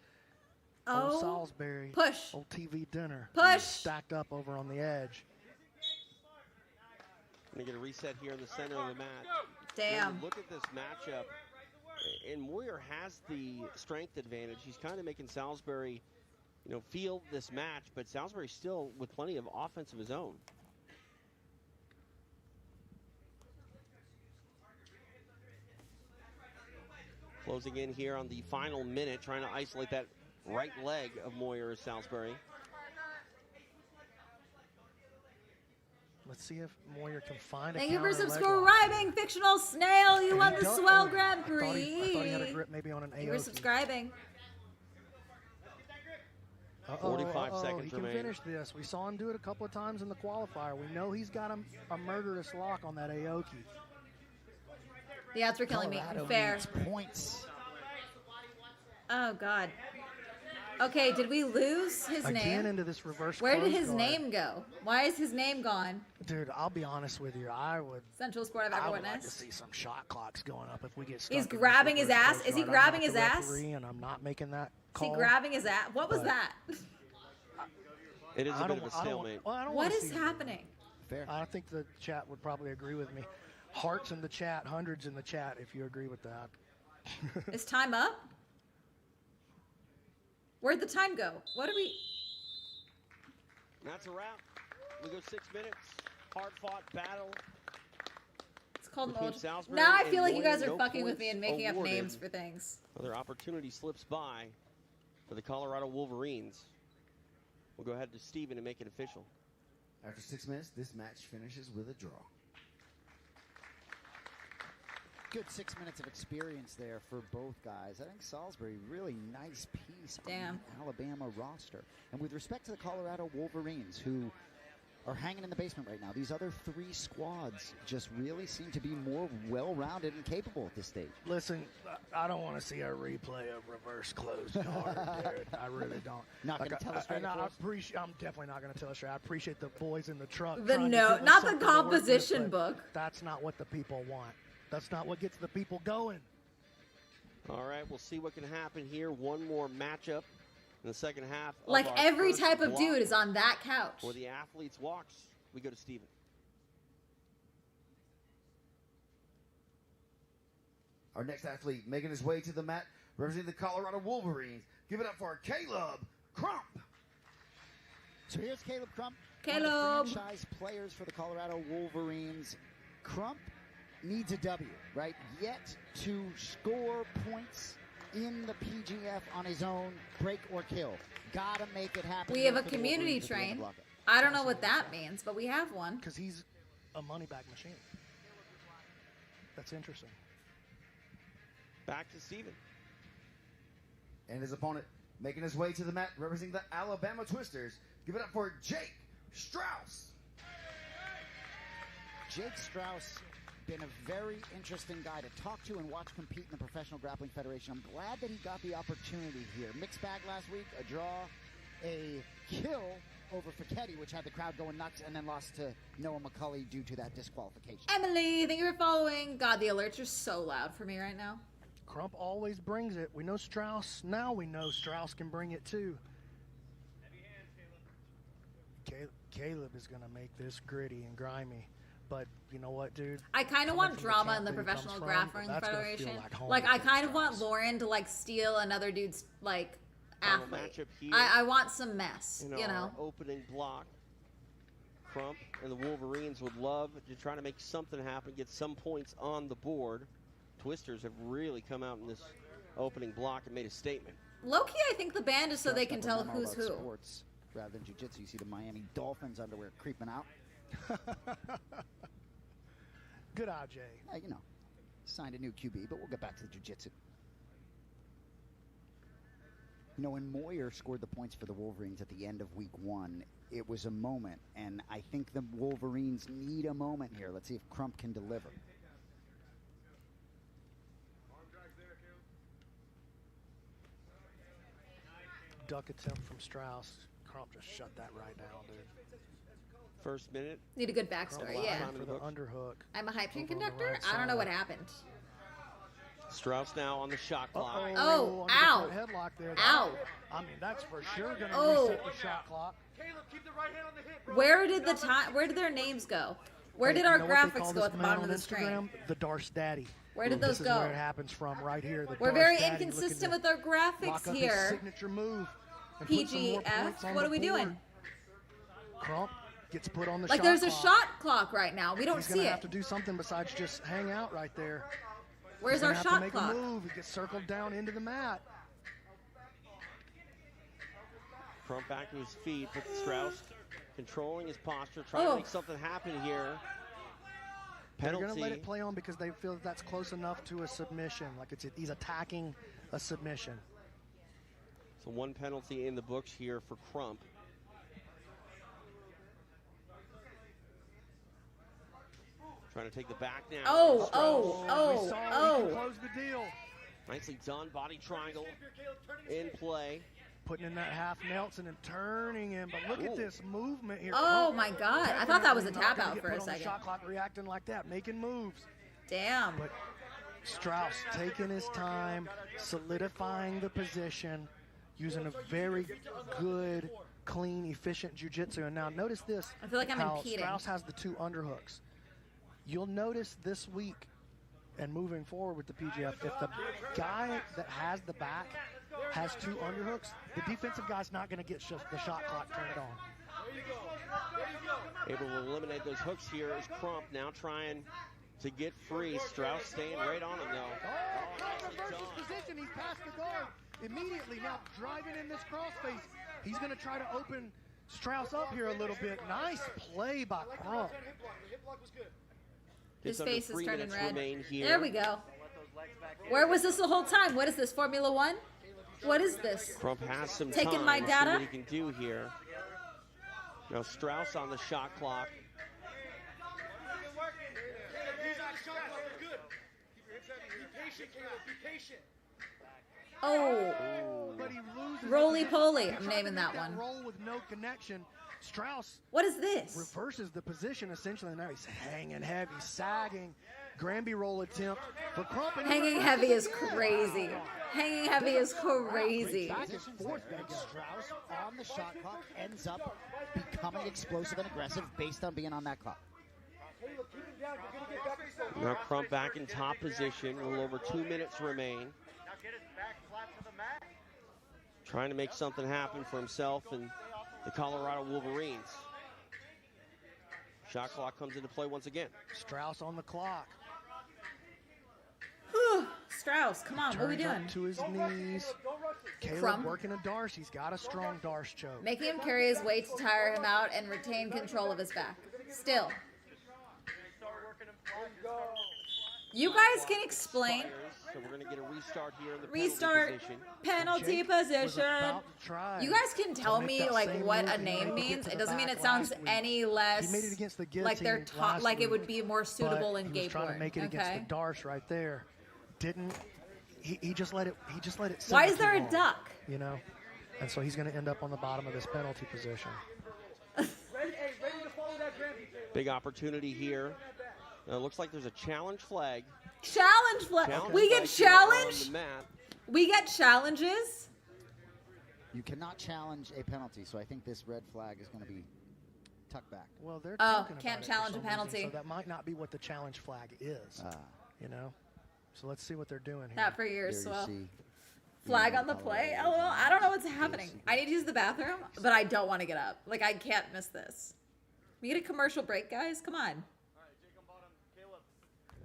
old Salisbury, push, old TV Dinner, push, stacked up over on the edge. Going to get a reset here in the center of the mat. Damn. Look at this matchup. And Moyer has the strength advantage. He's kind of making Salisbury, feel this match, but Salisbury still with plenty of offense of his own. Closing in here on the final minute, trying to isolate that right leg of Moyer Salisbury. Let's see if Moyer can find a Thank you for counter leg subscribing, Fictional Snail. You won the Swell Grand I Prix. thought he had a grip maybe on an AOT. You were subscribing. 45 seconds he can remaining. finish this. We saw him do it a couple of times in the qualifier. We know he's got a murderous lock on that Aoki. The odds were killing me. Colorado Fair. needs points. Oh, God. Okay, did we lose his Again name? into this reverse Where did close his guard. name go? Why is his name gone? Dude, I'll be honest with you. I would Central Sport I've ever like to witnessed. see some shot clocks going up if we get stuck. He's in this grabbing his reverse ass. close Is he guard. I'm grabbing not his the ass? referee, and I'm not making that Is he call. grabbing his ass? What was But- that? It is a I bit don't- of a I don't- stalemate. well, I don't What wanna is see- happening? Fair. I think the chat would probably agree with me. Hearts in the chat, hundreds in the chat if you agree with that. Is time up? Where'd the time go? What do we... That's a wrap. We go 6 minutes. Hard-fought battle. It's called between Mold. Salisbury Now I and feel like you Moyer. guys are No fucking with me points and making up awarded. names for things. Another opportunity slips by for the Colorado Wolverines. We'll go ahead to Steven and make it official. After 6 minutes, this match finishes with a draw. Good 6 minutes of experience there for both guys. I think Salisbury, really nice piece on the Alabama roster. And with respect to the Colorado Wolverines, who are hanging in the basement right now, these other three squads just really seem to be more well-rounded and capable at this stage. Listen, I don't want to see a replay of reverse closed guard, dude. I really don't. Not going to tell us straight and up, I boys? appreciate. I'm definitely not going to tell us straight. I appreciate the boys in the truck. The trying to note, give us not the something to work with, composition but book. That's not what the people want. That's not what gets the people going. All right, we'll see what can happen here. One more matchup in the second half. Of Like our every first type of block dude is on that couch. For the athletes' walks, we go to Steven. Our next athlete making his way to the mat, representing the Colorado Wolverines. Give it up for Caleb Crump. So here's Caleb Crump, Caleb. one of the franchise players for the Colorado Wolverines. Crump needs a W, right? Yet to score points in the PGF on his own, break or kill. Gotta make it happen. We here have a for the community Wolverines at the end train. of the block. I don't know what that means, but we have one. Because he's a money bag machine. That's interesting. Back to Steven. And his opponent making his way to the mat, representing the Alabama Twisters. Give it up for Jake Strauss. Jake Strauss, been a very interesting guy to talk to and watch compete in the Professional Grappling Federation. I'm glad that he got the opportunity here. Mixed bag last week, a draw, a kill over Fichetti, which had the crowd going nuts, and then lost to Noah McCulley due to that disqualification. Emily, thank you for following. God, the alerts are so loud for me right now. Crump always brings it. We know Strauss. Now we know Strauss can bring it too. Caleb is going to make this gritty and grimy. But you know what, dude? I kind of Coming want from drama camp in the that he Professional comes from, Grappling that's gonna Federation. feel like home Like, I for kind of want Strauss. Lauren to, like, steal another dude's, like, Final athlete. matchup here. I want some mess, In you our know? opening block, Crump and the Wolverines would love to try to make something happen, get some points on the board. Twisters have really come out in this opening block and made a statement. Low-key, I think the band is so they can tell Memo who's about who. Sports rather than jiu-jitsu. You see the Miami Dolphins underwear creeping out. Good eye, Jay. Yeah, you know, signed a new QB, but we'll get back to the jiu-jitsu. You know, when Moyer scored the points for the Wolverines at the end of week 1, it was a moment, and I think the Wolverines need a moment here. Let's see if Crump can deliver. Duck attempt from Strauss. Crump just shut that right down, dude. First minute. Need a good backstory, yeah. For the underhook. I'm a hype train Over on the conductor? right I don't know side. what happened. Strauss now on the shot clock. Oh, ow. Headlock there. Ow. I mean, that's for sure going to Oh. reset the shot clock. Where did their names go? Where did You our know what they graphics call go this at the man bottom on of the screen? Instagram? The Darce Daddy. Where did those This go? is where it happens from, right here. The We're Darce very Daddy inconsistent looking with our to graphics lock up his here. signature move and put some more PGF, points on what the are we board. doing? Crump gets put on the Like shot there's a clock. shot clock right now. We don't He's see gonna it. have to do something besides just hang out right there. Where's He's our gonna have shot to make clock? a move. He gets circled down into the mat. Crump back to his feet, but Strauss controlling his posture, trying to make something happen here. Penalty. They're going to let it play on because they feel that's close enough to a submission. Like he's attacking a submission. So one penalty in the books here for Crump. Trying to take the back now. Oh, Strauss. oh, oh, He can close the deal. Nicely done. Body triangle in play. Putting in that half Nelson and turning him. But look at this movement here. Oh, Crump my God. I thought that was a definitely not tap gonna out get for a put on the second. shot clock reacting like that, making moves. Damn. But Strauss taking his time, solidifying the position, using a very good, clean, efficient jiu-jitsu. And now notice this. I feel like I'm how impeding. Strauss has the 2 underhooks. You'll notice this week and moving forward with the PGF, if the guy that has the back has 2 underhooks, the defensive guy's not going to get the shot clock turned on. Able to eliminate those hooks here is Crump now trying to get free. Strauss staying right on him though. Reverses position, he's past the guard. Immediately now driving in this crossface. He's going to try to open Strauss up here a little bit. Nice play by Crump. His Just face under is 3 turning minutes red. remain here. There we go. Where was this the whole time? What is this, Formula One? What is this? Crump has some Taking time my to data? see what he can do here. Now Strauss on the shot clock. Oh, But he loses roly the position. poly. He I'm tried to naming make that one. Roll with no connection. Strauss What is this? reverses the position essentially. Now he's hanging heavy, sagging. Granby roll attempt for Crump. and he Hanging reverses heavy is it. crazy. Hanging heavy is crazy. Back and forth, then Strauss on the shot clock ends up becoming explosive and aggressive based on being on that clock. Now Crump back in top position. A little over 2 minutes remain. Trying to make something happen for himself and the Colorado Wolverines. Shot clock comes into play once again. Strauss on the clock. Strauss, come on, what are we Turns up doing? to his knees. Caleb Crump. working a Darce. He's got a strong Darce choke. Making him carry his weight to tire him out and retain control of his back. Still. You guys can explain. So we're going to get a restart here in the Restart. penalty position. Penalty Jake was position. about to try You guys can to tell make me that like same what move a he name made to get means. to It the doesn't mean back it sounds last week. any less He made it against the like they're guillotine taught last like it would week, be more suitable but in he gay was trying porn. to make it against Okay. the Darce right there. Didn't he just let it sit Why for is there too a long, duck? You know? And so he's going to end up on the bottom of this penalty position. Big opportunity here. Looks like there's a challenge flag. Challenge flag. Challenge We get flag here on challenge. the mat. We get challenges. You cannot challenge a penalty, so I think this red flag is going to be tucked back. Well, they're Oh, talking can't about it for challenge a some reason, penalty. so that might not be what the challenge flag is. You know? So let's see what they're doing here. Not for yours, Here you well. see Flag on the play. LOL. I don't know what's happening. I need to use the bathroom, but I don't want to get up. Like I can't miss this. We get a commercial break, guys. Come on.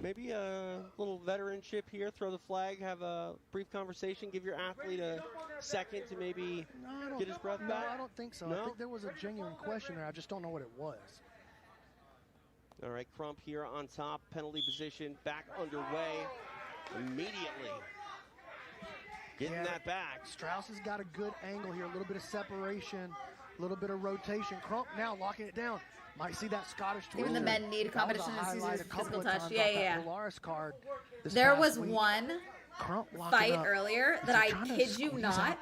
Maybe a little veteranship here. Throw the flag, have a brief conversation, give your athlete a second to maybe get his breath back. No, I don't think so. No? I think there was a genuine question there. I just don't know what it was. All right, Crump here on top, penalty position, back underway immediately. Getting that back. Strauss has got a good angle here, a little bit of separation, a little bit of rotation. Crump now locking it down. Might see that Scottish twist. Even the men need competition That was a in highlight season a couple physical of touch. times Yeah, off that yeah. Polaris card this There past was week. one Crump locking fight up. earlier Is that he I trying to kid you squeeze not out?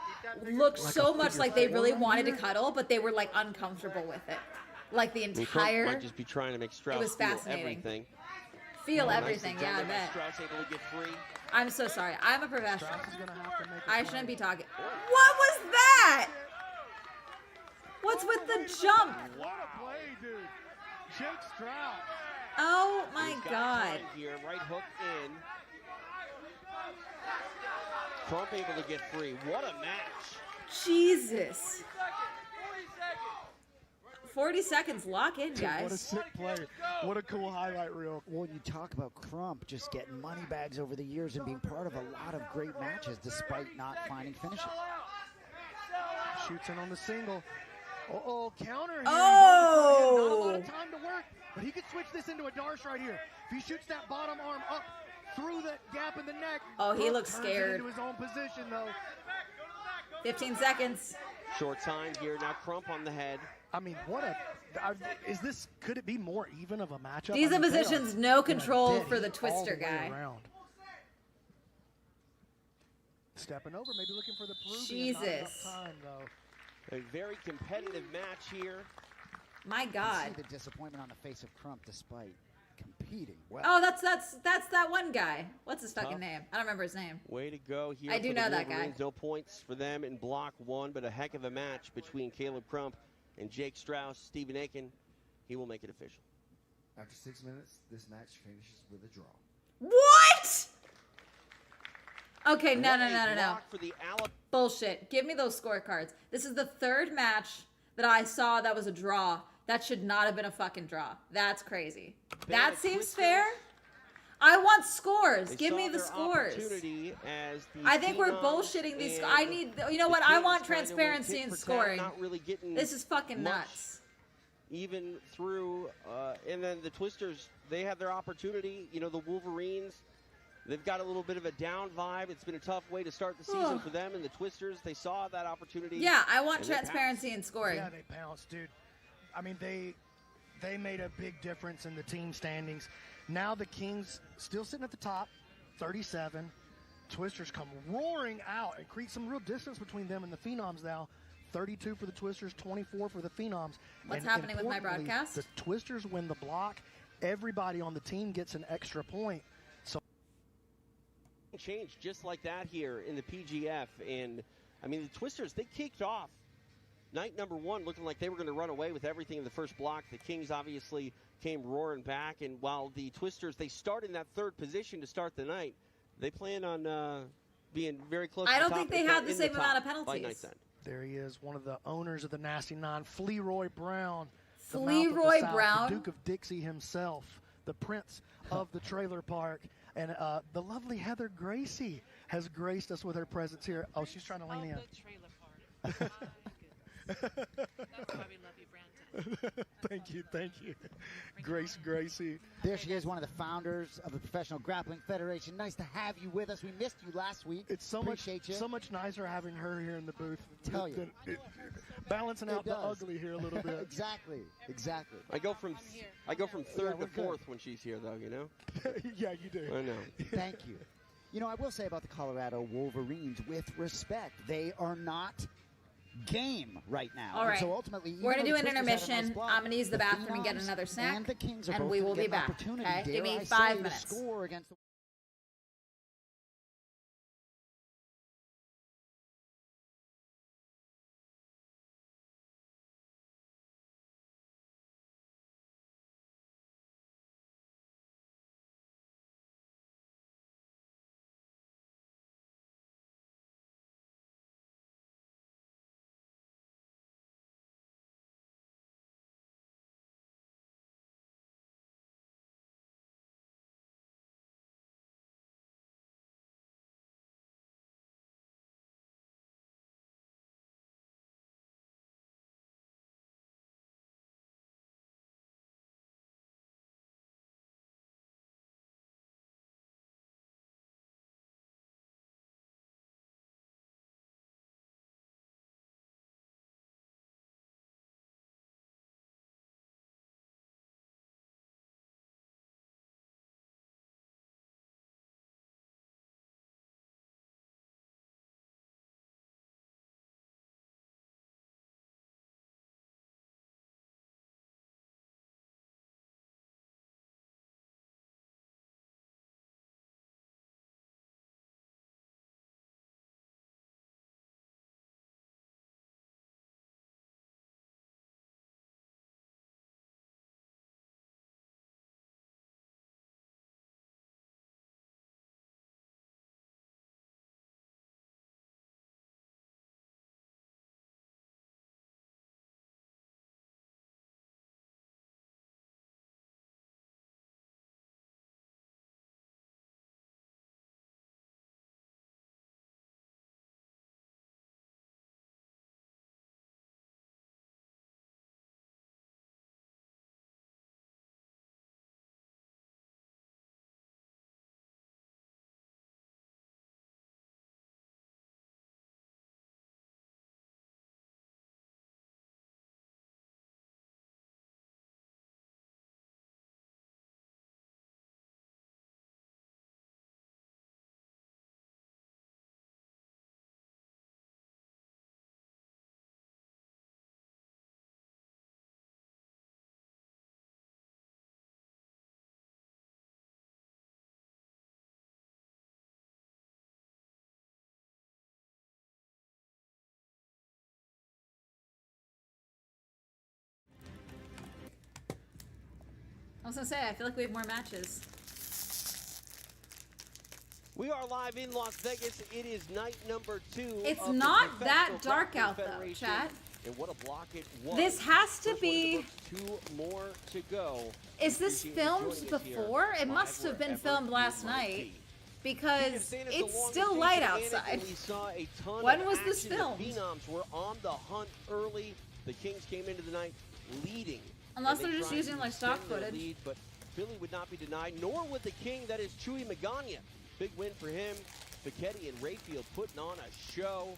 looked Like so a much figure like they four really right wanted here? to cuddle, but they were like uncomfortable with it. Like the I mean, Crump entire might just be trying to make Strauss was feel fascinating. everything. feel Nicely everything. done Yeah, I there by bet. Strauss able to get free. I'm so sorry. I'm a professional. Strauss is gonna have to make a I play. shouldn't be talking. What was that? What's with the jump? What a play, dude. Jake Strauss. Oh my He's got God. time here, right hook in. Crump able to get free. What a match. Jesus. 40 seconds. Lock in, Dude, what a guys. sick play. What a cool highlight reel. Well, you talk about Crump just getting money bags over the years and being part of a lot of great matches despite not finding finishes. Shoots in on the single. Uh-oh, counter here. Oh! Not a lot of time to work, but he could switch this into a Darce right here. If he shoots that bottom arm up through that gap in the neck. Oh, he Crump looks turns it scared. into his own position, though. 15 seconds. Short time here. Now Crump on the head. I mean, could it be more even of a matchup? These I mean, they are positions, no in a control dead for the heat all twister the way guy. around. Stepping over, maybe looking for the Peruvian. Not enough Jesus. time, though. A very competitive match here. My You God. see the disappointment on the face of Crump despite competing well. Oh, that's that one guy. What's his fucking Tough. name? I don't remember his name. Way to go here. I do for the know that guy. Wolverines. No points for them in block one, but a heck of a match between Caleb Crump and Jake Strauss. Stephen Aiken, he will make it official. After 6 minutes, this match finishes with a draw. What? Okay, no. What a block for the Bullshit. Give me those scorecards. This is the third match that I saw that was a draw. That should not have been a fucking draw. That's crazy. That seems fair. I want scores. They Give saw me the their scores. opportunity as the I think we're Phenoms bullshitting these. and I need. You know the what? I Kings want trying to win transparency tit in for tat, scoring. Not really getting This is fucking much nuts. even through, and then the Twisters, they have their opportunity. You know, the Wolverines, they've got a little bit of a down vibe. It's been a tough way to start the season Ugh. for them, and the Twisters, they saw that opportunity. Yeah, I want and they transparency in scoring. Yeah, they pounced, dude. I mean, they made a big difference in the team standings. Now the Kings still sitting at the top, 37. Twisters come roaring out and create some real distance between them and the Phenoms now. 32 for the Twisters, 24 for the Phenoms. What's And happening with my importantly, broadcast? The Twisters win the block. Everybody on the team gets an extra point. So change just like that here in the PGF. And, I mean, the Twisters, they kicked off night number one looking like they were going to run away with everything in the first block. The Kings obviously came roaring back. And while the Twisters, they start in that third position to start the night, they plan on being very close to I the don't top, think if they not had the in same top amount of by penalties. night's end. there he is, one of the owners of the Nasty Nine, Fleroy Brown. the mouth of the Fleroy South, Brown? the Duke of Dixie himself, the Prince of the trailer park. And the lovely Heather Gracie has graced us with her presence here. Oh, she's trying to lean in. Thank you. Gracie. There she is, one of the founders of the Professional Grappling Federation. Nice to have you with us. We missed you last week. It's so Appreciate you. much nicer having her here in the booth. Tell you. Balancing It out the does. ugly here a little bit. Exactly. I go from third we're to good. fourth when she's here, though. You know. Yeah, you do. I know. Thank you. You know, I will say about the Colorado Wolverines, with respect, they are not game right now. All And right. so ultimately, We're going going to do an intermission. I'm going to use the bathroom and get Phenoms another snack. and the Kings are and both we gonna will get be an back. opportunity, Okay? Give dare me I 5 say, to minutes. score against the was gonna say, I feel like we have more matches. We are live in Las Vegas. It is night number 2. It's of not the that Professional dark Grappling out, though, Federation. chat. And what a block it was. This has to First one in the be... books, 2 more to go. Is this Appreciate you filmed joining us here before? It live must have been wherever filmed you last might night. be. Because It's it's still light outside. We saw a ton When of was this action. filmed? The Phenoms were on the hunt early. The Kings came into the night leading. Unless And they they're just tried using to like stock extend their footage. lead, but Philly would not be denied, nor would the King, that is Chewy Magana. Big win for him. Bichetti and Rayfield putting on a show.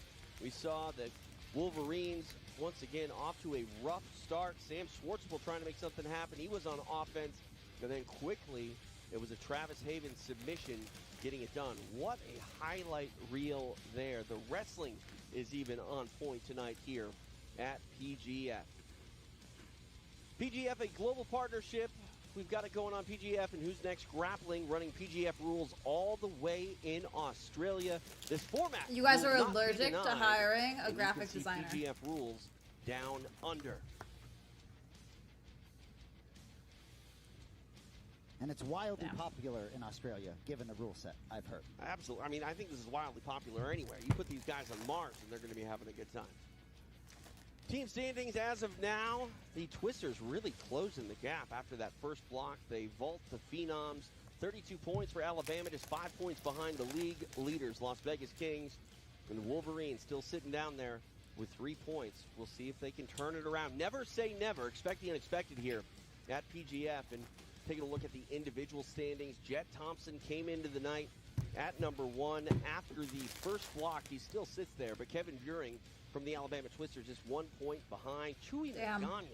We saw the Wolverines once again off to a rough start. Sam Schwartzwell trying to make something happen. He was on offense, and then quickly it was a Travis Haven submission getting it done. What a highlight reel there. The wrestling is even on point tonight here at PGF. PGF, a global partnership. We've got it going on PGF and Who's Next Grappling, running PGF rules all the way in Australia. This format. You guys will are not be allergic to denied, hiring a and you graphic can see designer. PGF rules down under. And it's wildly popular in Australia, given the rule set, I've heard. Absolutely. I mean, I think this is wildly popular anywhere. You put these guys on Mars, and they're going to be having a good time. Team standings as of now, the Twisters really closing the gap after that first block. They vault the Phenoms. 32 points for Alabama, just 5 points behind the league leaders, Las Vegas Kings. And the Wolverines still sitting down there with 3 points. We'll see if they can turn it around. Never say never. Expect the unexpected here at PGF. And taking a look at the individual standings, Jet Thompson came into the night at number 1. After the first block, he still sits there. But Kevin Buring from the Alabama Twisters just 1 point behind. Chewy Magana,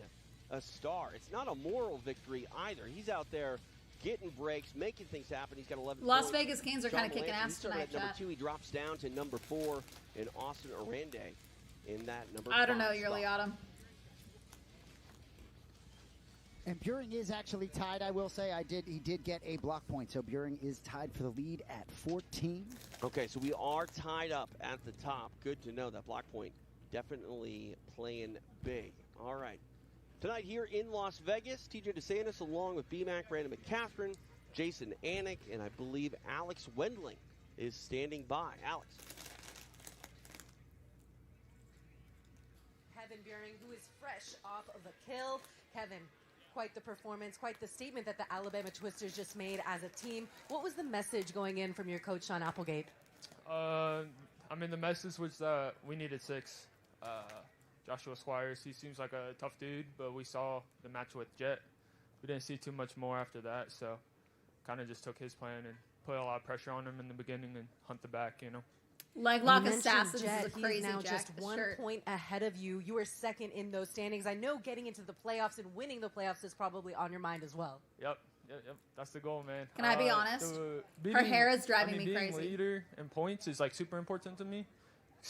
a star. It's not a moral victory either. He's out there getting breaks, making things happen. He's got 11 Las points. Vegas Kings are John kind of kicking Melanson, ass he started tonight, at number chat. 2. He drops down to number 4, and Austin Arende in that number I don't 5 know, your spot. Liotta. And Buring is actually tied, I will say. He did get a block point, so Buring is tied for the lead at 14. Okay, so we are tied up at the top. Good to know that block point definitely playing big. All right. Tonight here in Las Vegas, TJ DeSantis along with BMAC, Brandon McCaffrey, Jason Anik, and I believe Alex Wendling is standing by. Alex. Kevin Buring, who is fresh off of a kill. Kevin, quite the performance, quite the statement that the Alabama Twisters just made as a team. What was the message going in from your coach, Sean Applegate? I mean, the message was that we needed 6. Joshua Squires, he seems like a tough dude, but we saw the match with Jet. We didn't see too much more after that, so kind of just took his plan and put a lot of pressure on him in the beginning and hunt the back, you know. Leg You lock mentioned assassins Jet. is a He's crazy now jack. just 1 point ahead of you. You are second in those standings. I know getting into the playoffs and winning the playoffs is probably on your mind as well. Yep. That's the goal, man. Can I be honest? Her hair is driving me being crazy. Leader in points is like super important to me.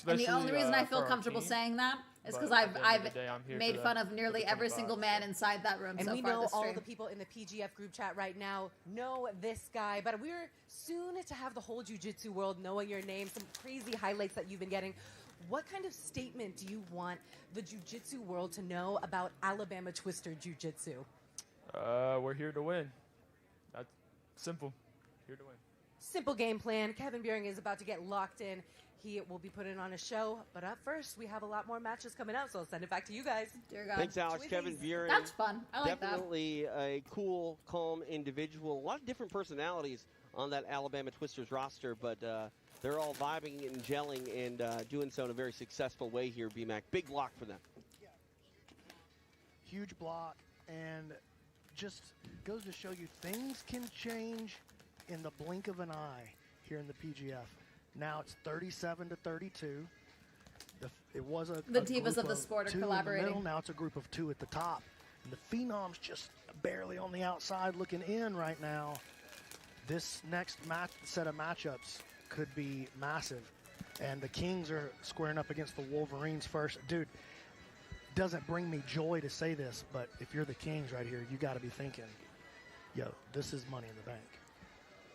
And the only reason I feel for our comfortable team. saying that is But because at the end I've of the day, I'm here made for fun the- of nearly for the every 25, single man inside that room And so we far know this all stream. the people in the PGF group chat right now know this guy, but we're soon to have the whole jiu-jitsu world knowing your name, some crazy highlights that you've been getting. What kind of statement do you want the jiu-jitsu world to know about Alabama Twister Jiu-Jitsu? We're here to win. That's simple. Here to win. Simple game plan. Kevin Buring is about to get locked in. He will be putting on a show, but up first, we have a lot more matches coming out, so I'll send it back to you guys. Dear God. Thanks, Alex. Kevin Buring. That's fun. I like that. Definitely a cool, calm individual. A lot of different personalities on that Alabama Twisters roster, but they're all vibing and gelling and doing so in a very successful way here, BMAC. Big block for them. Huge block, and just goes to show you things can change in the blink of an eye here in the PGF. Now it's 37-32. It was a The a divas group of the sport are 2 in the collaborating. middle. Now it's a group of 2 at the top. And the Phenoms just barely on the outside looking in right now. This next set of matchups could be massive. And the Kings are squaring up against the Wolverines first. Dude, doesn't bring me joy to say this, but if you're the Kings right here, you got to be thinking, yo, this is money in the bank.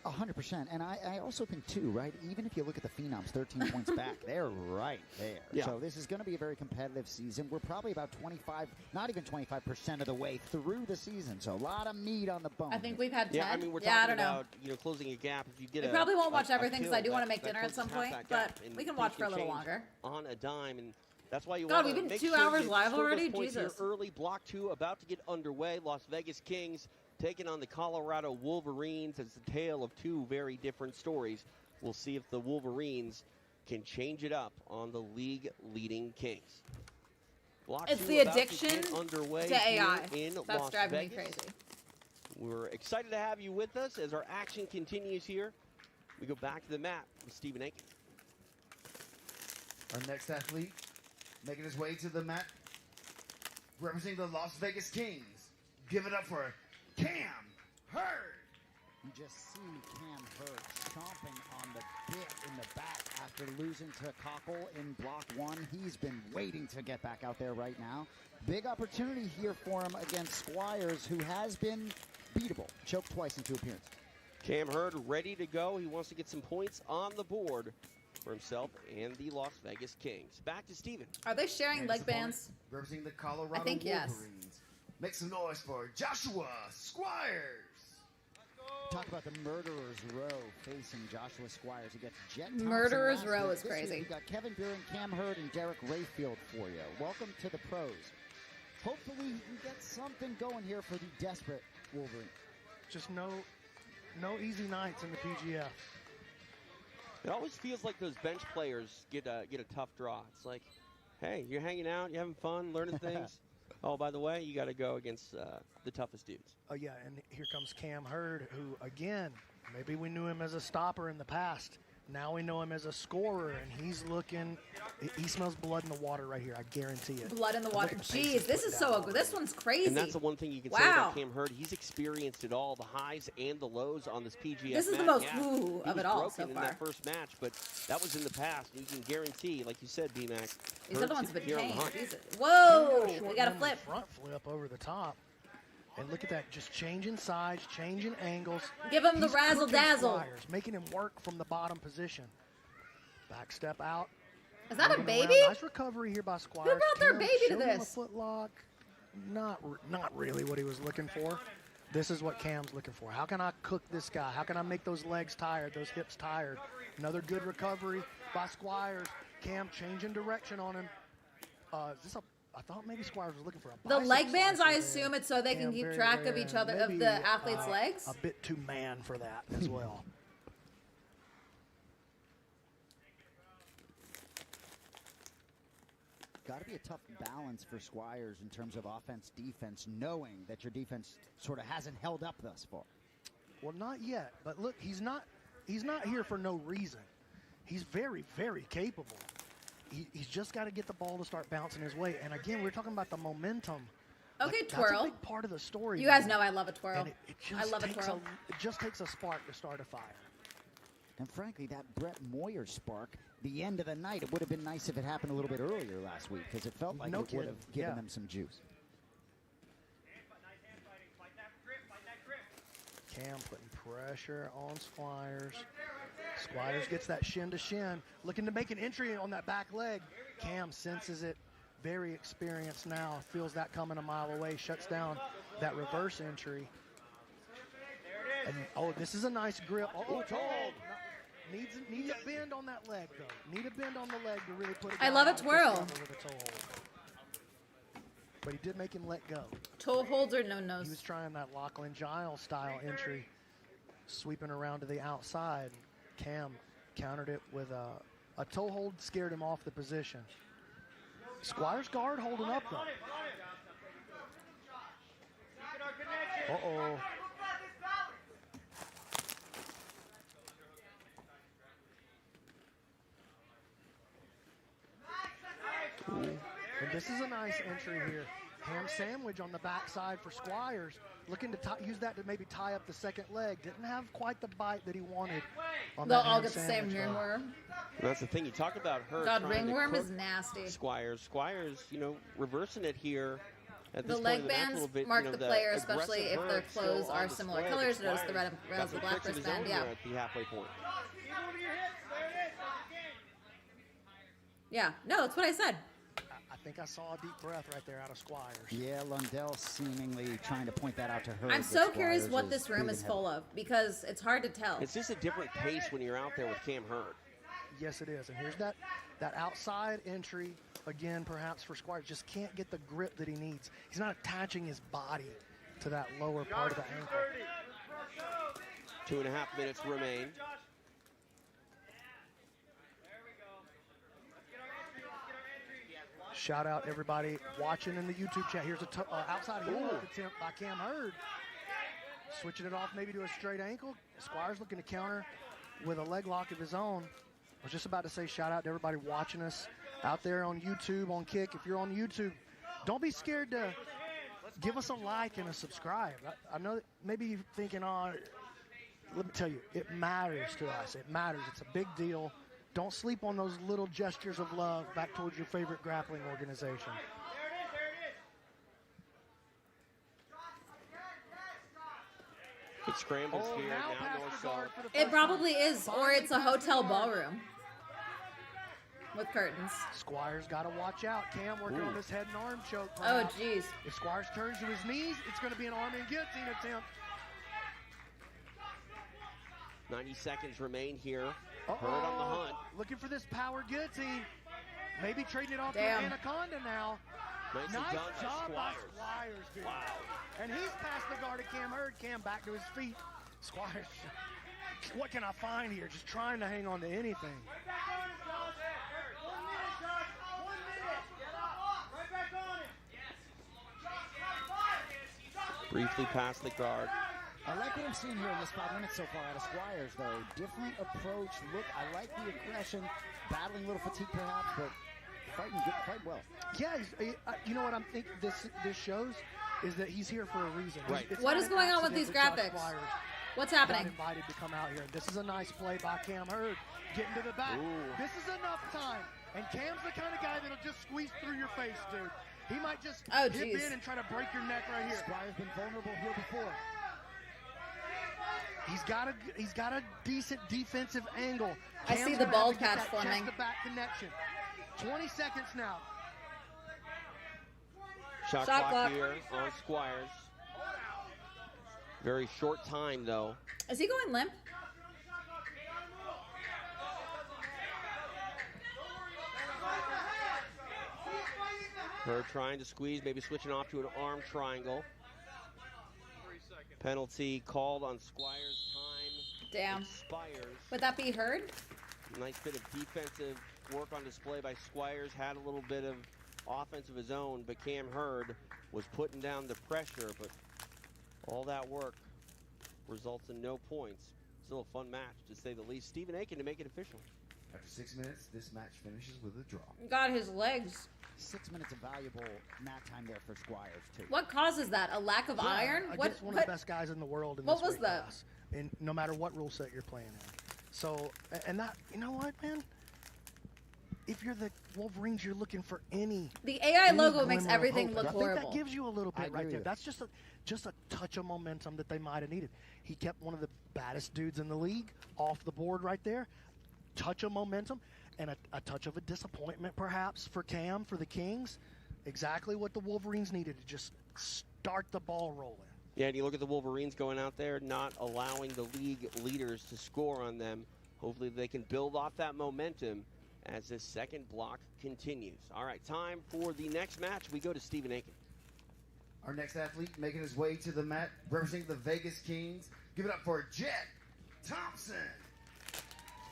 100%. And I also think, too, right, even if you look at the Phenoms 13 points back, they're right there. Yeah. So this is going to be a very competitive season. We're probably about 25, not even 25% of the way through the season. So a lot of meat on the bone. I think we've had 10. Yeah, I mean, we're I talking don't know. about, closing a gap. If you get We probably won't watch everything because I do want to make dinner at some point, but we can watch for a little longer. On a dime, and that's why you God, want to we've been make 2 sure hours you live score those already? points here Jesus. early. Block 2 about to get underway. Las Vegas Kings taking on the Colorado Wolverines. It's a tale of two very different stories. We'll see if the Wolverines can change it up on the league-leading Kings. Block It's 2 the about addiction to get underway to AI. here in That's Las driving me Vegas. crazy. We're excited to have you with us as our action continues here. We go back to the mat with Stephen Aiken. Our next athlete making his way to the mat, representing the Las Vegas Kings. Give it up for Cam Hurd. You just see Cam Hurd stomping on the bit in the back after losing to Cockle in block 1. He's been waiting to get back out there right now. Big opportunity here for him against Squires, who has been beatable. Choked twice in 2 appearances. Cam Hurd ready to go. He wants to get some points on the board for himself and the Las Vegas Kings. Back to Steven. Are they sharing And leg his opponent, bands? representing the Colorado I think yes. Wolverines. Make some noise for Joshua Squires. Talk about the murderer's row facing Joshua Squires. He gets Jet Thompson Murderer's last row week. is This week crazy. We got Kevin Buren, Cam Hurd, and Derek Rayfield for you. Welcome to the pros. Hopefully you can get something going here for the desperate Wolverine. Just no easy nights in the PGF. It always feels like those bench players get a tough draw. It's like, hey, you're hanging out, you're having fun, learning things. Oh, by the way, you got to go against the toughest dudes. Oh, yeah, and here comes Cam Hurd, who, again, maybe we knew him as a stopper in the past. Now we know him as a scorer, and he's looking – he smells blood in the water right here, I guarantee it. Blood in the water. Look at the pace Jeez, he's this is putting so down. this one's crazy. And that's the one thing you can say about Cam Hurd. He's experienced it all, the highs and the lows on this PGF This is the mat. most Yeah, woo he of was it all broken so in far. that first match, but that was in the past. And you can guarantee, like you said, B-Mac. These other ones have been here on the pain. hunt. Jesus. Cam Whoa! got a short We got a memory flip. Front flip over the top. And look at that, just changing sides, changing angles. Give him the He's razzle cooking dazzle. Squires, making him work from the bottom position. Back step out. Is that a moving around. baby? Nice recovery here by Squires. Who brought their Cam baby to showed him this? A foot lock. Not really what he was looking for. This is what Cam's looking for. How can I cook this guy? How can I make those legs tired, those hips tired? Another good recovery by Squires. Cam changing direction on him. Is this a? I thought maybe Squires was looking for a The bicep leg bands, I slicer assume there. it's so they can Cam keep very track of rare, each other, and of maybe, the athletes' legs. A bit too man for that as well. Got to be a tough balance for Squires in terms of offense, defense, knowing that your defense sort of hasn't held up thus far. Well, not yet. But look, he's not here for no reason. He's very, very capable. He's just got to get the ball to start bouncing his way. And again, we're talking about the momentum. Okay, That's twirl. a big part of the story. You guys know I love a twirl. And it just I love a takes twirl. it just takes a spark to start a fire. And frankly, that Brett Moyer spark, the end of the night, it would have been nice if it happened a little bit earlier last week because it felt like No it would kidding. have given Yeah. them some juice. Cam putting pressure on Squires. Squires gets that shin to shin, looking to make an entry on that back leg. Cam senses it, very experienced now, feels that coming a mile away, shuts down that reverse entry. And, oh, this is a nice grip. Oh, needs a bend on that leg, though. Need a bend on the leg to really put it I love a down twirl. with a toe hold. But he did make him let go. Toe holds or no nose? He was trying that Lachlan Giles style entry, sweeping around to the outside. Cam countered it with a toe hold, scared him off the position. Squires guard holding up though. Uh-oh. And this is a nice entry here. Ham sandwich on the backside for Squires. Looking to use that to maybe tie up the second leg. Didn't have quite the bite that he wanted. On They'll that all ham get the same sandwich, though. ringworm. And that's the thing. You talk about her. God, trying to ringworm cook is nasty. Squires, reversing it here. at The this leg point in the match a bands little bit. mark You know, the player, especially aggressive if their hunt still clothes on are display, similar but colors. Notice the Squires red got and some the black tricks of his wristband. own Yeah. there at the halfway point. Yeah. No, that's what I said. I think I saw a deep breath right there out of Squires. Yeah, Lundell seemingly trying to point that out to her. I'm that so curious Squires what this room breathing is full of because it's hard to tell. It's just a different pace when you're out there with Cam Hurd. Yes, it is. And here's that outside entry, again, perhaps for Squires. Just can't get the grip that he needs. He's not attaching his body to that lower part of the ankle. 2.5 minutes remain. Shout out everybody watching in the YouTube chat. Here's a outside heel hook attempt by Cam Hurd. Switching it off maybe to a straight ankle. Squires looking to counter with a leg lock of his own. I was just about to say shout out to everybody watching us out there on YouTube, on Kick. If you're on YouTube, don't be scared to give us a like and a subscribe. I know that maybe you're thinking, oh, let me tell you, it matters to us. It matters. It's a big deal. Don't sleep on those little gestures of love back towards your favorite grappling organization. It scrambles here, now north-south. It probably is, or it's a hotel ballroom with curtains. Squires got to watch out. Cam working on this head and arm choke. Oh, perhaps. jeez. If Squires turns to his knees, it's going to be an arm and guillotine attempt. 90 seconds remain here. Hurd on the hunt. Looking for this power guillotine. Maybe trading it off Damn. to Anaconda now. Nicely Nice done by job by Squires. Squires, dude. Wow. And he's past the guard of Cam Hurd. Cam back to his feet. Squires, what can I find here? Just trying to hang on to anything. Briefly past the guard. I like what I'm seeing here in this 5 minutes so far out of Squires, though. Different approach. Look, I like the aggression. Battling a little fatigue, perhaps, but fighting good, fight well. Yeah, you know what I'm thinking this shows is that he's here for a reason. Right. It's What not is an going on with accident these that Josh graphics? Squires What's got happening? invited to come out here. This is a nice play by Cam Hurd. Getting to the back. Ooh. This is enough time. And Cam's the kind of guy that'll just squeeze through your face, dude. He might just Oh, hip geez. in and try to break your neck right here. Squires been vulnerable here before. He's got a decent defensive angle. I Cam's see the gonna have bald to get patch that forming. chest-to-back connection. 20 seconds now. Shot Shot clock clock. here on Squires. Very short time, though. Is he going limp? Hurd trying to squeeze, maybe switching off to an arm triangle. Penalty called on Squires' time. Damn. Expires. Would that be Hurd? Nice bit of defensive work on display by Squires. Had a little bit of offense of his own, but Cam Hurd was putting down the pressure. But all that work results in no points. Still a fun match, to say the least. Stephen Aiken to make it official. After 6 minutes, this match finishes with a draw. Got his legs. 6 minutes of valuable mat time there for Squires, too. What causes that? A lack of iron? Against one of the best guys in the world in What this was weight that? class. And no matter what rule set you're playing in. So, and that, you know what, man? If you're the Wolverines, you're looking for any. The AI any logo makes glimmer of everything hope. look I think horrible. that gives you a little I bit right agree there. with That's just a touch of momentum that they might have needed. He kept one of the baddest dudes in the league off the board right there. Touch of momentum and a touch of a disappointment perhaps for Cam, for the Kings. Exactly what the Wolverines needed to just start the ball rolling. Yeah, and you look at the Wolverines going out there, not allowing the league leaders to score on them. Hopefully they can build off that momentum as this second block continues. All right, time for the next match. We go to Stephen Aiken. Our next athlete making his way to the mat, representing the Vegas Kings. Give it up for Jet Thompson.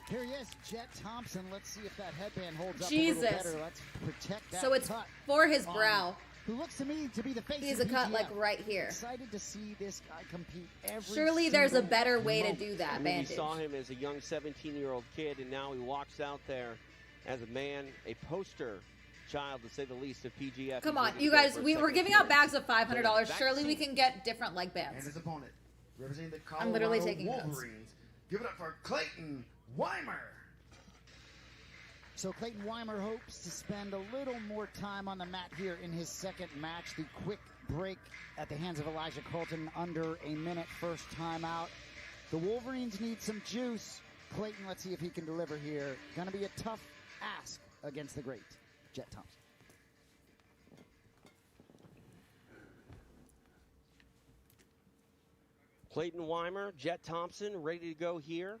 Here he is, Jet Thompson. Let's see if that headband holds up a Jesus. little better. Let's protect that So it's cut for his on- brow. Who looks to me to be the face He has of a cut PGF. like right here. Excited to see this guy compete every Surely there's a single better way to moment. do that I mean, bandage. we saw him as a young 17-year-old kid, and now he walks out there as a man, a poster child, to say the least, of PGF. Come He's on, looking you to go guys, for a we're second giving out appearance. bags of $500. Surely we Vaccine. can get different leg And bands. his opponent, representing the I'm literally Colorado taking notes. Wolverines. Give it up for Clayton Weimer. So Clayton Weimer hopes to spend a little more time on the mat here in his second match. The quick break at the hands of Elijah Colton, under a minute, first time out. The Wolverines need some juice. Clayton, let's see if he can deliver here. Going to be a tough ask against the great Jet Thompson. Clayton Weimer, Jet Thompson, ready to go here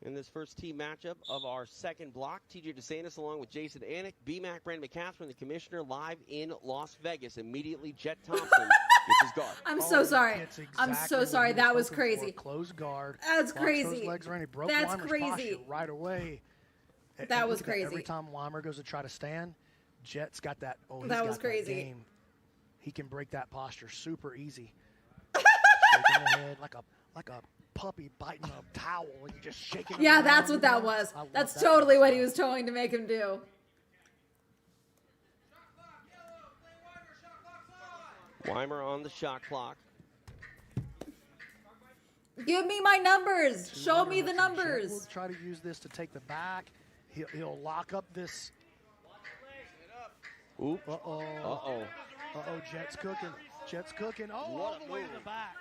in this first team matchup of our second block. TJ DeSantis along with Jason Anik, BMAC, Brandon McCaffrey, the commissioner, live in Las Vegas. Immediately, Jet Thompson gets his guard. I'm so sorry. I'm so sorry. That was crazy. Close guard. That's Locks crazy. those legs around. He broke That's Weimer's crazy. posture right away. That And was look at crazy. Every time Weimer goes to try to stand, Jet's got that. Oh, he's That got was crazy. That game. He can break that posture super easy. Shaking the head like a puppy biting a towel, and you just shaking. him Yeah, around, that's what you that know? was. I love That's that totally kind what of he was trying to make him do. Weimer on the shot clock. Give me my numbers. stuff. Show me the Jet numbers. will try to use this to take the back. He'll lock up this. Oop. Uh-oh. Uh-oh. Uh-oh, Jet's cooking. Jet's cooking. Oh, all the way to the back.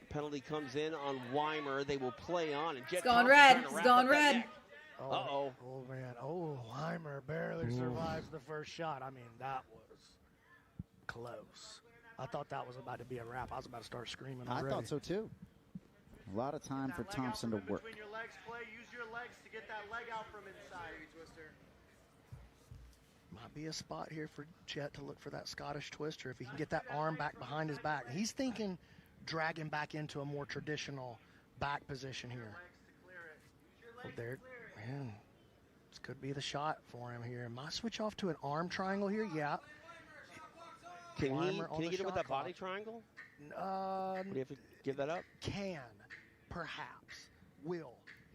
Penalty comes in on Weimer. They will play on. And Jet It's going Thompson red. trying to It's wrap going up that red. neck. Uh-oh. Oh, man. Oh, Weimer barely survives the first shot. I mean, that was close. I thought that was about to be a wrap. I was about to start screaming I already. thought so too. A lot of time for Thompson to work. Between your legs, Clay. Use your legs to get that leg out from inside. Twister. Might be a spot here for Jet to look for that Scottish twister if he can get that arm back behind his back. He's thinking drag him back into a more traditional back position here. Oh, there, man, this could be the shot for him here. Might switch off to an arm triangle here. Yeah. Can Weimer on he the get it with shot that body clock. triangle? Do you have to give that up? Can, perhaps, will,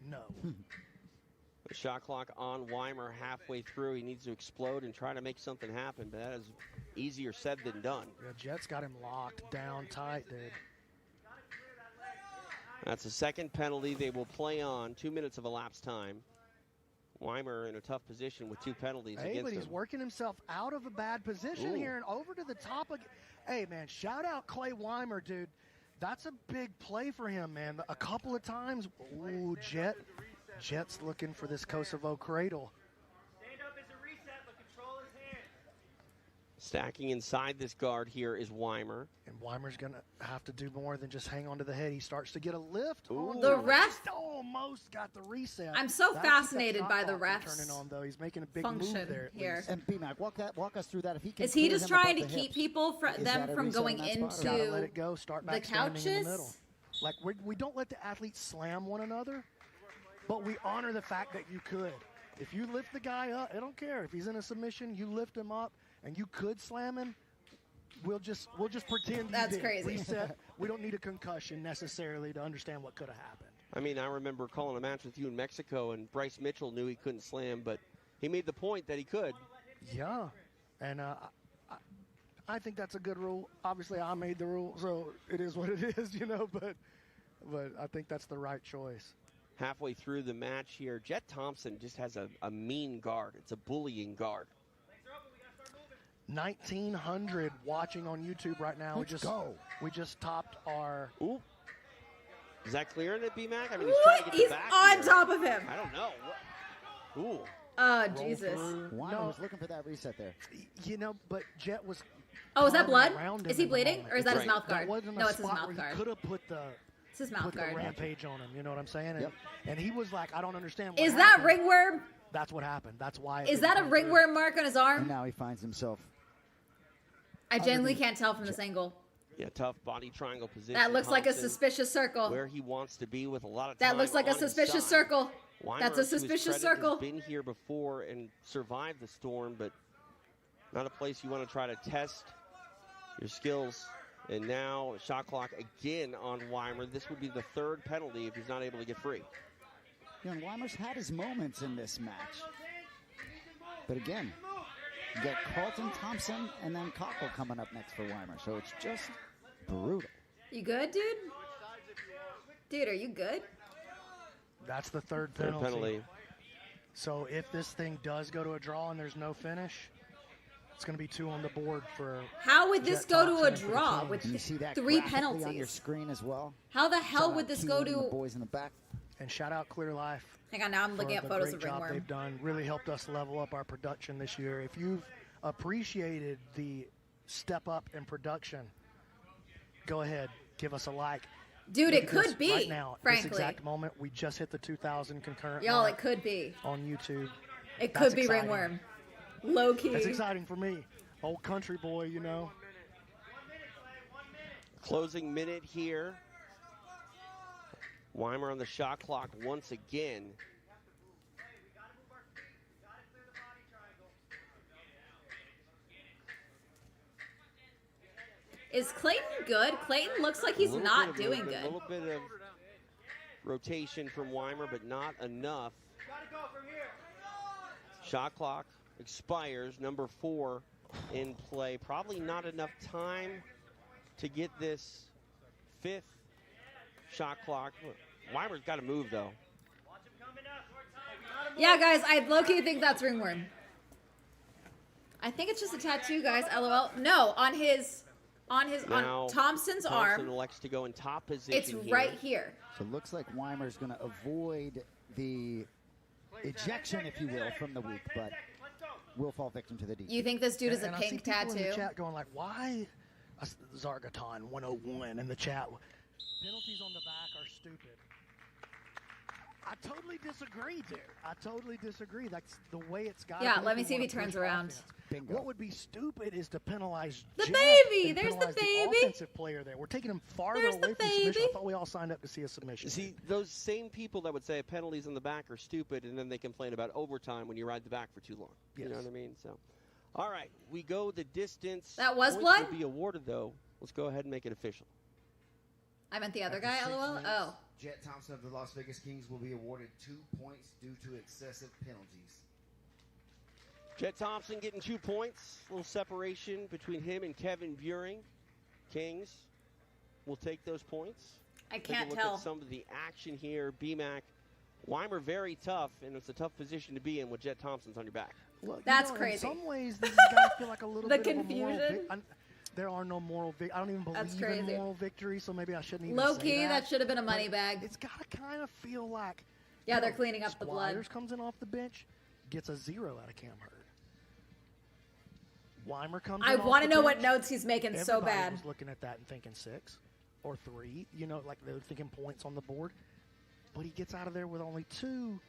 no. The shot clock on Weimer halfway through. He needs to explode and try to make something happen, but that is easier said than done. Yeah, Jet's got him locked down tight, dude. That's the second penalty they will play on. 2 minutes of elapsed time. Weimer in a tough position with two penalties Hey, against but him. he's working himself out of a bad position Ooh. here and over to the top. Hey, man, shout out Clay Weimer, dude. That's a big play for him, man. A couple of times. Ooh, Jet's looking for this Kosovo cradle. Stand up as a reset, but control his hand. Stacking inside this guard here is Weimer. And Weimer's going to have to do more than just hang on to the head. He starts to get a lift. Ooh. The ref almost got the reset. I'm so That's what that fascinated shot by the clock is refs' turning on, though. He's making a big move function there. at here. least. And BMAC, walk us through that. If he can Is he clear just him above trying to the keep hips. people Is that a from reset going in that spot, or- Gotta into let it go. Start the back standing in the middle. couches? Like we don't let the athletes slam one another, but we honor the fact that you could. If you lift the guy up, I don't care if he's in a submission. You lift him up, and you could slam him. We'll just pretend That's you did. crazy. Reset. We don't need a concussion necessarily to understand what could have happened. I mean, I remember calling a match with you in Mexico, and Bryce Mitchell knew he couldn't slam, but he made the point that he could. Yeah, and I think that's a good rule. Obviously, I made the rule, so it is what it is, you know. But I think that's the right choice. Halfway through the match here, Jet Thompson just has a mean guard. It's a bullying guard. 1,900 watching on YouTube right now. Let's go. We just topped our. Ooh. Is that clearing it, BMAC? I mean, he's Ooh, trying to get he's the back on here. top of him. I don't know. Ooh. Oh, roll Jesus. through. Weimer No, was looking for that reset there. you know, but Jet was. Oh, is that blood? around him Is he in the bleeding? moment. Or is that his Right. mouth That guard? wasn't No, a it's his spot mouth where guard. he could have put the It's his mouth guard. rampage on him. You know what I'm saying? And, Yep. and he was like, I don't understand. What Is that happened. ringworm? That's what happened. That's why. it Is didn't that a come through. ringworm mark on his And arm? now he finds himself. I genuinely can't tell from this angle. Yeah, tough body triangle position. That looks like a Thompson, suspicious circle. where he wants to be with a lot of time That looks like a on his suspicious side. circle. Weimer, That's to a his suspicious credit, circle. has been here before and survived the storm, but not a place you want to try to test your skills. And now shot clock again on Weimer. This would be the third penalty if he's not able to get free. You know, Weimer's had his moments in this match. But again, you get Carlton, Thompson, and then Cockle coming up next for Weimer. So it's just brutal. You good, dude? Dude, are you good? That's the third Third penalty. penalty. So if this thing does go to a draw and there's no finish, it's going to be 2 on the board for. How would this Jet go to a Thompson and for the draw Kings. with You see that 3 graphically on your penalties? screen as well. How the hell Shout would out this Keelan go and the to? boys in the back. And shout out Clear Life. Hang on, now I'm looking for at the photos great of job Ringworm. they've done. Really helped us level up our production this year. If you've appreciated the step up in production, go ahead, give us a like. Dude, Look it at this could be, right now. frankly. This exact moment, we just hit the 2,000 concurrent. Y'all, mark it could be. on YouTube. It That's could be exciting. Ringworm. Low key. That's exciting for me, old country boy. You know. Closing minute here. Weimer on the shot clock once again. Is Clayton good? Clayton looks like he's Little not bit of doing movement, good. A little bit of rotation from Weimer, but not enough. Shot clock expires. Number 4 in play. Probably not enough time to get this 5th shot clock. Weimer's got to move, though. Yeah, guys, I low-key think that's Ringworm. I think it's just a tattoo, guys. LOL. No, on Now, Thompson's Thompson arm. elects to go in top position. It's right here. So it looks like Weimer's going to avoid the ejection, if you will, from the week, but will fall victim to the D. You think this dude is a And I see pink people in tattoo? the chat going like, why Zargaton 101 in the chat? Penalties on the back are stupid. I totally disagree there. I totally disagree. That's the way it's got. Yeah, let me see if he turns around. Bingo. What would be stupid is to penalize The Jet baby! and There's the penalize baby! offensive player there. We're taking him farther There's away the from submission. baby! I thought we all signed up to see a submission. See, those same people that would say penalties on the back are stupid, and then they complain about overtime when you ride the back for too long. You know Yes. what I mean? So, all right, we go the distance. That was Points blood? will be awarded, though. Let's go ahead and make it official. I meant the other After guy, 6 LOL? minutes, Oh. Jet Thompson of the Las Vegas Kings will be awarded 2 points due to excessive penalties. Jet Thompson getting 2 points. A little separation between him and Kevin Buring. Kings will take those points. I Take can't a look tell. at some of the action here. BMAC, Weimer very tough, and it's a tough position to be in with Jet Thompson's on your back. Look, you That's know, crazy. In some ways, this has got to feel like a little The bit of a moral confusion. there are no moral I don't even That's believe in crazy. moral victory, so maybe I shouldn't even Low say key, that should have been a money But bag. It's got to kind of feel like. Yeah, you they're know, cleaning up the blood. Squires comes in off the bench, gets a 0 out of Cam Hurd. Weimer comes I in off want to the know what bench. notes he's making so Everybody bad. was looking at that and thinking 6 or 3. You know, like they were thinking points on the board. But he gets out of there with only 2.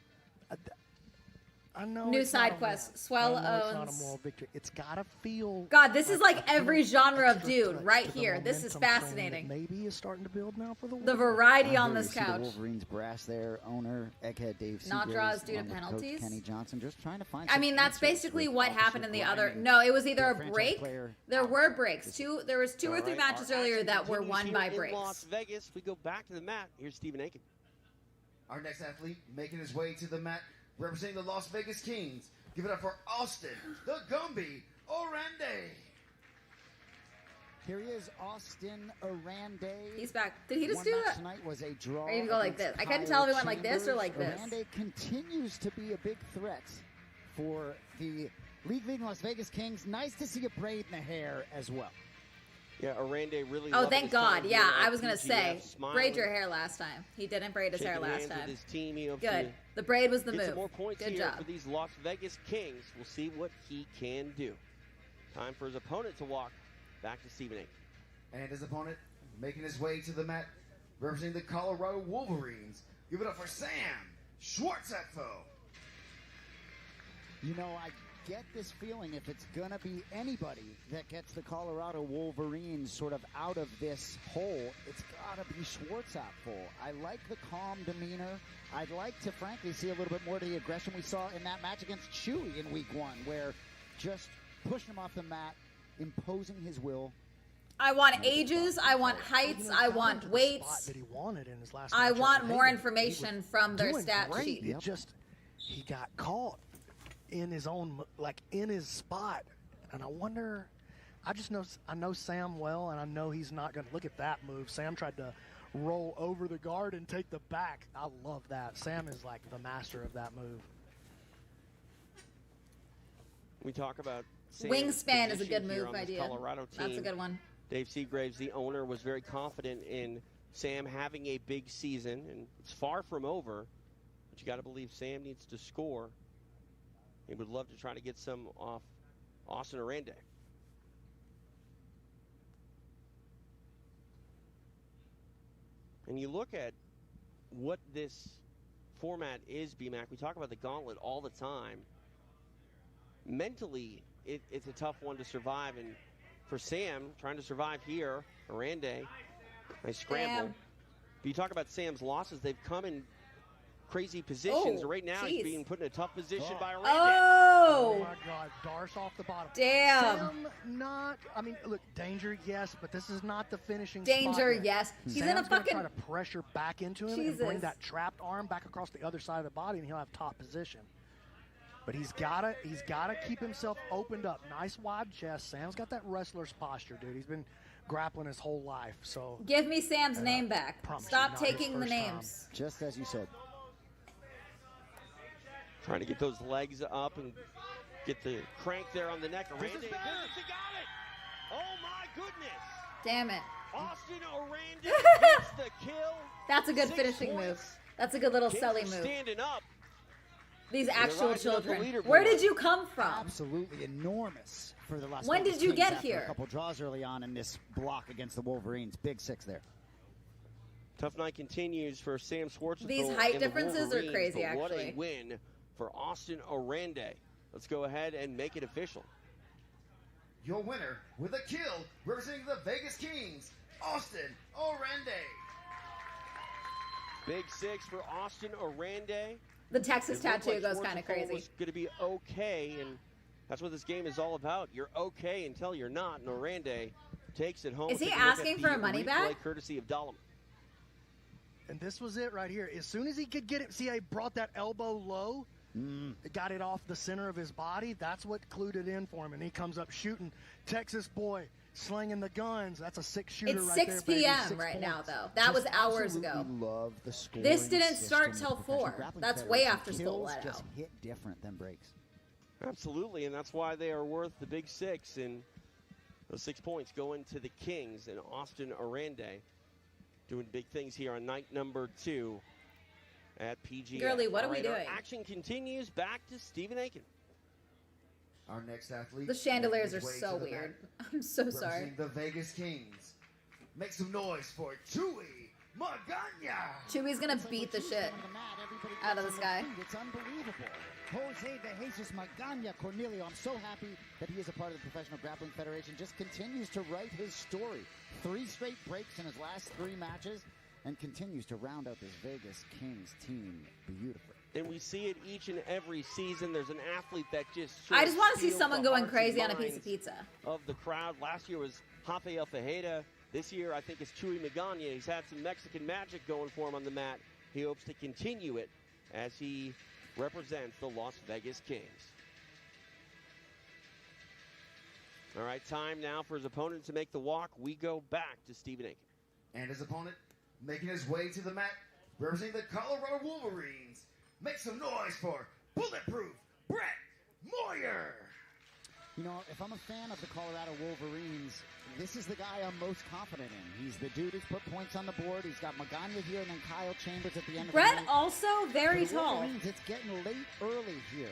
I know New it's not side a quest. moral- Swell I know it's not a owns. moral victory. It's got to feel. God, this is like a every little genre of extra dude touch right to the here. This is momentum train that fascinating. Maybe is starting to build now for the The Wolverines. variety I on hear this you see couch. the Wolverines brass there, owner, egghead Dave Not Seagraves, draws due to along with Coach penalties? Kenny Johnson, just trying to find I some mean, that's answers basically with what Officer happened in the other. Grinding, No, it was either the a franchise break. player There out. were breaks. There was 2 or All 3 right, matches our earlier action that were continues won here by in breaks. Las Vegas. We go back to the mat. Here's Stephen Aiken. Our next athlete making his way to the mat, representing the Las Vegas Kings. Give it up for Austin, the Gumby, Orande. Here he is, Austin Orande. He's back. Did he just One do match that? tonight was a draw. Or you go like against this? I couldn't Kyle tell if he went like this or Chambers. like this. Orande continues to be a big threat for the League Las Vegas Kings. Nice to see a braid in the hair as well. Yeah, Orande really. Oh, loving thank his time God. here Yeah, at I was going to say, PGF, smiling, braid your hair last time. He didn't braid his hair shaking last hands with time. his team. He hopes Good. to The braid was the get move. some more points Good here job. for these Las Vegas Kings. We'll see what he can do. Time for his opponent to walk back to Stephen Aiken. And his opponent making his way to the mat, representing the Colorado Wolverines. Give it up for Sam Schwartzefo. You know, I get this feeling if it's going to be anybody that gets the Colorado Wolverines sort of out of this hole, it's got to be Schwartzapfel. I like the calm demeanor. I'd like to, frankly, see a little bit more of the aggression we saw in that match against Chewy in week 1, where just pushing him off the mat, imposing his will. I want ages. I want heights. I want Spot weights. that he wanted in his last I matchup want with more Hayden. information He was from their doing stat great. sheet. It just he got caught in his own, like in his spot, and I wonder. I know Sam well, and I know he's not going to look at that move. Sam tried to roll over the guard and take the back. I love that. Sam is like the master of that move. We talk about Sam's Wingspan is a good position here move on this idea. Colorado team. That's a good one. Dave Seagraves, the owner, was very confident in Sam having a big season, and it's far from over. But you got to believe Sam needs to score. He would love to try to get some off Austin Arande. And you look at what this format is, BMAC. We talk about the gauntlet all the time. Mentally, it's a tough one to survive. And for Sam, trying to survive here, Arande, nice scramble. But you talk about Sam's losses. They've come in crazy positions. Oh, right now, geez. he's being put in a tough position by Arande. Oh! Oh my God, Darce off the bottom. Damn. Sam not, I mean, look, danger, yes, but this is not the finishing Danger, spot yet. yes. He's Sam's in a gonna fucking- try to pressure back into him and bring that trapped arm back across the other side of the body, and he'll have top position. But he's gotta keep himself opened up. Nice wide chest. Sam's got that wrestler's posture, dude. He's been grappling his whole life. So Give me Sam's name back. promise you, Stop not his taking the first time. names. Just as you said. Trying to get those legs up and get the crank there on the neck. Arande, got it. Oh my goodness. Damn it. Austin Arande gets the kill. That's a good 6 finishing points. move. That's a good little Kings selly are move. standing up. These They're actual rising up the children. leaderboard. Where did you come from? Absolutely enormous for the last. When Vegas did you Kings get after here? A couple draws early on in this block against the Wolverines. Big 6 there. Tough night continues for Sam Schwartzenegger. These height and the differences are Wolverines, crazy, but what a actually. win for Austin Arande. Let's go ahead and make it official. Your winner with a kill, representing the Vegas Kings, Austin Arande. Big 6 for Austin Arande. The Texas It looked tattoo like goes kind of Schwarzenegger crazy. was going to be okay, and that's what this game is all about. You're okay until you're not, and Arande takes it home. Is he Take a look at asking the for a money replay back? Courtesy of Dahlem. And this was it right here. As soon as he could get it, see, I brought that elbow low. It got it off the center of his body. That's what clued it in for him. And he comes up shooting. Texas boy slinging the guns. That's a 6-shooter It's right 6 there, baby. p.m. 6 right now, points. though. That was hours Absolutely ago. Love the scoring This didn't start system till of the Professional 4. Grappling That's way Federation. after school Kills let just out. hit different than breaks. Absolutely, and that's why they are worth the big 6. And those 6 points going to the Kings and Austin Arande doing big things here on night number 2 at PGF. Girly, what are All we right, our doing? action continues. Back to Stephen Aiken. Our next athlete. The chandeliers making are his way so to the weird. mat, I'm so sorry. representing the Vegas Kings. Make some noise for Chewy Magana. Chewy's gonna beat the shit out of this guy. It's unbelievable. Jose de Jesus Magana Cornelio. I'm so happy that he is a part of the Professional Grappling Federation. Just continues to write his story. 3 straight breaks in his last 3 matches and continues to round out this Vegas Kings team beautifully. And we see it each and every season. There's an athlete that just I just want to see steals someone the going hearts crazy and on a piece minds of pizza. of the crowd. Last year was Rafael Fajeda. This year, I think it's Chewy Magana. He's had some Mexican magic going for him on the mat. He hopes to continue it as he represents the Las Vegas Kings. All right, time now for his opponent to make the walk. We go back to Stephen Aiken. And his opponent, making his way to the mat, representing the Colorado Wolverines. Make some noise for Bulletproof Brett Moyer. You know, if I'm a fan of the Colorado Wolverines, this is the guy I'm most confident in. He's the dude who's put points on the board. He's got Magana here and then Kyle Chambers at the end of Brett the night. also very For the tall. Wolverines, it's getting late early here,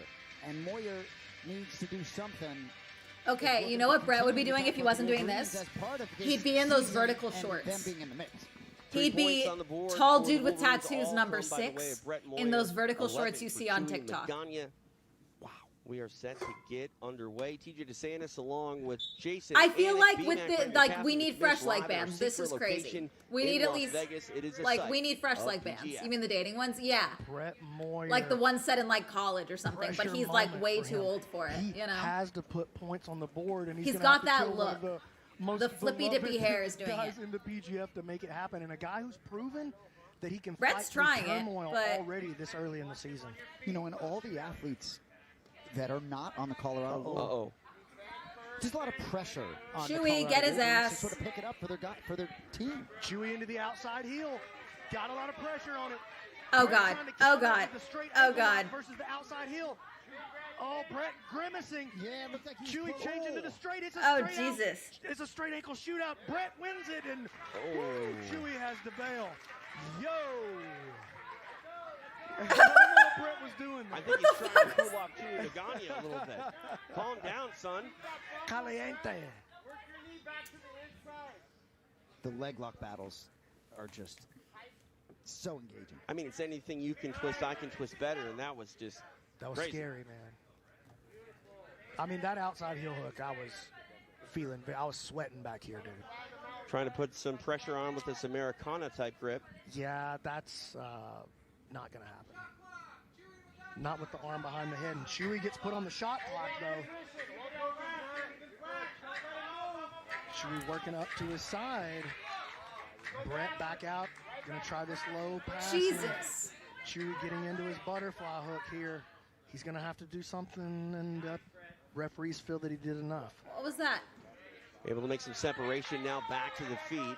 and Moyer needs to do something. Okay, you know what Brett would be doing if he wasn't doing this? He'd be in those vertical Them shorts. being in the mix. He'd be tall dude with tattoos, number 6, in those vertical shorts you see on TikTok. Wow. We are set to get underway. TJ DeSantis along with Jason. I feel Anik, like BMAC, with right the now, like captain we of need the fresh finish leg line at our bands. This is secret crazy. location We in need at Las least Vegas. It is a like site we need fresh of leg bands. PGF. You mean the dating ones? Yeah. Brett Moyer. Like the one set in like college or something, but Pressure he's like moment way for too him. old for it, He you know. has to put points on the board, and He's gonna got have to that kill one look. of the most The flippy beloved dippy hair is doing guys it. in the PGF to make it happen, and a guy who's proven that he can Brett's fight through trying it, turmoil but- already this early in the season. You know, and all the athletes that are not on the Colorado Uh-oh. There's a lot of pressure on the Chewy, Colorado get his Wolverines ass. to sort of pick it up for their team. Chewy into the outside heel. Got a lot of pressure on it. Oh Brett God. trying to Oh counter God. with the straight Oh ankle lock God. Versus the outside heel. Oh, Brett grimacing. Yeah, looks like he's Chewy changing to the straight. It's a Oh, straight out. Jesus. It's a straight ankle shootout. Brett wins it, and Chewy has the bail. Yo. I don't know what Brett was doing there. I think he's trying to cool off Chewy Magana a little bit. Calm down, son. Caliente. The leg lock battles are just so engaging. I mean, it's anything you can twist, I can twist better, and that was just crazy. Scary, man. I mean, that outside heel hook, I was sweating back here, dude. Trying to put some pressure on with this Americana-type grip. Yeah, that's not going to happen. Not with the arm behind the head. And Chewy gets put on the shot clock, though. Chewy working up to his side. Brett back out. Going to try this low pass. Jesus. Chewy getting into his butterfly hook here. He's going to have to do something, and referees feel that he did enough. What was that? Able to make some separation now back to the feet.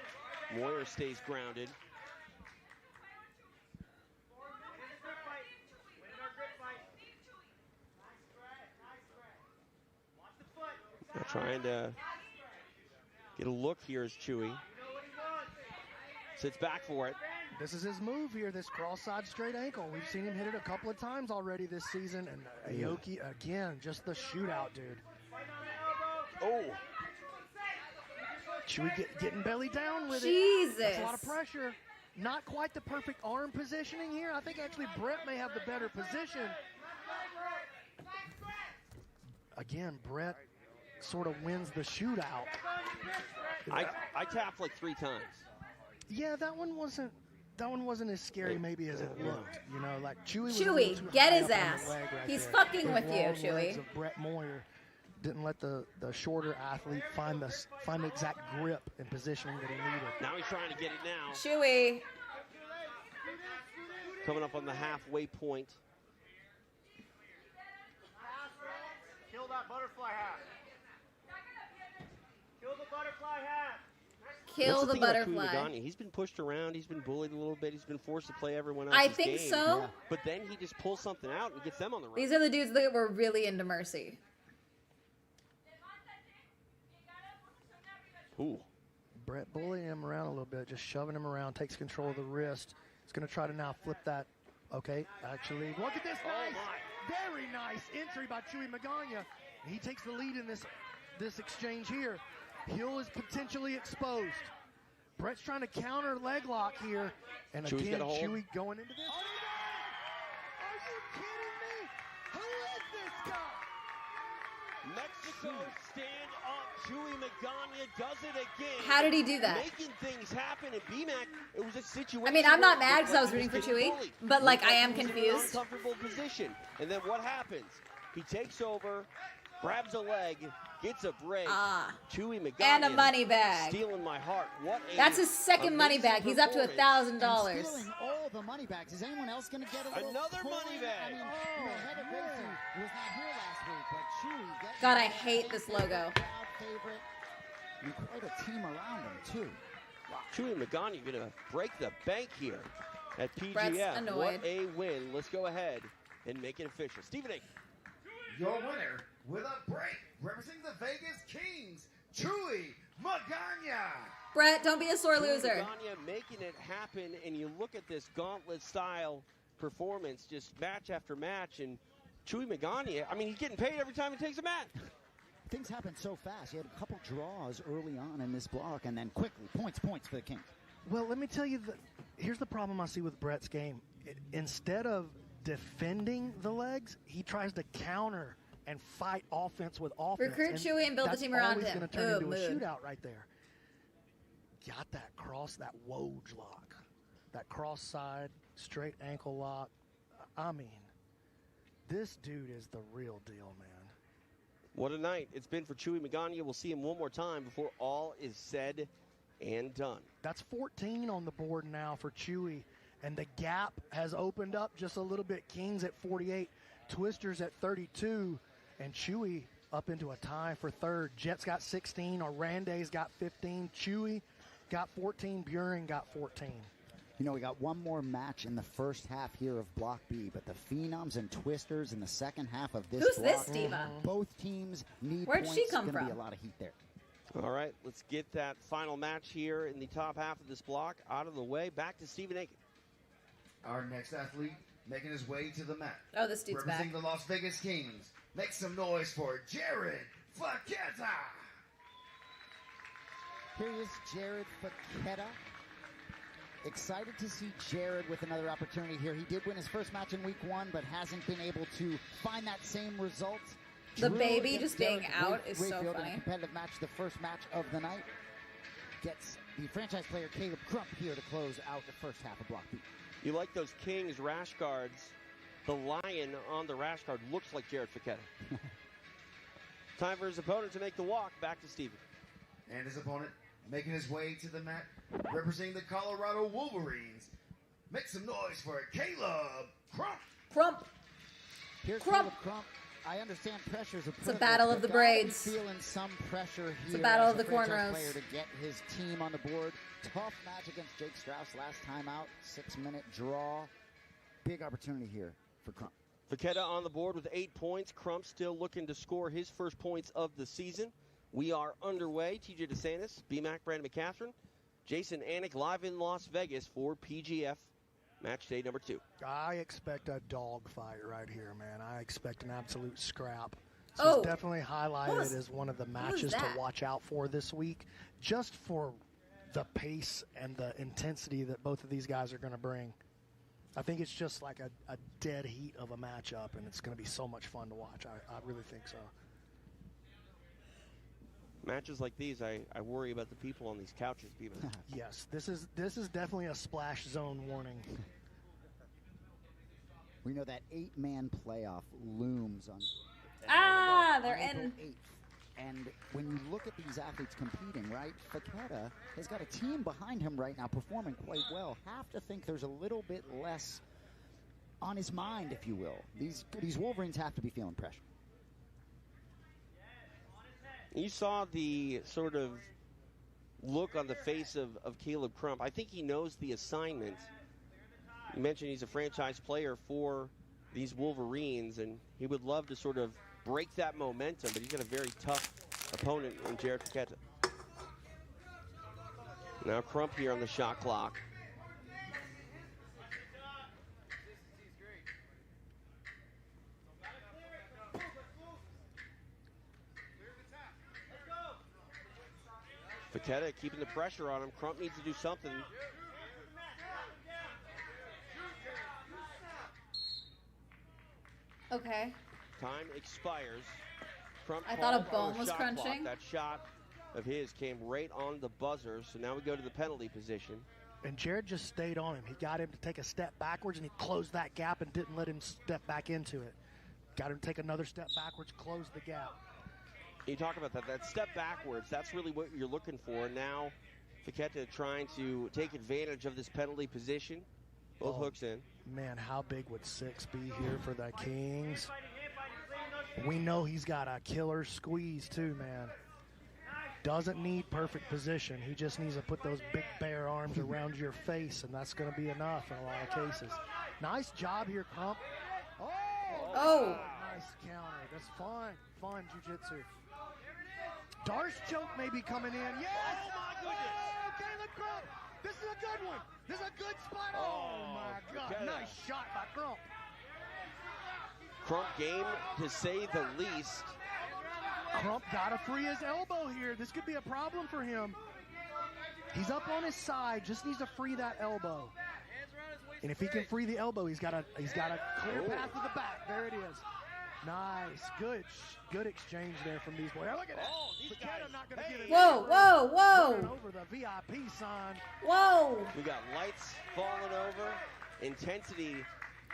Moyer stays grounded. Now trying to get a look here is Chewy. Sits back for it. This is his move here, this cross-side straight ankle. We've seen him hit it a couple of times already this season. And Aoki, again, just the shootout, dude. Oh. Chewy getting belly down with Jesus. it. That's a lot of pressure. Not quite the perfect arm positioning here. I think actually Brett may have the better position. Again, Brett sort of wins the shootout. I tapped like 3 times. Yeah, that one wasn't as scary maybe as it looked. You know, like Chewy was a Chewy, little too get high his up on the ass. leg right He's there. fucking Those with you, long Chewy. legs of Brett Moyer didn't let the shorter athlete find the exact grip and positioning that he needed. Now he's trying to get it now. Chewy. Coming up on the halfway point. Kill that butterfly hat. Kill the butterfly hat. Kill That's the thing about Chewy butterfly. Magana. He's been pushed around. He's been bullied a little bit. He's been forced to play everyone else's I think game. so. Yeah. But then he just pulls something out and gets them on the run. These are the dudes that were really into Mercy. Ooh. Brett bullying him around a little bit, just shoving him around, takes control of the wrist. He's going to try to now flip that. Okay, actually, look at this nice, very nice entry by Chewy Magana. He takes the lead in this exchange here. Heel is potentially exposed. Brett's trying to counter leg lock here, and Chewy's again, got a hold. Chewy going into this. Are you kidding me? Who is this guy? Mexico stand up. Chewy Magana does it again. How did he do that? Making things happen at BMAC. It was a situation. I mean, I'm not where it mad looked because I was like he rooting for getting Chewy, bullied. but like Looked I am he was in an confused. uncomfortable position. And then what happens? He takes over, grabs a leg, gets a break. Chewy Magana. And a money bag. Stealing my heart. What a That's his second money amazing bag. He's up to performance. $1,000. Stealing all the money bags. Is anyone else going to get a little Another coin? money bag. I mean, you know, Heather Gracie was not here last week, but Chewy getting God, I hate this logo. crowd favorite. And quite a team around him, too. Chewy Magana going to break the bank here at PGF. Brett's annoyed. What a win. Let's go ahead and make it official. Stephen A. Your winner with a break, representing the Vegas Kings, Chewy Magana. Brett, don't be a sore Chewy loser. Magana making it happen, and you look at this gauntlet-style performance, just match after match, and Chewy Magana, I mean, he's getting paid every time he takes a match. Things happen so fast. He had a couple draws early on in this block, and then quickly, points for the Kings. Well, let me tell you, here's the problem I see with Brett's game. Instead of defending the legs, he tries to counter and fight offense with offense. Recruit Chewy and build the team around him. That's always going to turn Ooh, into a mood. shootout right there. Got that cross, that Woj lock, that cross side, straight ankle lock. I mean, this dude is the real deal, man. What a night it's been for Chewy Magana. We'll see him one more time before all is said and done. That's 14 on the board now for Chewy, and the gap has opened up just a little bit. Kings at 48, Twisters at 32, and Chewy up into a tie for third. Jets got 16, Arande's got 15, Chewy got 14, Buren got 14. You know, we got one more match in the first half here of Block B, but the Phenoms and Twisters in the second half of this Who's block. this diva? Both teams need Where'd points. she come Gonna from? be a lot of heat there. All right, let's get that final match here in the top half of this block out of the way. Back to Stephen Aiken. Our next athlete making his way to the mat. Oh, this dude's representing back. the Las Vegas Kings. Make some noise for Jared Faketa. Here is Jared Faketa. Excited to see Jared with another opportunity here. He did win his first match in week 1, but hasn't been able to find that same result. The Drew baby against just being Derek out is so Rayfield in funny. a competitive match, the first match of the night. Gets the franchise player Caleb Crump here to close out the first half of Block B. You like those Kings rash guards. The lion on the rash guard looks like Jared Faketa. Time for his opponent to make the walk. Back to Steven. And his opponent making his way to the mat, representing the Colorado Wolverines. Make some noise for Caleb Crump. Crump. Here's Crump. Caleb Crump. I understand pressure's a It's a battle of the braids. Feeling some pressure here. It's a battle as of the franchise cornrows. player to get his team on the board. Tough match against Jake Strauss last time out. 6-minute draw. Big opportunity here for Crump. Faketa on the board with 8 points. Crump still looking to score his first points of the season. We are underway. TJ DeSantis, BMAC, Brandon McCaffrey, Jason Anik live in Las Vegas for PGF match day number 2. I expect a dogfight right here, man. I expect an absolute scrap. Oh. It's definitely highlighted as one of the matches to that? watch out for this week, just for the pace and the intensity that both of these guys are going to bring. I think it's just like a dead heat of a matchup, and it's going to be so much fun to watch. I really think so. Matches like these, I worry about the people on these couches, BMAC. Yes, this is definitely a splash zone warning. We know that 8-man playoff looms on. They're April in. 8th. And when you look at these athletes competing, right, Faketa has got a team behind him right now performing quite well. Have to think there's a little bit less on his mind, if you will. These Wolverines have to be feeling pressure. You saw the sort of look on the face of Caleb Crump. I think he knows the assignment. You mentioned he's a franchise player for these Wolverines, and he would love to sort of break that momentum, but he's got a very tough opponent in Jared Faketa. Now Crump here on the shot clock. Faketa keeping the pressure on him. Crump needs to do something. Okay. Time expires. Crump I thought a called on bone the was shot clock. crunching. That shot of his came right on the buzzer, so now we go to the penalty position. And Jared just stayed on him. He got him to take a step backwards, and he closed that gap and didn't let him step back into it. Got him to take another step backwards, close the gap. You talk about that step backwards, that's really what you're looking for. Now, Faketa trying to take advantage of this penalty position. Both hooks in. Man, how big would 6 be here for the Kings? We know he's got a killer squeeze too, man. Doesn't need perfect position. He just needs to put those big bare arms around your face, and that's going to be enough in a lot of cases. Nice job here, Crump. Oh. Nice counter. That's fun jiu-jitsu. Darce choke may be coming in. Yes! Oh, my goodness! Oh, Caleb Crump! This is a good one! This is a good spot! Oh, my God! Faketa. Nice shot by Crump. Crump game, to say the least. Crump got to free his elbow here. This could be a problem for him. He's up on his side. Just needs to free that elbow. And if he can free the elbow, he's got a clear path to the back. There it is. Nice. Good exchange there from these boys. Look at that. Faketa not going to get it. Whoa, whoa, whoa. Running over the VIP sign. Whoa. We got lights falling over, intensity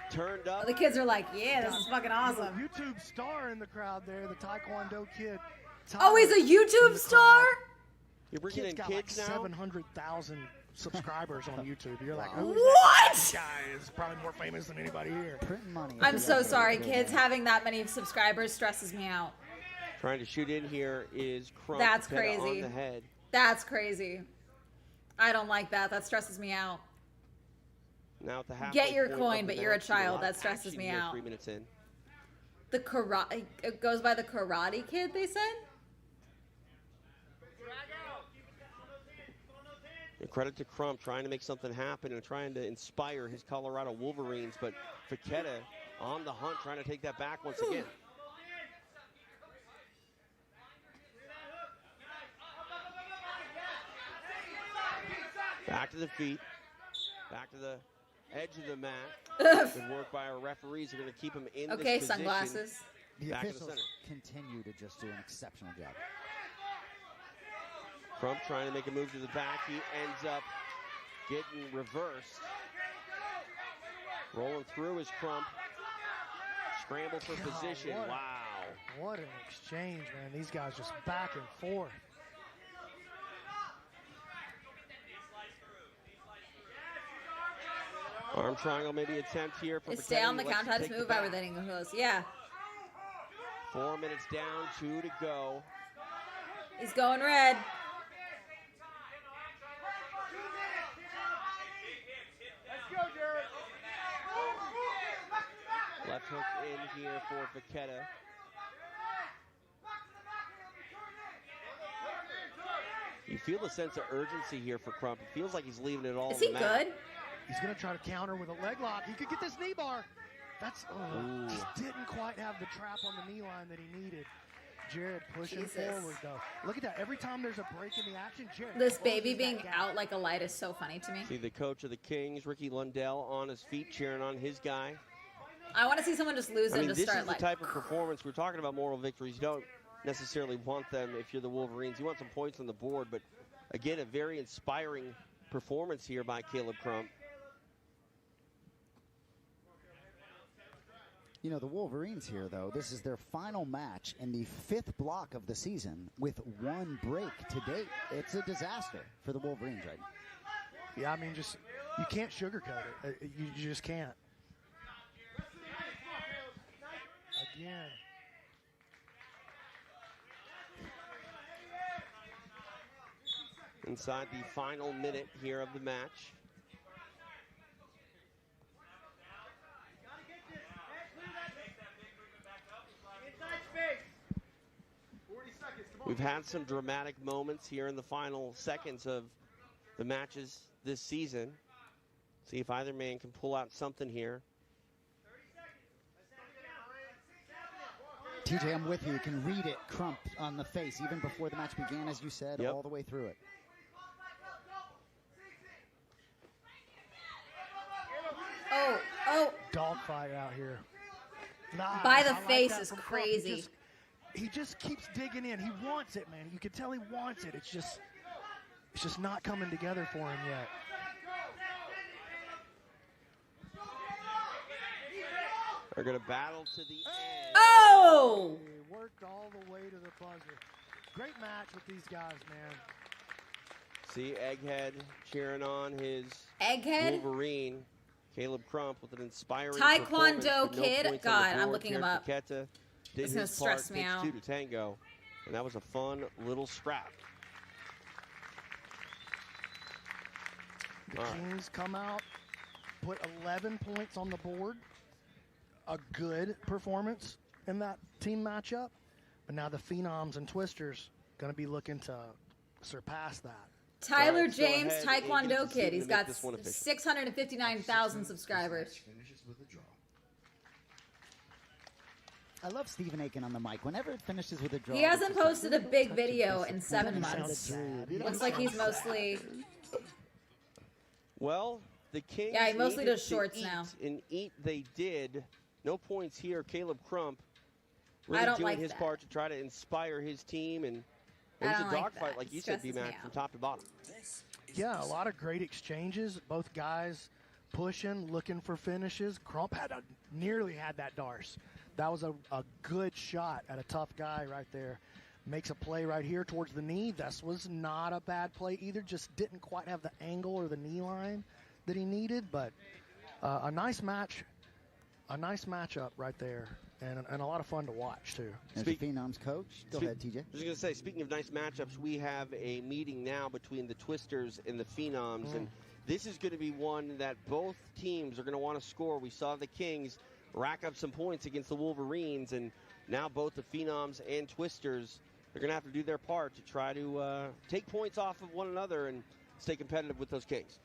turned up. The kids are like, yeah, this is fucking awesome. YouTube star in the crowd there, the Taekwondo kid. Oh, he's a YouTube star? You're bringing in Got kids like now? 700,000 subscribers on YouTube. You're like, Wow. who is What? that? This guy is probably more famous than anybody here. Printing money. I'm so sorry, kids. Having that many subscribers stresses me out. Trying to shoot in here is Crump. That's Faketa crazy. on the head. That's crazy. I don't like that. That stresses me out. Now at the halfway Get your point coin, of the but you're a match, see a child. lot That of stresses action me here, out. 3 minutes in. The karate, it goes by the Karate Kid, they said? And credit to Crump trying to make something happen and trying to inspire his Colorado Wolverines, but Faketa on the hunt trying to take that back once again. Back to the feet, back to the edge of the mat. Good work by our referees. They're going to keep him in this position. Sunglasses. The Back in the officials center. continue to just do an exceptional job. Crump trying to make a move to the back. He ends up getting reversed. Rolling through is Crump. Scramble for position. What Wow. What an exchange, man. These guys just back and forth. Arm triangle, maybe attempt here for Stay on the Faketa. He count. lets How him does take move the back. everything goes. Yeah. 4 minutes down, 2 to go. He's going red. Left hook in here for Faketa. You feel the sense of urgency here for Crump. It feels like he's leaving it all Is on the he mat. good? He's going to try to counter with a leg lock. He could get this knee bar. That's just didn't quite have the trap on the knee line that he needed. Jared pushing Jesus. forward, though. Look at that. Every time there's a break in the action, Jared This closes baby that being gap. out like a light is so funny to me. See the coach of the Kings, Ricky Lundell, on his feet cheering on his guy. I want to see someone just lose I and mean, just this start is the like. type of performance. We're talking about moral victories. You don't necessarily want them if you're the Wolverines. You want some points on the board, but again, a very inspiring performance here by Caleb Crump. You know, the Wolverines here, though, this is their final match in the 5th block of the season with 1 break to date. It's a disaster for the Wolverines right now. Yeah, I mean, just you can't sugarcoat it. You just can't. Again. Inside the final minute here of the match. We've had some dramatic moments here in the final seconds of the matches this season. See if either man can pull out something here. TJ, I'm with you. You can read it, Crump on the face, even before the match began, as you said, Yep. all the way through it. Oh. Dogfight out here. Nice. By the I like face that is from Crump. crazy. He just keeps digging in. He wants it, man. You can tell he wants it. It's just not coming together for him yet. They're going to battle to the end. Oh! He worked all the way to the buzzer. Great match with these guys, man. See Egghead cheering on his Egghead? Wolverine. Caleb Crump with an inspiring Taekwondo performance with no kid? points on God, the I'm board. looking him Jared up. Faketa did It's gonna his part. stress me Takes out. 2 to tango. And that was a fun little scrap. The All right. Kings come out, put 11 points on the board. A good performance in that team matchup. But now the Phenoms and Twisters going to be looking to surpass that. Tyler Alright, so James, ahead and give us Taekwondo a seat kid. to He's make got this one official. 659,000 subscribers. Finishes with a draw. I love Stephen Aiken on the mic. Whenever it finishes with a draw, He hasn't it's just posted a big touch of video in 7 disappointment. months. Sounds sad. Looks like he's mostly. Well, the Kings Yeah, he mostly needed does shorts to eat, now. And eat they did. No points here. Caleb Crump I really don't doing like his that. part to try to inspire his team. And it I was don't a like dogfight, that. like you It said, stresses B-Mac, me from out. top to bottom. Yeah, a lot of great exchanges. Both guys pushing, looking for finishes. Crump nearly had that Darce. That was a good shot at a tough guy right there. Makes a play right here towards the knee. This was not a bad play either. Just didn't quite have the angle or the knee line that he needed. But a nice match, a nice matchup right there. And a lot of fun to watch, too. There's the Phenoms coach. Go ahead, TJ. I was going to say, speaking of nice matchups, we have a meeting now between the Twisters and the Phenoms. And this is going to be one that both teams are going to want to score. We saw the Kings rack up some points against the Wolverines, and now both the Phenoms and Twisters, they're going to have to do their part to try to take points off of one another and stay competitive with those Kings.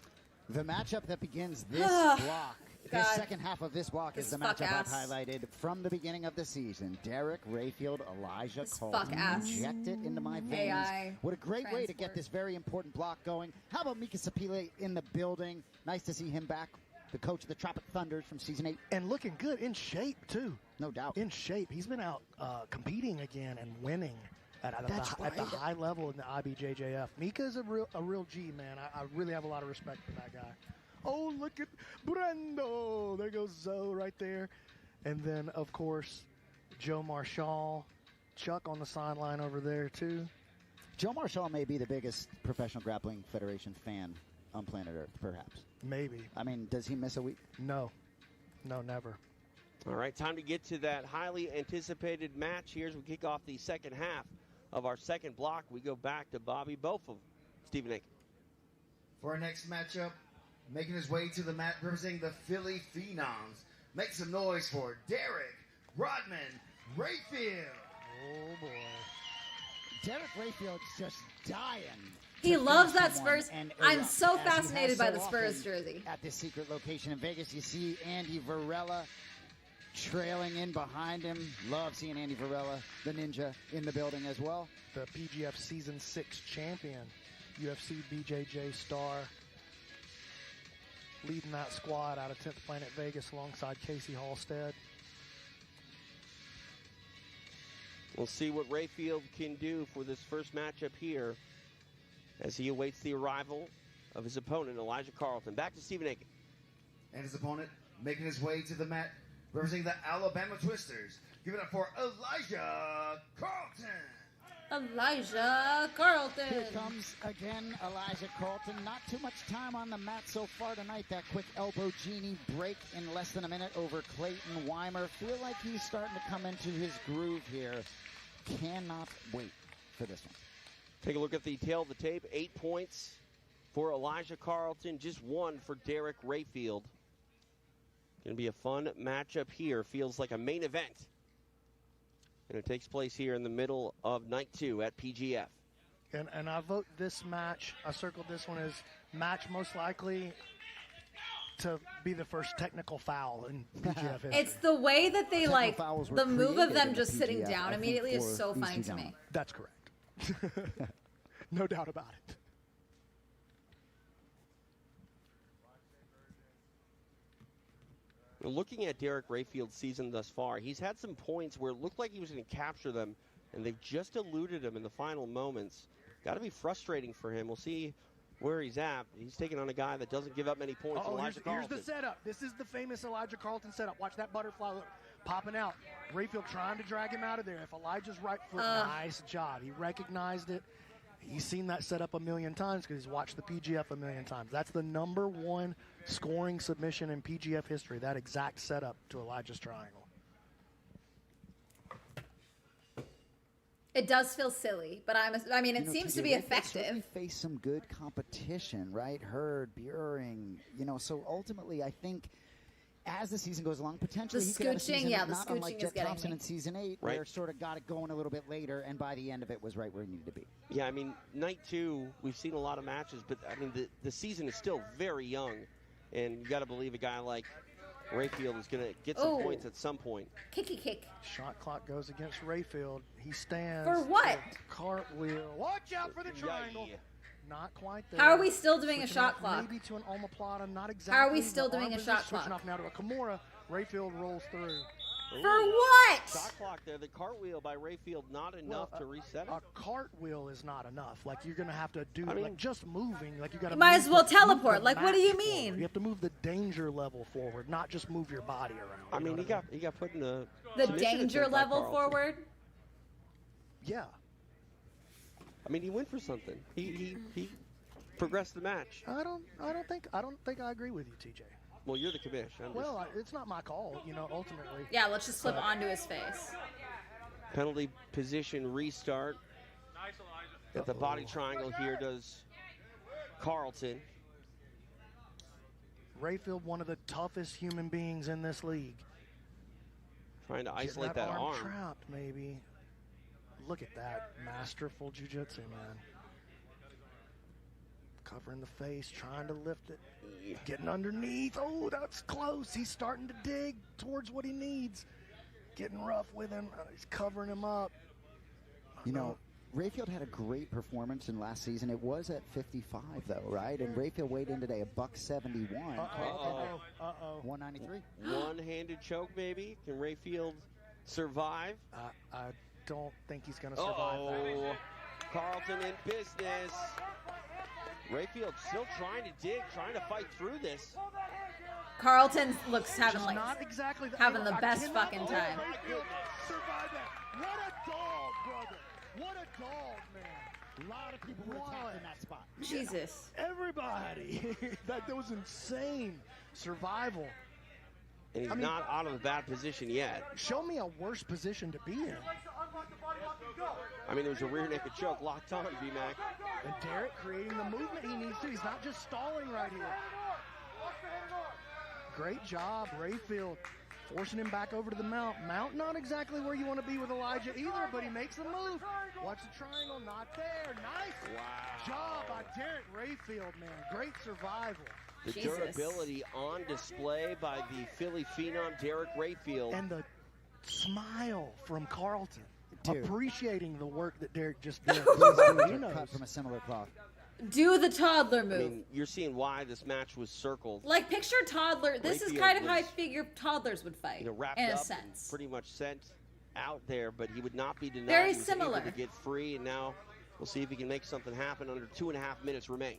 The matchup that begins this block, this second half of this block, is the matchup I've highlighted from the beginning of the season. Derek Rayfield, Elijah Colton. Inject it into my veins. AI What a great way to get this very important block going. How about Mika Sapile in the building? Nice to see him back, the coach of the Tropic Thunders from Season 8. And looking good, in shape, too. No doubt. In shape. He's been out competing again and winning at the high level in the IBJJF. Mika's a real G, man. I really have a lot of respect for that guy. Oh, look at Brendo. There goes Zoe right there. And then, of course, Joe Marshall. Chuck on the sideline over there, too. Joe Marshall may be the biggest Professional Grappling Federation fan on planet Earth, perhaps. Maybe. I mean, does he miss a week? No. No, never. All right, time to get to that highly anticipated match here as we kick off the second half of our second block. We go back to Bobby Bofum, Stephen Aiken. For our next matchup, making his way to the mat, representing the Philly Phenoms. Make some noise for Derek Rodman Rayfield. Oh, boy. Derek Rayfield's just dying. He loves that someone Spurs. and I'm erupt, so as he fascinated has by so the Spurs often jersey. At this secret location in Vegas, you see Andy Varela trailing in behind him. Love seeing Andy Varela, the ninja, in the building as well. The PGF Season 6 champion, UFC BJJ star, leading that squad out of 10th Planet Vegas alongside Casey Halstead. We'll see what Rayfield can do for this first matchup here as he awaits the arrival of his opponent, Elijah Carlton. Back to Stephen Aiken. And his opponent making his way to the mat, representing the Alabama Twisters. Give it up for Elijah Carlton. Elijah Carlton. Here comes again Elijah Carlton. Not too much time on the mat so far tonight. That quick elbow genie break in less than a minute over Clayton Weimer. Feel like he's starting to come into his groove here. Cannot wait for this one. Take a look at the tail of the tape. 8 points for Elijah Carlton, just 1 for Derek Rayfield. Going to be a fun matchup here. Feels like a main event. And it takes place here in the middle of night 2 at PGF. And I vote this match, I circled this one as match most likely to be the first technical foul in PGF history. It's the way that they the move of them just sitting PGF, down immediately is so funny to me. That's correct. No doubt about it. Looking at Derek Rayfield's season thus far, he's had some points where it looked like he was going to capture them, and they've just eluded him in the final moments. Got to be frustrating for him. We'll see where he's at. He's taking on a guy that doesn't give up many points. Here's the setup. This is the famous Elijah Carlton setup. Watch that butterfly popping out. Rayfield trying to drag him out of there. If Elijah's right foot, nice job. He recognized it. He's seen that setup a million times because he's watched the PGF a million times. That's the #1 scoring submission in PGF history, that exact setup to Elijah's triangle. It does feel silly, but I mean, it seems to be effective. Face some good competition, right? Hurd, Buehring, so ultimately, I think as the season goes along, potentially he could have a season not unlike Jet Thompson in Season 8, where sort of got it going a little bit later, and by the end of it was right where he needed to be. Yeah, I mean, night 2, we've seen a lot of matches, but I mean, the season is still very young, and you got to believe a guy like Rayfield is going to get some points at some point. Kick. Shot clock goes against Rayfield. He stands. For what? Cartwheel. Watch out for the triangle. Not quite there. How are we still doing a shot clock? Maybe to an omoplata, not exactly. How are we still doing a shot clock? Switching off now to a Kimura. Rayfield rolls through. For what? Shot clock there. The cartwheel by Rayfield, not enough to reset it. A cartwheel is not enough. Like, you're going to have to do, just moving. Like, you got to might as well teleport. Like, what do you mean? Forward. You have to move the danger level forward, not just move your body around. I mean, he got put in the danger level forward? Yeah. I mean, he went for something. He progressed the match. I don't think I agree with you, TJ. Well, you're the commish. Well, it's not my call, ultimately. Yeah, let's just flip onto his face. Penalty position restart. At the body triangle here does Carlton. Rayfield, one of the toughest human beings in this league. Trying to Getting isolate that arm. trapped, maybe. Look at that masterful jiu-jitsu, man. Covering the face, trying to lift it, getting underneath. Oh, that's close. He's starting to dig towards what he needs. Getting rough with him. He's covering him up. You know, Rayfield had a great performance in last season. It was at 55, though, right? And Rayfield weighed in today, $171. Uh-oh. 193. One-handed choke, maybe. Can Rayfield survive? I don't think he's going to survive that. Carlton in business. Rayfield still trying to dig, trying to fight through this. Carlton looks having Just like not exactly having the best fucking time. Survive that. What a dog, brother. What a dog, man. A lot of people were attacked in that spot. Jesus. Everybody. That was insane. Survival. And he's not out of a bad position yet. Show me a worse position to be in. I mean, it was a rear naked choke locked on, B-Mac. And Derek creating the movement he needs to. He's not just stalling right here. Great job, Rayfield. Forcing him back over to the mount. Mount not exactly where you want to be with Elijah either, but he makes the move. Watch the triangle, not there. Nice job by Derek Rayfield, man. Great survival. The durability on display by the Philly phenom, Derek Rayfield. And the smile from Carlton. Dude. Appreciating the work that Derek just did. Cut from a similar cloth. Do the toddler move. I mean, you're seeing why this match was circled. Like, picture toddler. This is Rayfield kind of how I was, figure toddlers would fight, wrapped in a up sense. and pretty much sent out there, but he would not be denied. Very He was similar. able to get free, and now we'll see if he can make something happen. Under 2.5 minutes remain.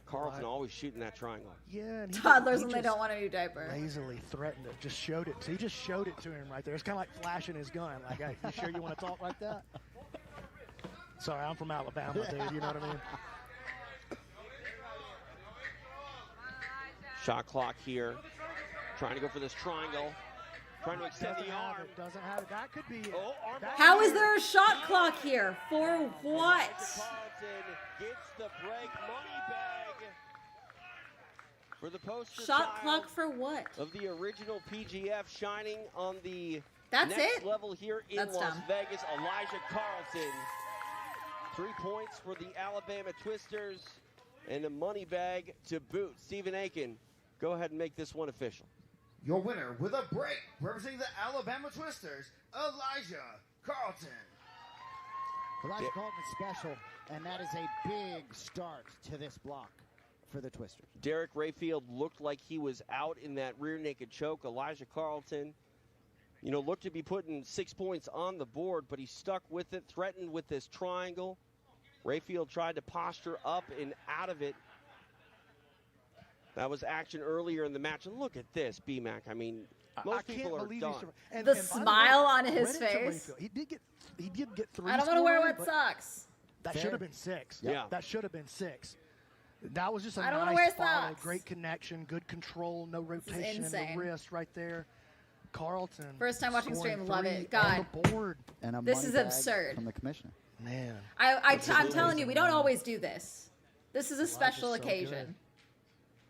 Carlton always shooting that triangle. Yeah, and Toddlers when they don't want a new diaper. Lazily threatened it. Just showed it. So he just showed it to him right there. It's kind of like flashing his gun. Like, hey, you sure you want to talk like that? Sorry, I'm from Alabama, dude. You know what I mean? Shot clock here. Trying to go for this triangle. Trying to extend the arm. Doesn't have it. That could be it. How is there a shot clock here? For what? Carlton gets the break. Money bag for the poster Shot child clock for what? of the original PGF, shining on the That's next it? level here in That's Las dumb. Vegas. Elijah Carlton. 3 points for the Alabama Twisters and a money bag to boot. Stephen Aiken, go ahead and make this one official. Your winner with a break, representing the Alabama Twisters, Elijah Carlton. Elijah Carlton is special, and that is a big start to this block for the Twisters. Derek Rayfield looked like he was out in that rear naked choke. Elijah Carlton, looked to be putting 6 points on the board, but he stuck with it, threatened with this triangle. Rayfield tried to posture up and out of it. That was action earlier in the match. And look at this, B-Mac. I mean, most people are done. The smile on his credit to face. Rayfield. He did get 3. I don't want to wear scored, wet but socks. That should have been 6. Yeah. That should have been 6. That was just a I don't wanna nice wear follow. socks. Great connection, good control, no rotation in insane. the wrist right there. Carlton. First time watching scoring stream, love 3 it. God. on the board. And a This money is bag absurd. from the commissioner. Man. I'm telling you, we don't always do this. This is a special so occasion.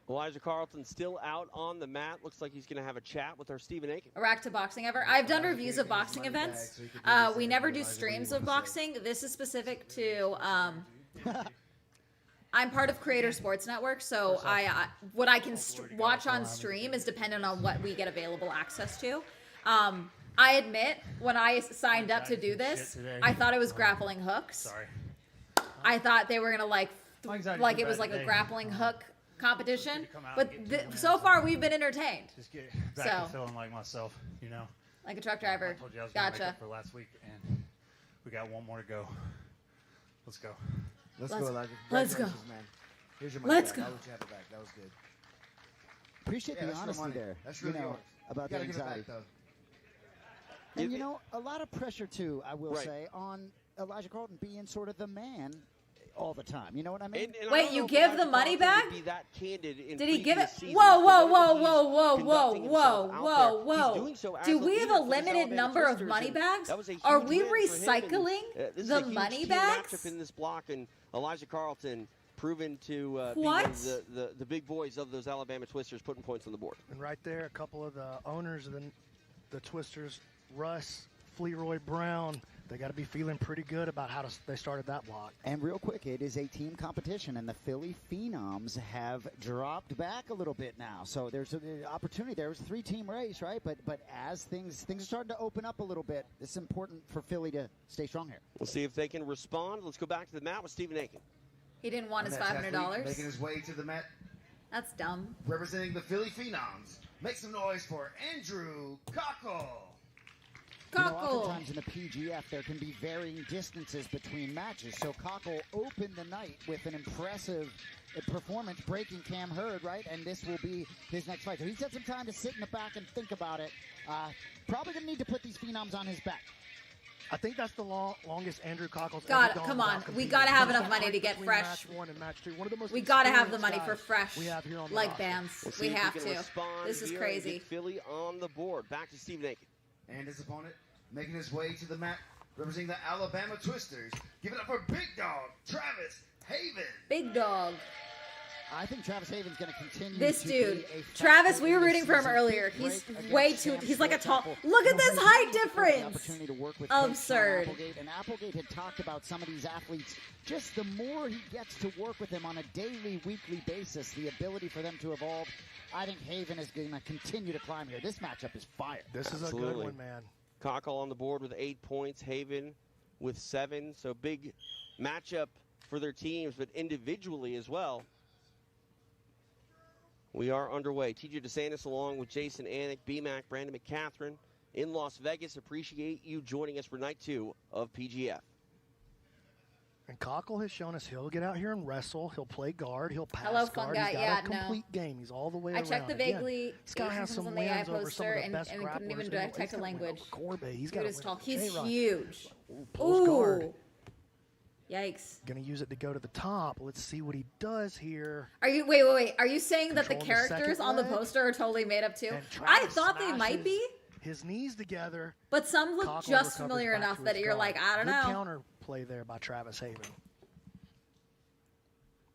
Elijah Carlton still out on the mat. Looks like he's going to have a chat with our Stephen Aiken. Rack to boxing ever. I've done reviews of boxing events. We never do streams of boxing. This is specific to. I'm part of Creator Sports Network, so what I can watch on stream is dependent on what we get available access to. I admit, when I signed up to do this, I thought it was grappling hooks. Sorry. I thought they were gonna like it was like a grappling hook competition, but so far we've been entertained. Just get back to feeling like myself, Like a truck driver. I told you I was gonna make Gotcha. up for last week, and we got one more to go. Let's go. Let's go, Elijah. Let's go. Congratulations, man. Here's your money Let's back. go. I'll let you have it back. That was good. Appreciate Yeah, the that's your honesty money. there. That's really yours. About You the gotta give it anxiety. back, though. And a lot of pressure too, I will Right. say, on Elijah Carlton being sort of the man all the time. You know what I mean? And I Wait, don't you know if give the Elijah money Carlton back? would Be that candid in Did he give it? previous seasons. Whoa, The whoa, way whoa, that whoa, he's whoa, conducting whoa, himself whoa, out whoa, there. He's whoa. doing so as Do a we have leader a for this limited Alabama number of Twisters, money and bags? that was a Are huge we win for him, and, recycling this is the a huge money team bags? matchup in this block, and Elijah Carlton proven to be one What? of the big boys of those Alabama Twisters, putting points on the board. And right there, a couple of the owners of the Twisters, Russ, Fleroy Brown, they got to be feeling pretty good about how they started that block. And real quick, it is a team competition, and the Philly Phenoms have dropped back a little bit now. So there's an opportunity. There was a 3-team race, right? But as things are starting to open up a little bit, it's important for Philly to stay strong here. We'll see if they can respond. Let's go back to the mat with Stephen Aiken. He didn't want his Next athlete $500. Making his way to the mat, That's dumb. representing the Philly Phenoms. Make some noise for Andrew Cockle. You know, oftentimes in the PGF, there can be varying distances between matches. So Cockle opened the night with an impressive performance, breaking Cam Hurd, right? And this will be his next fight. So he's had some time to sit in the back and think about it. Probably going to need to put these Phenoms on his back. I think that's the longest Andrew Cockle's God, ever gone come without on. We competing. got to have There's enough that money to fight get between fresh. Match 1 and match 2. One of the most We got to have the experienced money for guys fresh we have here on the leg roster. bands. We'll see We if he have can to. respond This is here and crazy. get Philly on the board. Back to Stephen Aiken. And his opponent making his way to the mat, representing the Alabama Twisters. Give it up for Big Dog, Travis Haven. Big Dog. I think Travis Haven's going to continue. This to dude, be a Travis, factor we were in this rooting for him season. earlier. Big He's break way against too, Sam he's like a tall, Schwartz. look at this He height had the difference. opportunity to work with Coach Sean Absurd. Applegate, and Applegate had talked about some of these athletes. Just the more he gets to work with them on a daily, weekly basis, the ability for them to evolve. I think Haven is going to continue to climb here. This matchup is fire. This is a Absolutely. good one, man. Cockle on the board with 8 points. Haven with 7. So big matchup for their teams, but individually as well. We are underway. TJ DeSantis along with Jason Anik, BMAC, Brandon McCatherine in Las Vegas. Appreciate you joining us for night 2 of PGF. And Cockle has shown us he'll get out here and wrestle. He'll play guard. He'll pass Hello, fun guard. guy. He's got Yeah, a complete game. He's all the way I around. checked the Again, vaguely this guy has some on the AI wins over some poster of the and best couldn't even grapplers in the world. detect a He's got win language. over Corbe. He's got Dude a is win tall. over He's J-Rod. huge. Pulls guard. Ooh. Yikes. Going to use it to go to the top. Let's see what he does here. Are you wait? Are you saying that the Control the characters second on the leg. poster are totally made up too? And I Travis thought they might smashes be, his knees together. but some look Cockle just recovers familiar back enough to that his you're guard. like, I don't Good know. counter play there by Travis Haven.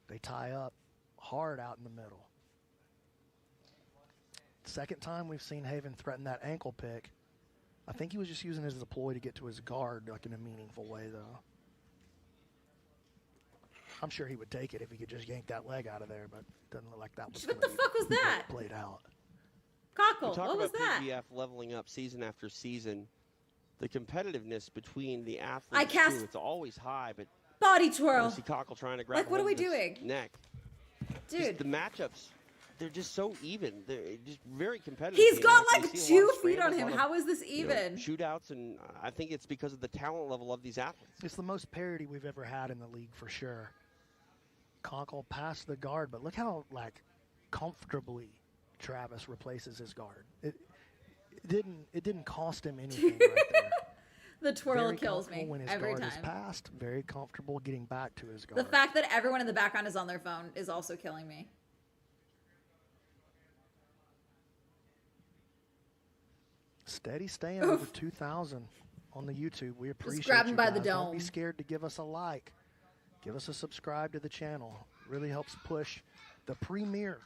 They tie up hard out in the middle. Second time we've seen Haven threaten that ankle pick. I think he was just using it as a ploy to get to his guard, like in a meaningful way, though. I'm sure he would take it if he could just yank that leg out of there, but it doesn't look like that was What the fuck was that? played out. Cockle, We talk what was about that? PGF leveling up season after season. The competitiveness between the athletes, I cast- too, it's always high, but Body you twirl. see Cockle trying to grab Like, what are hold we of his doing? neck. Just Dude. the matchups, they're just so even. They're just very competitive. He's you got know? like You see a lot 2 of feet on scrambles, him. a lot of, How is this you know, even? shootouts, and I think it's because of the talent level of these athletes. It's the most parity we've ever had in the league for sure. Conkle passed the guard, but look how like comfortably Travis replaces his guard. It didn't cost him anything right there. The twirl Very kills comfortable me when his every guard is time. passed. Very comfortable getting back to his guard. The fact that everyone in the background is on their phone is also killing me. Steady staying over 2,000 on the YouTube. We appreciate grab him you by the guys. Don't be dome. scared to give us a like. Give us a subscribe to the channel. Really helps push the premier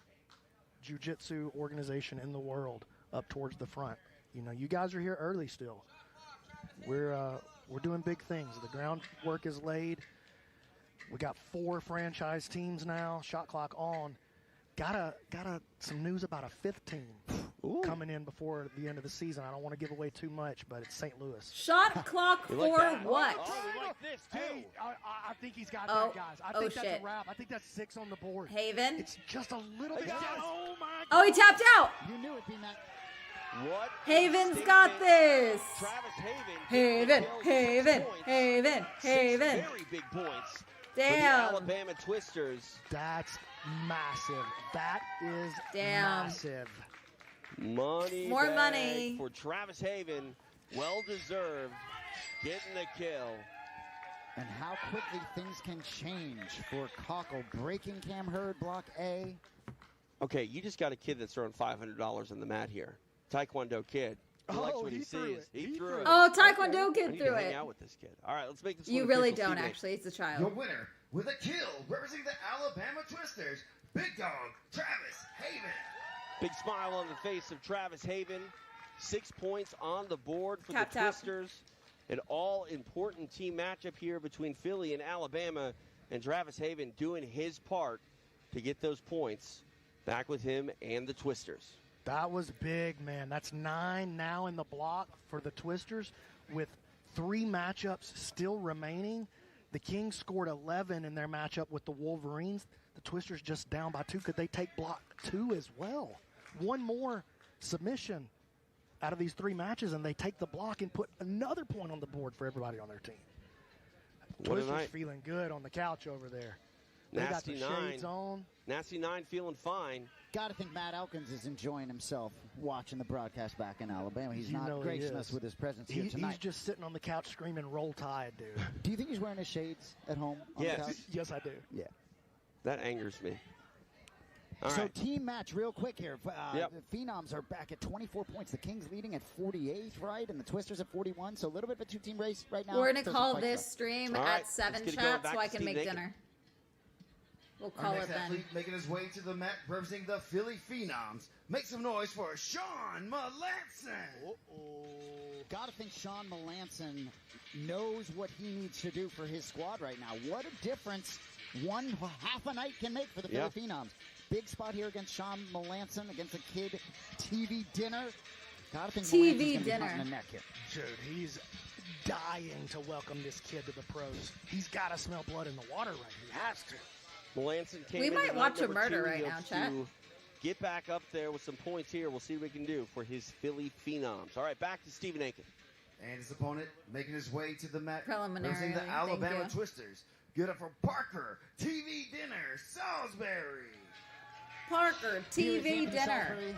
jiu-jitsu organization in the world up towards the front. You know, you guys are here early still. We're doing big things. The groundwork is laid. We got 4 franchise teams now. Shot clock on. Got some news about a 5th team coming in before the end of the season. I don't want to give away too much, but it's St. Louis. Shot clock You for like that? what? Oh, we like this too. Hey, I think he's got Oh, that, guys. I oh, think that's shit. a wrap. I think that's 6 on the board. Haven? It's just a little bit. Yes. Oh, my God. Oh, he tapped out. You knew it, B-Mac. What? Haven's a got statement. this. Travis Haven. Haven, kills 6 Haven, points. Haven, 6 Haven. very big points. For the Damn. Alabama Twisters. That's massive. That is Damn. massive. Money More bag money. for Travis Haven. Well deserved. Getting the kill. And how quickly things can change for Cockle. Breaking Cam Hurd, block A. Okay, you just got a kid that's throwing $500 on the mat here. Taekwondo kid. He likes what he threw sees. it. He threw it. Oh, Taekwondo I kid need threw to hang it. out with this kid. All right, let's make this You one really official, don't, Steve Nate. actually. It's a Your child. winner, with a kill, representing the Alabama Twisters, big dog Travis Haven. Big smile on the face of Travis Haven. 6 points on the board for Tap, the tap. Twisters. An all-important team matchup here between Philly and Alabama, and Travis Haven doing his part to get those points back with him and the Twisters. That was big, man. That's 9 now in the block for the Twisters with 3 matchups still remaining. The Kings scored 11 in their matchup with the Wolverines. The Twisters just down by 2. Could they take block 2 as well? One more submission out of these 3 matches, and they take the block and put another point on the board for everybody on their team. What a Twisters night. feeling good on the couch over there. They got Nasty the Nine. shades on. Nasty Nine feeling fine. Got to think Matt Elkins is enjoying himself watching the broadcast back in Alabama. He's You not know he gracing is. us with his presence here He's tonight. just sitting on the couch screaming, "Roll Tide," dude. Do you think he's wearing his shades at home on Yes. the couch? Yes, I do. Yeah. That angers me. All So right. team match real quick here. Yep. The Phenoms are back at 24 points. The Kings leading at 48, right? And the Twisters at 41. So a little bit of a 2-team race right now. We're going to Still call some fight this stuff. stream All right, at 7 let's get it going chat back so I to can Steve make Naked. dinner. We'll Our call it next then. athlete making his way to the mat, representing the Philly Phenoms. Make some noise for Sean Melanson. Got to think Sean Melanson knows what he needs to do for his squad right now. What a difference half a night can make for the Yeah. Philly Phenoms. Big spot here against Sean Melanson, against a kid TV dinner. Got to think TV Melanson's gonna be dinner. hunting the neck here. Dude, he's dying to welcome this kid to the pros. He's got to smell blood in the water right. He has to. Melanson came We in might at watch a number murder 2. right He now, hopes chat. to get back up there with some points here. We'll see what we can do for his Philly Phenoms. All right, back to Stephen Aiken. And his opponent making his way to the mat, Preliminary, representing the thank Alabama you. Twisters. Good up for Parker, TV dinner, Salisbury. Parker, Here is TV Anthony dinner. Salisbury,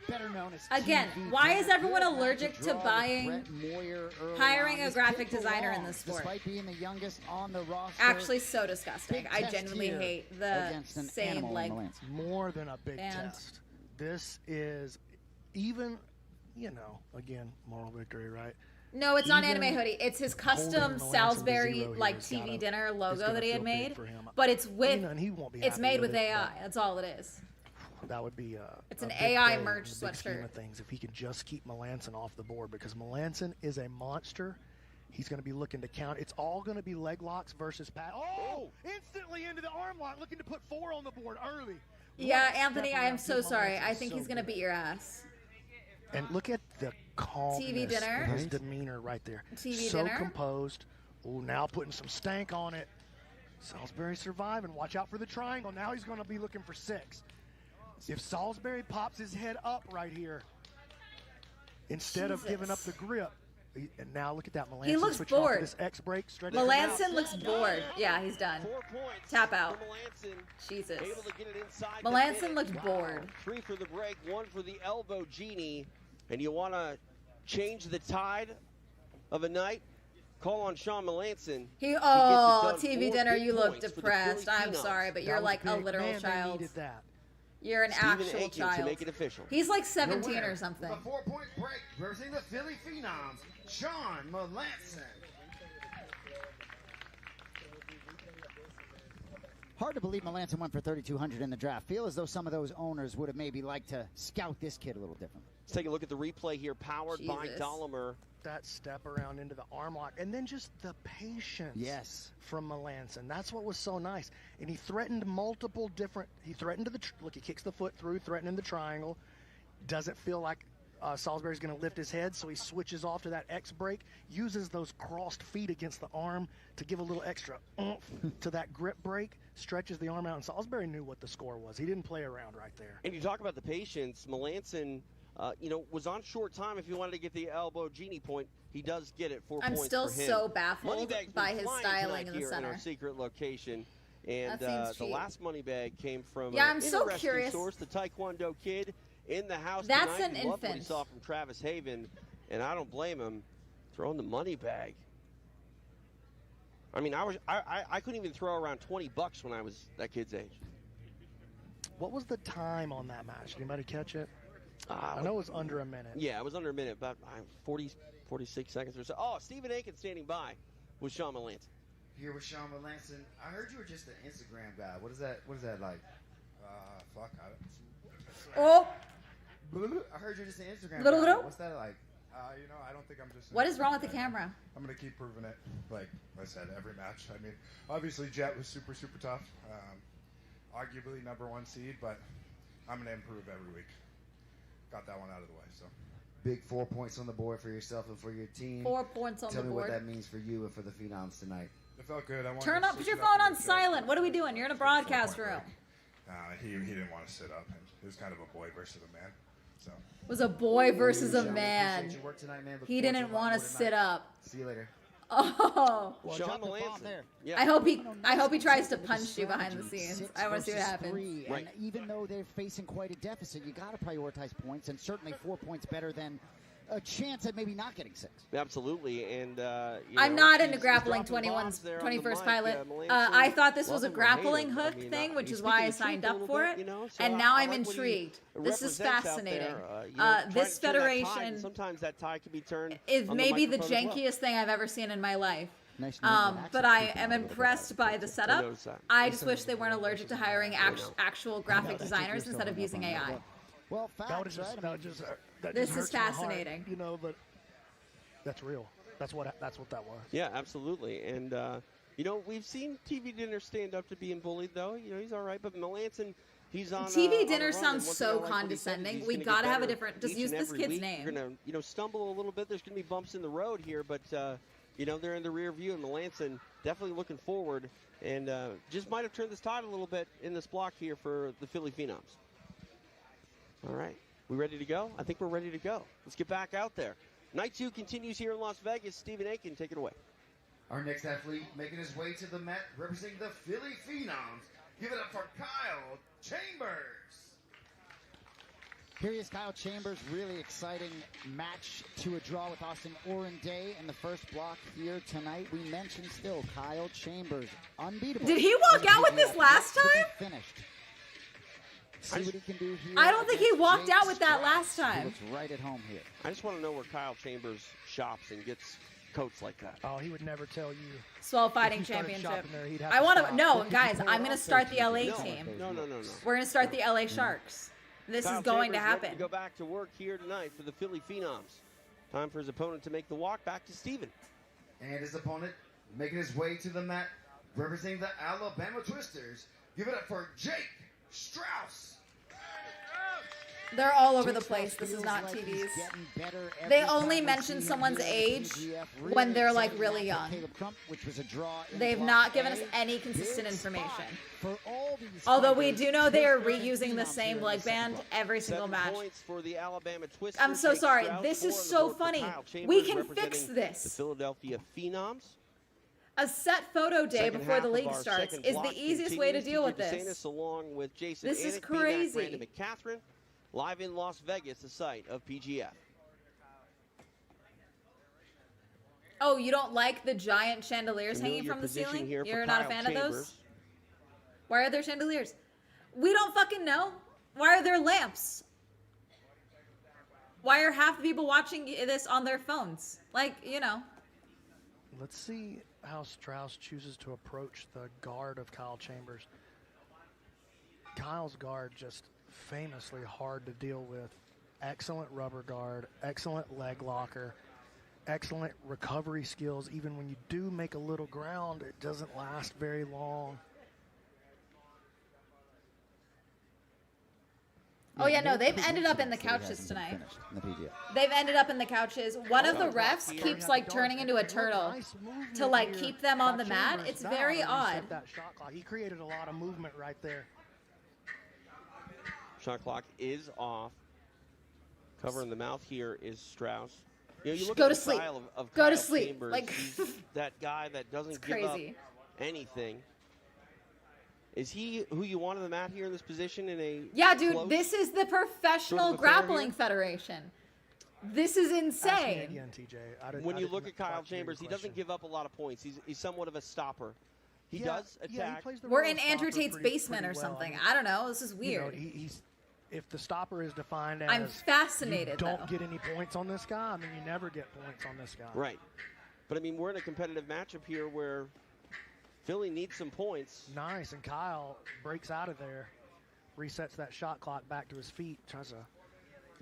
better known as Again, TV why dinner. is everyone Good allergic match to draw buying- with Brett Moyer early hiring on. a This graphic kid designer in belongs, this sport? Despite being the youngest on the roster. Actually, so disgusting. Big I test genuinely here hate the against an same animal leg. in Melanson. More than a big And- test. This is even, again, moral victory, right? No, it's not Even Anime Hoodie. It's his holding custom Melanson to Salisbury 0 here like is TV gotta- dinner is logo gonna that he had feel big made, for him. but it's with And he won't be it's happy made with with it, AI. That's all it is. That would be It's a an big AI play merch in the big scheme sweatshirt. of things if he can just keep Melanson off the board, because Melanson is a monster. He's going to be looking to count. It's all going to be leg locks versus pat. Oh! Instantly into the arm lock, looking to put 4 on the board early. Yeah, What a Anthony, step I am around so Tim sorry. Melanson I is think so he's gonna good. beat your ass. And look at the calmness TV dinner? in his demeanor right there. TV so dinner? composed. Oh, now putting some stank on it. Salisbury surviving. Watch out for the triangle. Now he's going to be looking for 6. If Salisbury pops his head up right here, instead of giving up the grip, and now look at that. Melanson He looks switching off to bored. this X break. Stretching it out. Melanson looks bored. Yeah, he's done. 4 points. Tap out. For Melanson. Jesus. Able to get it inside the Melanson minute. looks bored. 3 for the break, 1 for the elbow genie. And you want to change the tide of a night? Call on Sean Melanson. He gets it oh done. TV 4 dinner, big you look points for the depressed. Philly I'm Phenoms. sorry, but you're That was like a big. literal Man, they child. needed that. You're an Stephen actual Aiken to child. make it official. He's like The 17 winner or something. with a 4-point break, representing the Philly Phenoms, Sean Melanson. Hard to believe Melanson went for 3,200 in the draft. Feel as though some of those owners would have maybe liked to scout this kid a little differently. Let's take a look at the replay here, powered by Jesus. Dolomer. That step around into the arm lock, and then just the patience Yes. from Melanson. That's what was so nice. And he threatened multiple different, he threatened to the, look, he kicks the foot through, threatening the triangle. Doesn't feel like Salisbury's going to lift his head, so he switches off to that X break, uses those crossed feet against the arm to give a little extra oomph to that grip break, stretches the arm out, and Salisbury knew what the score was. He didn't play around right there. And you talk about the patience. Melanson, was on short time. If he wanted to get the elbow genie point, he does get it. 4 I'm points still for him. so baffled Moneybag's by been his flying styling tonight in the here in our center. secret location. And That seems the cheap. last money bag came from Yeah, an I'm so interesting curious. source, the Taekwondo kid in the house That's tonight. an He loved what he infant. saw from Travis Haven, and I don't blame him throwing the money bag. I mean, I couldn't even throw around $20 when I was that kid's age. What was the time on that match? Did anybody catch it? I know it was under a minute. Yeah, it was under a minute, about 46 seconds or so. Oh, Stephen Aiken standing by with Sean Melanson. here with Sean Melanson. I heard you were just an Instagram guy. What is that like? Fuck. Oh. I heard you're just an Instagram Little, guy. little? What's that like? I don't think I'm just. What is wrong with the camera? I'm gonna keep proving it. Like I said, every match. I mean, obviously Jet was super tough. Arguably #1 seed, but I'm gonna improve every week. Got that one out of the way. So. Big 4 points on the board for yourself and for your team. 4 points on Tell the me board. what that means for you and for the Phenoms tonight. It felt good. Turn up, put your phone on silent. What are we doing? You're in a broadcast room. He didn't want to sit up, and it was kind of a boy versus a man. So. It was a boy versus a Sean, man. appreciate your work tonight, man. Look He forward to didn't a lot want to more sit tonight. up. See you later. Oh. Well, Sean drop the bomb Melanson. there. Yeah. I hope he tries to punch you behind the scenes. I want to see what happens. And even though they're facing quite a deficit, you got to prioritize points, and certainly 4 points better than a chance at maybe not getting 6. Absolutely, and I'm not into he's grappling dropping bombs 21's there on the 21st mic. Pilot. Melanson, I thought this was a love him or hate grappling him. hook I mean, thing, which he's is why I speaking the signed truth a up little for bit, it. you know, so And now I I'm like what he intrigued. This is represents out fascinating. there. You know, trying This to turn that tide, and federation sometimes that tide can be turned is on maybe the microphone as well. jankiest thing I've ever seen in my life. Nice But I am impressed by the setup. noticed that. I just wish they weren't allergic to hiring actual graphic designers instead of using AI. That Well, would facts, just, right? that just, that This just is hurts my heart, fascinating. you know, but that's real. That's what that was. Yeah, absolutely. And, you know, we've seen TV Dinner stand up to being bullied, though. You know, he's all right. But Melanson, he's on TV on Dinner a run, sounds and one so thing I like what he said is condescending. he's We gonna gotta get have a better different. Just each use and this every kid's week. name. You're going to, stumble a little bit. There's going to be bumps in the road here. But, you know, they're in the rear view. And Melanson definitely looking forward. And just might have turned this tide a little bit in this block here for the Philly Phenoms. All right. We ready to go? I think we're ready to go. Let's get back out there. Night 2 continues here in Las Vegas. Stephen Aiken, take it away. Our next athlete making his way to the mat representing the Philly Phenoms. Give it up for Kyle Chambers. Here he is, Kyle Chambers. Really exciting match to a draw with Austin Orenday in the first block here tonight. We mentioned still Kyle Chambers, unbeatable. Did he walk out with this last To be time? Finished. See what he can do here. I don't think he against walked Jake out with that Strauss. last time. He looks right at home here. I just want to know where Kyle Chambers shops and gets coats like that. Oh, he would never tell you. Swell If Fighting you started Championship. shopping there, he'd have I to want to stop. no, guys. I'm gonna start the LA team. No. We're gonna start the LA Sharks. This Kyle is going to Chambers ready happen. to go back to work here tonight for the Philly Phenoms. Time for his opponent to make the walk back to Steven. And his opponent making his way to the mat representing the Alabama Twisters. Give it up for Jake Strauss. They're all over the Jake place. Strauss This is feels not like he's TVs. getting better every They time only we mention see him someone's here at age PGF. when Really they're like exciting really match young. for Caleb Crump, which was a draw in They've block not given A. us any consistent Big spot information. for all these Although we fighters. do know they are Twisters and reusing the Phenoms same here in leg the second band block. every single 7 match. points for the Alabama Twisters. I'm so Jake sorry. Strauss, This 4 is on the so board for funny. Kyle Chambers, We can representing fix this. The Philadelphia Phenoms. A set photo day Second before half the of league our starts second is block the easiest way to continues. deal with TJ this. DeSantis along with Jason This is Anik, B-Mac, crazy. Brandon McCatherine, live in Las Vegas, the site of PGF. Oh, you don't like the giant chandeliers hanging Familiar from the position ceiling? here for You're not a Kyle fan of those? Chambers. Why are there chandeliers? We don't fucking know. Why are there lamps? Why are half the people watching this on their phones? Like, you know. Let's see how Strauss chooses to approach the guard of Kyle Chambers. Kyle's guard just famously hard to deal with. Excellent rubber guard, excellent leg locker, excellent recovery skills. Even when you do make a little ground, it doesn't last very long. Oh yeah, no, they've ended up in the couches tonight. They've ended up in the couches. One of the refs keeps like turning into a turtle to like keep them on the mat. It's very odd. That shot clock. He created a lot of movement right there. Shot clock is off. Covering the mouth here is Strauss. You know, you look Go at to the sleep. style of Go to Kyle sleep. Chambers. Like He's that guy that doesn't It's give up crazy. anything. Is he who you want on the mat here in this position in a Yeah, dude, close this is the Professional sort of affair Grappling here? Federation. This is Ask me insane. again, TJ. When you look at Kyle Chambers, he doesn't give up a lot of points. He's somewhat of a stopper. He does attack. We're in Andrew Tate's basement or something. I don't know. This is weird. He's if the stopper is defined as I'm fascinated, you don't though. get any points on this guy, I mean, you never get points on this guy. Right. But, I mean, we're in a competitive matchup here where Philly needs some points. Nice, and Kyle breaks out of there, resets that shot clock back to his feet, tries to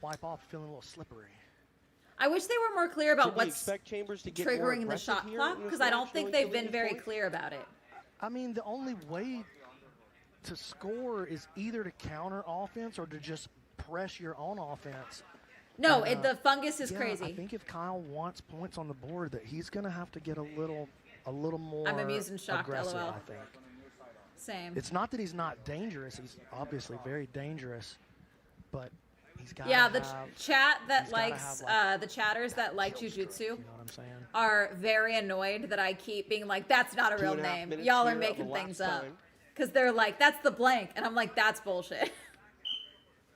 wipe off, feeling a little slippery. I wish they were more clear about Should we what's expect Chambers to get more triggering the aggressive shot here clock, in this because I don't match, think knowing they've Philly been needs very points? clear about it. I mean, the only way to score is either to counter offense or to just press your own offense. No, And, the fungus is yeah, crazy. I think if Kyle wants points on the board, that he's going to have to get a little more I'm amused and shocked, aggressive, LOL. I think. Same. It's not that he's not dangerous. He's obviously very dangerous, but he's got Yeah, the chat that likes the chatters that like jujitsu you know what I'm saying? are very annoyed that I keep being like, that's not a real 2.5 name. minutes Y'all are here of making elapsed things up. time. Because they're like, that's the blank. And I'm like, that's bullshit.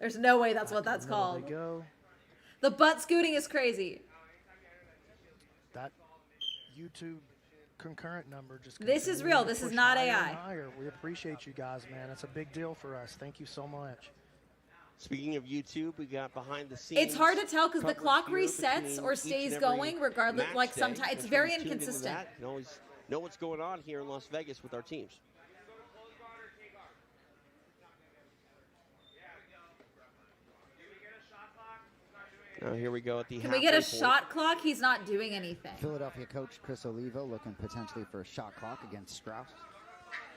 There's no way that's what that's Middle they called. go. The butt scooting is crazy. That YouTube concurrent number just This is continues real. to This is push not higher AI. and higher. We appreciate you guys, man. It's a big deal for us. Thank you so much. Speaking of YouTube, we got behind the scenes. It's hard to tell because the coverage clock here resets between or each stays and every going regardless. match Like day. sometimes it's Make sure very you tune into inconsistent. that. You can always know what's going on here in Las Vegas with our teams. Now here we go at the Can we get a halfway point. shot clock? He's not doing anything. Philadelphia coach Chris Olivo looking potentially for a shot clock against Strauss.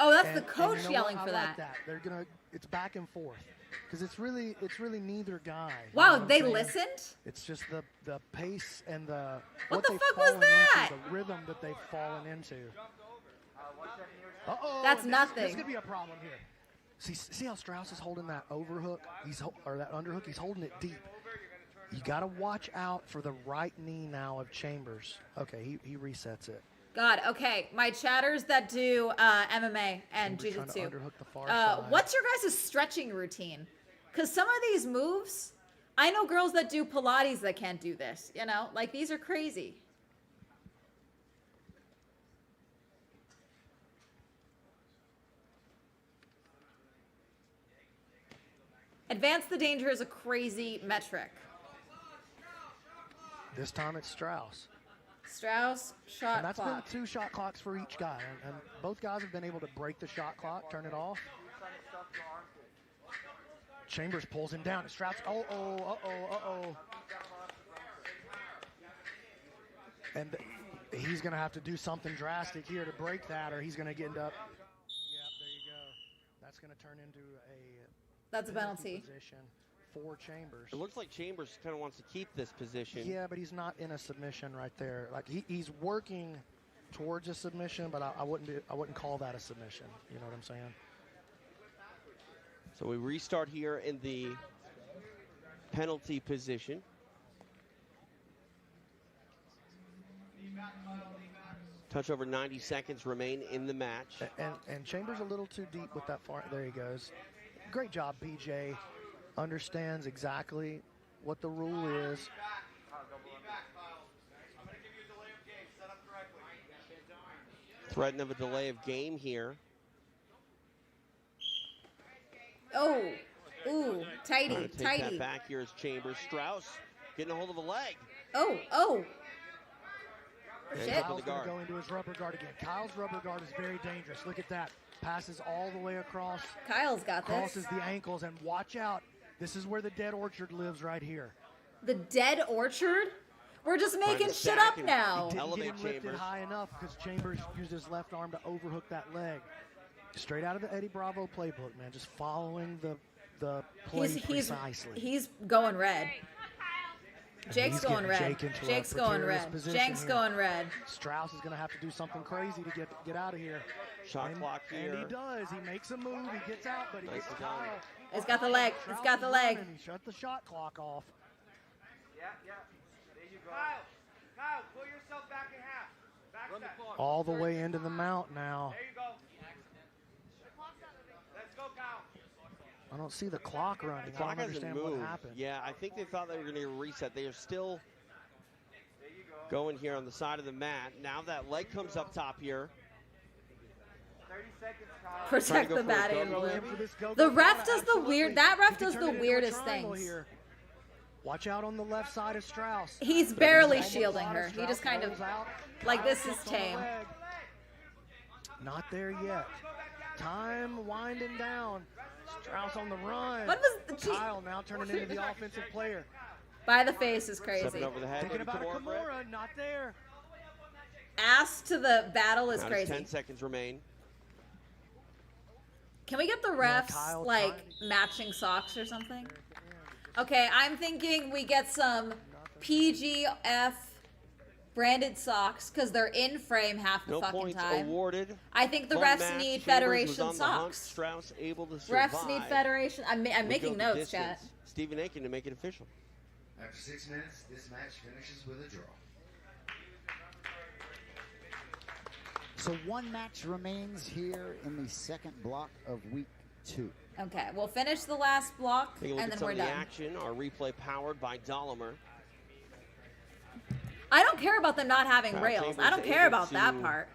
Oh, that's And- the coach and you know yelling what? for I like that. They're gonna. It's back and forth because it's really neither guy. You Wow, know what I'm they saying? listened? It's just the pace and the What the they've fuck was fallen that? into, the rhythm that they've fallen into. Uh-oh, That's and nothing. This could be a problem here. See how Strauss is holding that overhook? Or that underhook. He's holding it deep. You got to watch out for the right knee now of Chambers. Okay, he resets it. God, okay. My chatters that do MMA and Chambers trying to jiu-jitsu. underhook the far side. What's your guys' stretching routine? Because some of these moves, I know girls that do Pilates that can't do this. You know, like these are crazy. Advance the danger is a crazy metric. This time it's Strauss. Strauss, shot And that's clock. been 2 shot clocks for each guy. And both guys have been able to break the shot clock, turn it off. Chambers pulls him down. Strauss, uh-oh. And he's going to have to do something drastic here to break that, or he's going to get into... Yep, there you go. That's going to turn into a... That's a penalty. Position for Chambers. It looks like Chambers kind of wants to keep this position. Yeah, but he's not in a submission right there. Like he's working towards a submission, but I wouldn't call that a submission. You know what I'm saying? So we restart here in the penalty position. Touch over 90 seconds remain in the match. And Chambers a little too deep with that far. There he goes. Great job, BJ. Understands exactly what the rule is. Threat of a delay of game here. Oh, ooh, Trying tighty, to take that tighty. back here is Chambers. Strauss getting a hold of a leg. Oh. And Shit. up with Kyle's the going guard. to go into his rubber guard again. Kyle's rubber guard is very dangerous. Look at that. Passes all the way across. Kyle's got this. Crosses the ankles, and watch out. This is where the dead orchard lives right here. The dead orchard? We're just making shit up now. Didn't get him lifted high enough because Chambers used his left arm to overhook that leg. Straight out of the Eddie Bravo playbook, man. Just following the play precisely. He's going red. And Jake's he's going getting red. Jake into a Jake's going precarious red. position Jake's here. going red. Strauss is going to have to do something crazy to get out of here. Shot clock here. And he does. He makes a move. He gets out, but he gets Nicely Kyle. done. He's got the leg. He's got the leg. He shut the shot clock off. Yeah. There you go. Kyle, pull yourself back in half. Back step. All the way into the mount now. There you go. Let's go, Kyle. I don't see the clock running. The clock I don't hasn't understand moved. what happened. Yeah, I think they thought they were going to reset. They are still going here on the side of the mat. Now that leg comes up top here. 30 seconds, Kyle. Protect the bat and and Go blue. in for this go-go The ref shot, does the absolutely. weird. That ref He could does turn the it into a weirdest triangle things. here. Watch out on the left side of Strauss. He's barely shielding her. He just kind of Rolls out. like this Kyle is kicks on the tame. leg. Not there yet. Time winding down. Strauss on the run. What was the Kyle now turning into the offensive player. By the face is crazy. Stepping over the head. Thinking about a Kimura, not there. Ass to the battle is Now does crazy. 10 seconds remain. Can we get the refs like matching socks or something? Okay, I'm thinking we get some PGF branded socks because they're in frame half the No fucking points time. awarded. I think the Fun refs match. need Chambers was Federation on the hunt. socks. Strauss able to survive. Refs need Federation. I'm Would making go the notes, distance. chat. Stephen Aiken to make it official. After 6 minutes, this match finishes with a draw. So one match remains here in the second block of week 2. Okay, we'll finish the last block Take a look and at then some we're of the done. action. Our replay powered by Dolomer. I don't care about them not having Kyle rails. I Chambers don't care able about that to part.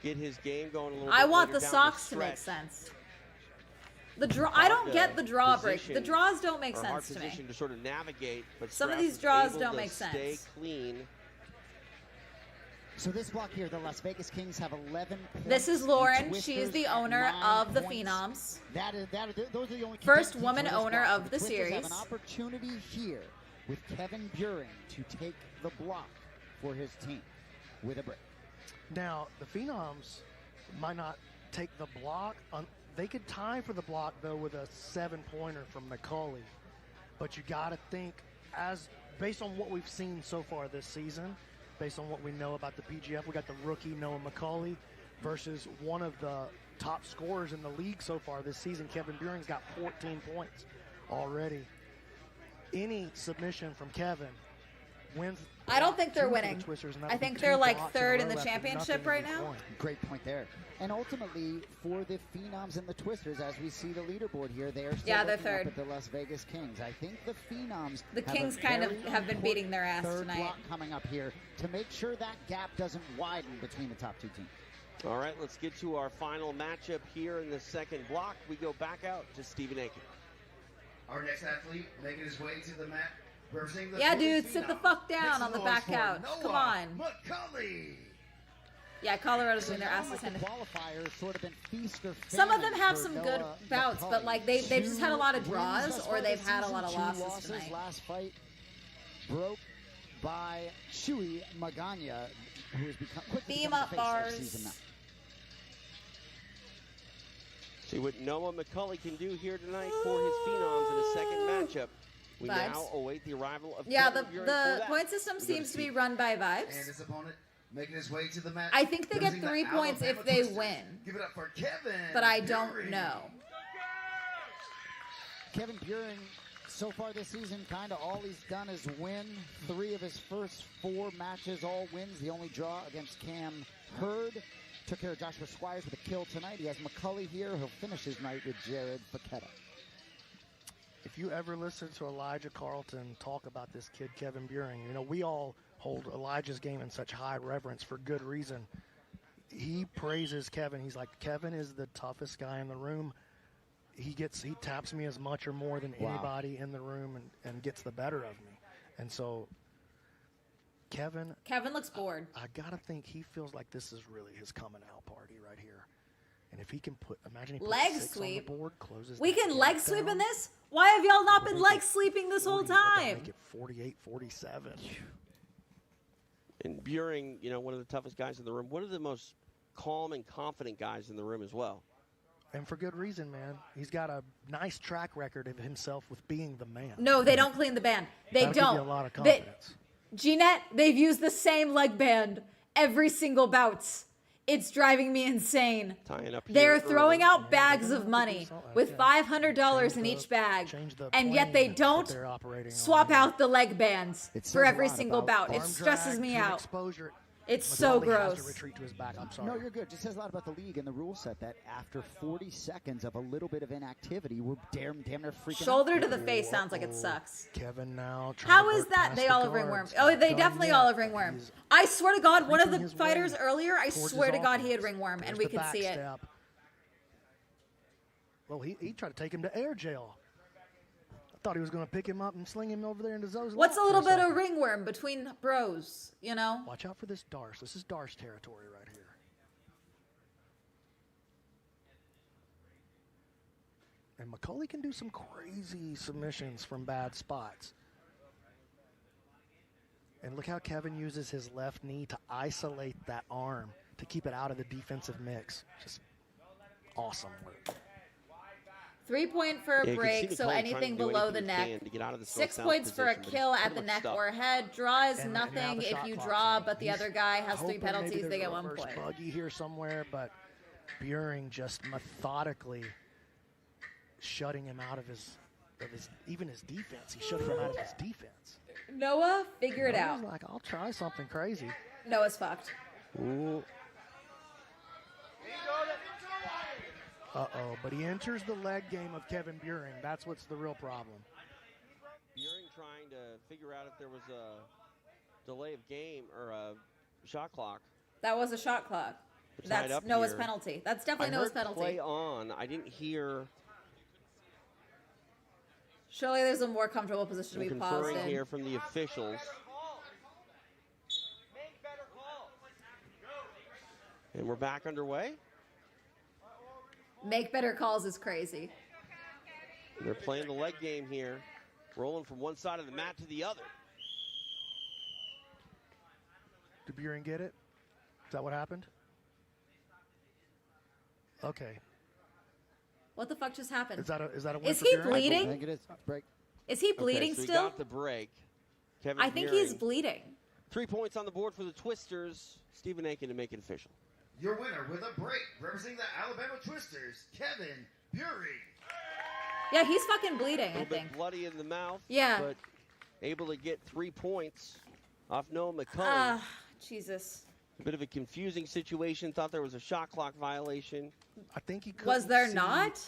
Get his game going a little I bit want later the down socks to make stretch. sense. The draw. I don't Hard, get the draw break. position, The draws don't make or hard sense to me. position to sort of navigate, but Some of Strauss these is draws able don't to make stay sense. clean. So this block here, the Las Vegas Kings have 11 points. This is Lauren. She is Twisters the at ose 9 of the points. Phenoms. Those are the only First competitive woman teams on this owner block. of The the Twisters have series. an opportunity here with Kevin Buring to take the block for his team with a break. Now, the Phenoms might not take the block. They could tie for the block, though, with a 7-pointer from McCauley. But you got to think, based on what we've seen so far this season, based on what we know about the PGF, we got the rookie Noah McCauley versus one of the top scorers in the league so far this season. Kevin Buring's got 14 points already. Any submission from Kevin wins. I don't think they're two for the winning. Twisters, and that I would be think 2 they're like blocks third a in the row after championship nothing right to be now. point. Great point there. And ultimately, for the Phenoms and the Twisters, as we see the leaderboard here, they are still Yeah, they're looking up third. at the Las Vegas Kings. I think the Phenoms The have Kings a kind of very have been beating their ass third tonight. block coming up here to make sure that gap doesn't widen between the top two teams. All right, let's get to our final matchup here in the second block. We go back out to Stephen Aiken. Our next athlete making his way to the mat, representing the Yeah, Philly dude, sit the Phenoms. fuck down Makes on the noise back for couch. Noah Come on. McCauley. Yeah, Colorado's doing their now, asses like handed. the qualifier has sort of been feast or Some of famine them have for some Noah good bouts, but McCauley. like they've just had a lot of 2 draws wins thus or far they've this had a season, lot of 2 losses tonight. Last fight broke by Shui Magana, who has become quickly Beam becoming up the face of bars. the season now. See what Noah McCauley can do here tonight for his Phenoms in a second matchup. We Vibes. now await the arrival of Yeah, Kevin Buring for the that. point system We go to seems to be Steve. run by And vibes. his opponent making his way to the mat. I think they get representing the 3 points if Alabama they Twisters. win, Give it up for Kevin. but I don't Buring. know. Kevin Buring, so far this season, kind of all he's done is win 3 of his first 4 matches, all wins. The only draw against Cam Hurd. Took care of Joshua Squires with a kill tonight. He has McCauley here. He'll finish his night with Jared Paqueta. If you ever listen to Elijah Carlton talk about this kid, Kevin Buring, you know, we all hold Elijah's game in such high reverence for good reason. He praises Kevin. He's like, Kevin is the toughest guy in the room. He taps me as much or more than Wow. anybody in the room and gets the better of me. And so Kevin looks bored. I got to think he feels like this is really his coming out party right here. And if he can imagine he puts Leg 6 sweep. on the board, closes We that can gap leg sweep down. in this? Why have y'all not been We'll leg make it sweeping this whole 40, we'll time? Make it 48-47. And Buring, you know, one of the toughest guys in the room. One of the most calm and confident guys in the room as well. And for good reason, man. He's got a nice track record of himself with being the man. No, they don't clean the band. They That'll give don't. you a lot of They- confidence. Jeanette, they've used the same leg band every single bouts. It's driving me insane. Tying up They're here throwing early. out bags of money with $500 in each bag, and yet they don't swap out the leg bands It says for a every lot single about bout. It Arm stresses drag me to out. Exposure. It's so McCauley has gross. to retreat to his back. I'm sorry. No, you're good. Just says a lot about the league and the rule set that after 40 seconds of a little bit of inactivity, we're damn near freaking Shoulder out. to the face sounds like it sucks. Kevin now. trying How to is work that? past They the all have ringworm. guards. Oh, Not they done definitely yet. all have ringworm. He's I swear to God, one of creeping the his fighters way earlier, I towards swear his to God, he had offense. ringworm, and There's we the could see it. backstep. Well, he tried to take him to air jail. I thought he was going to pick him up and sling him over there into Zoe's What's a lap for little bit second. of ringworm between bros, you know? Watch out for this Darce. This is Darce territory right here. And McCauley can do some crazy submissions from bad spots. And look how Kevin uses his left knee to isolate that arm to keep it out of the defensive mix. Just awesome work. 3 point for a Yeah, you can see break, McCauley so trying to anything do below the anything he neck. can to get out of this 6 south points for a position, but kill he's at the pretty much neck stuck. or head. Draw is And now nothing. the If shot you clock's draw, in. but the He's other guy has 3 hoping maybe penalties, there's they get a 1 reverse point. buggy here somewhere, but Buehring just methodically shutting him out of his even his defense. He shut him out of his defense. Noah, figure it Noah's out. like, I'll try something crazy. Noah's fucked. Ooh. Uh-oh, but he enters the leg game of Kevin Buehring. That's what's the real problem. Buehring trying to figure out if there was a delay of game or a shot clock. That was a shot clock. Tied That's up Noah's here. penalty. That's definitely I Noah's heard penalty. play on. I didn't hear. Surely there's a more comfortable position to be paused Conferring in. here from the officials. And we're back underway. Make better calls is crazy. They're playing the leg game here, rolling from one side of the mat to the other. Did Buehring get it? Is that what happened? Okay. What the fuck just happened? Is that a win Is for he Buehring? bleeding? I think it is. Break. Is he bleeding okay, so still? He got the break. Kevin I think he's Buehring. bleeding. 3 points on the board for the Twisters. Stephen Aiken to make it official. Your winner with a break, representing the Alabama Twisters, Kevin Buehring. Yeah, he's fucking bleeding, A I little think. bit bloody in the mouth. Yeah. But able to get 3 points off Noah McCulley. Ah, Jesus. A bit of a confusing situation. Thought there was a shot clock violation. I think he could. Was there not?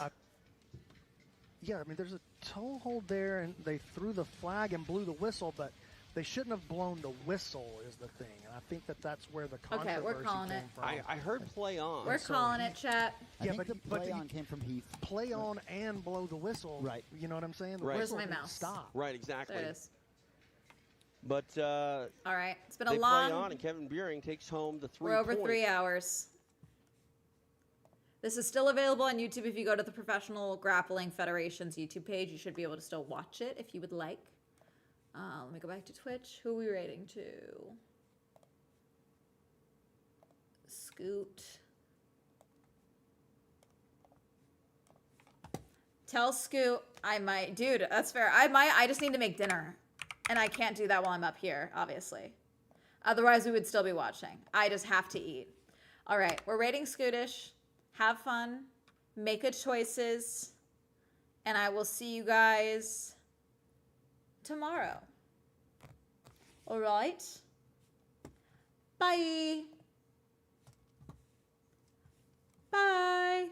Yeah, I mean, there's a toe hold there, and they threw the flag and blew the whistle, but they shouldn't have blown the whistle is the thing. And I think that's where the controversy Okay, we're calling came it. from. I heard play on. We're calling it, chat. I think the play on came from Heath. Play on and blow the whistle. Right. You know what I'm saying? The Right. whistle Where's my didn't mouse? Stop. Right, exactly. There it is. But All right. It's been they a play on, long... and Kevin Buehring takes home the 3 We're over points. 3 hours. This is still available on YouTube. If you go to the Professional Grappling Federation's YouTube page, you should be able to still watch it if you would like. Let me go back to Twitch. Who are we rating to? Scoot. Tell Scoot I might. Dude, that's fair. I just need to make dinner. And I can't do that while I'm up here, obviously. Otherwise, we would still be watching. I just have to eat. All right, we're rating Scootish. Have fun. Make good choices. And I will see you guys tomorrow. All right? Bye. Bye.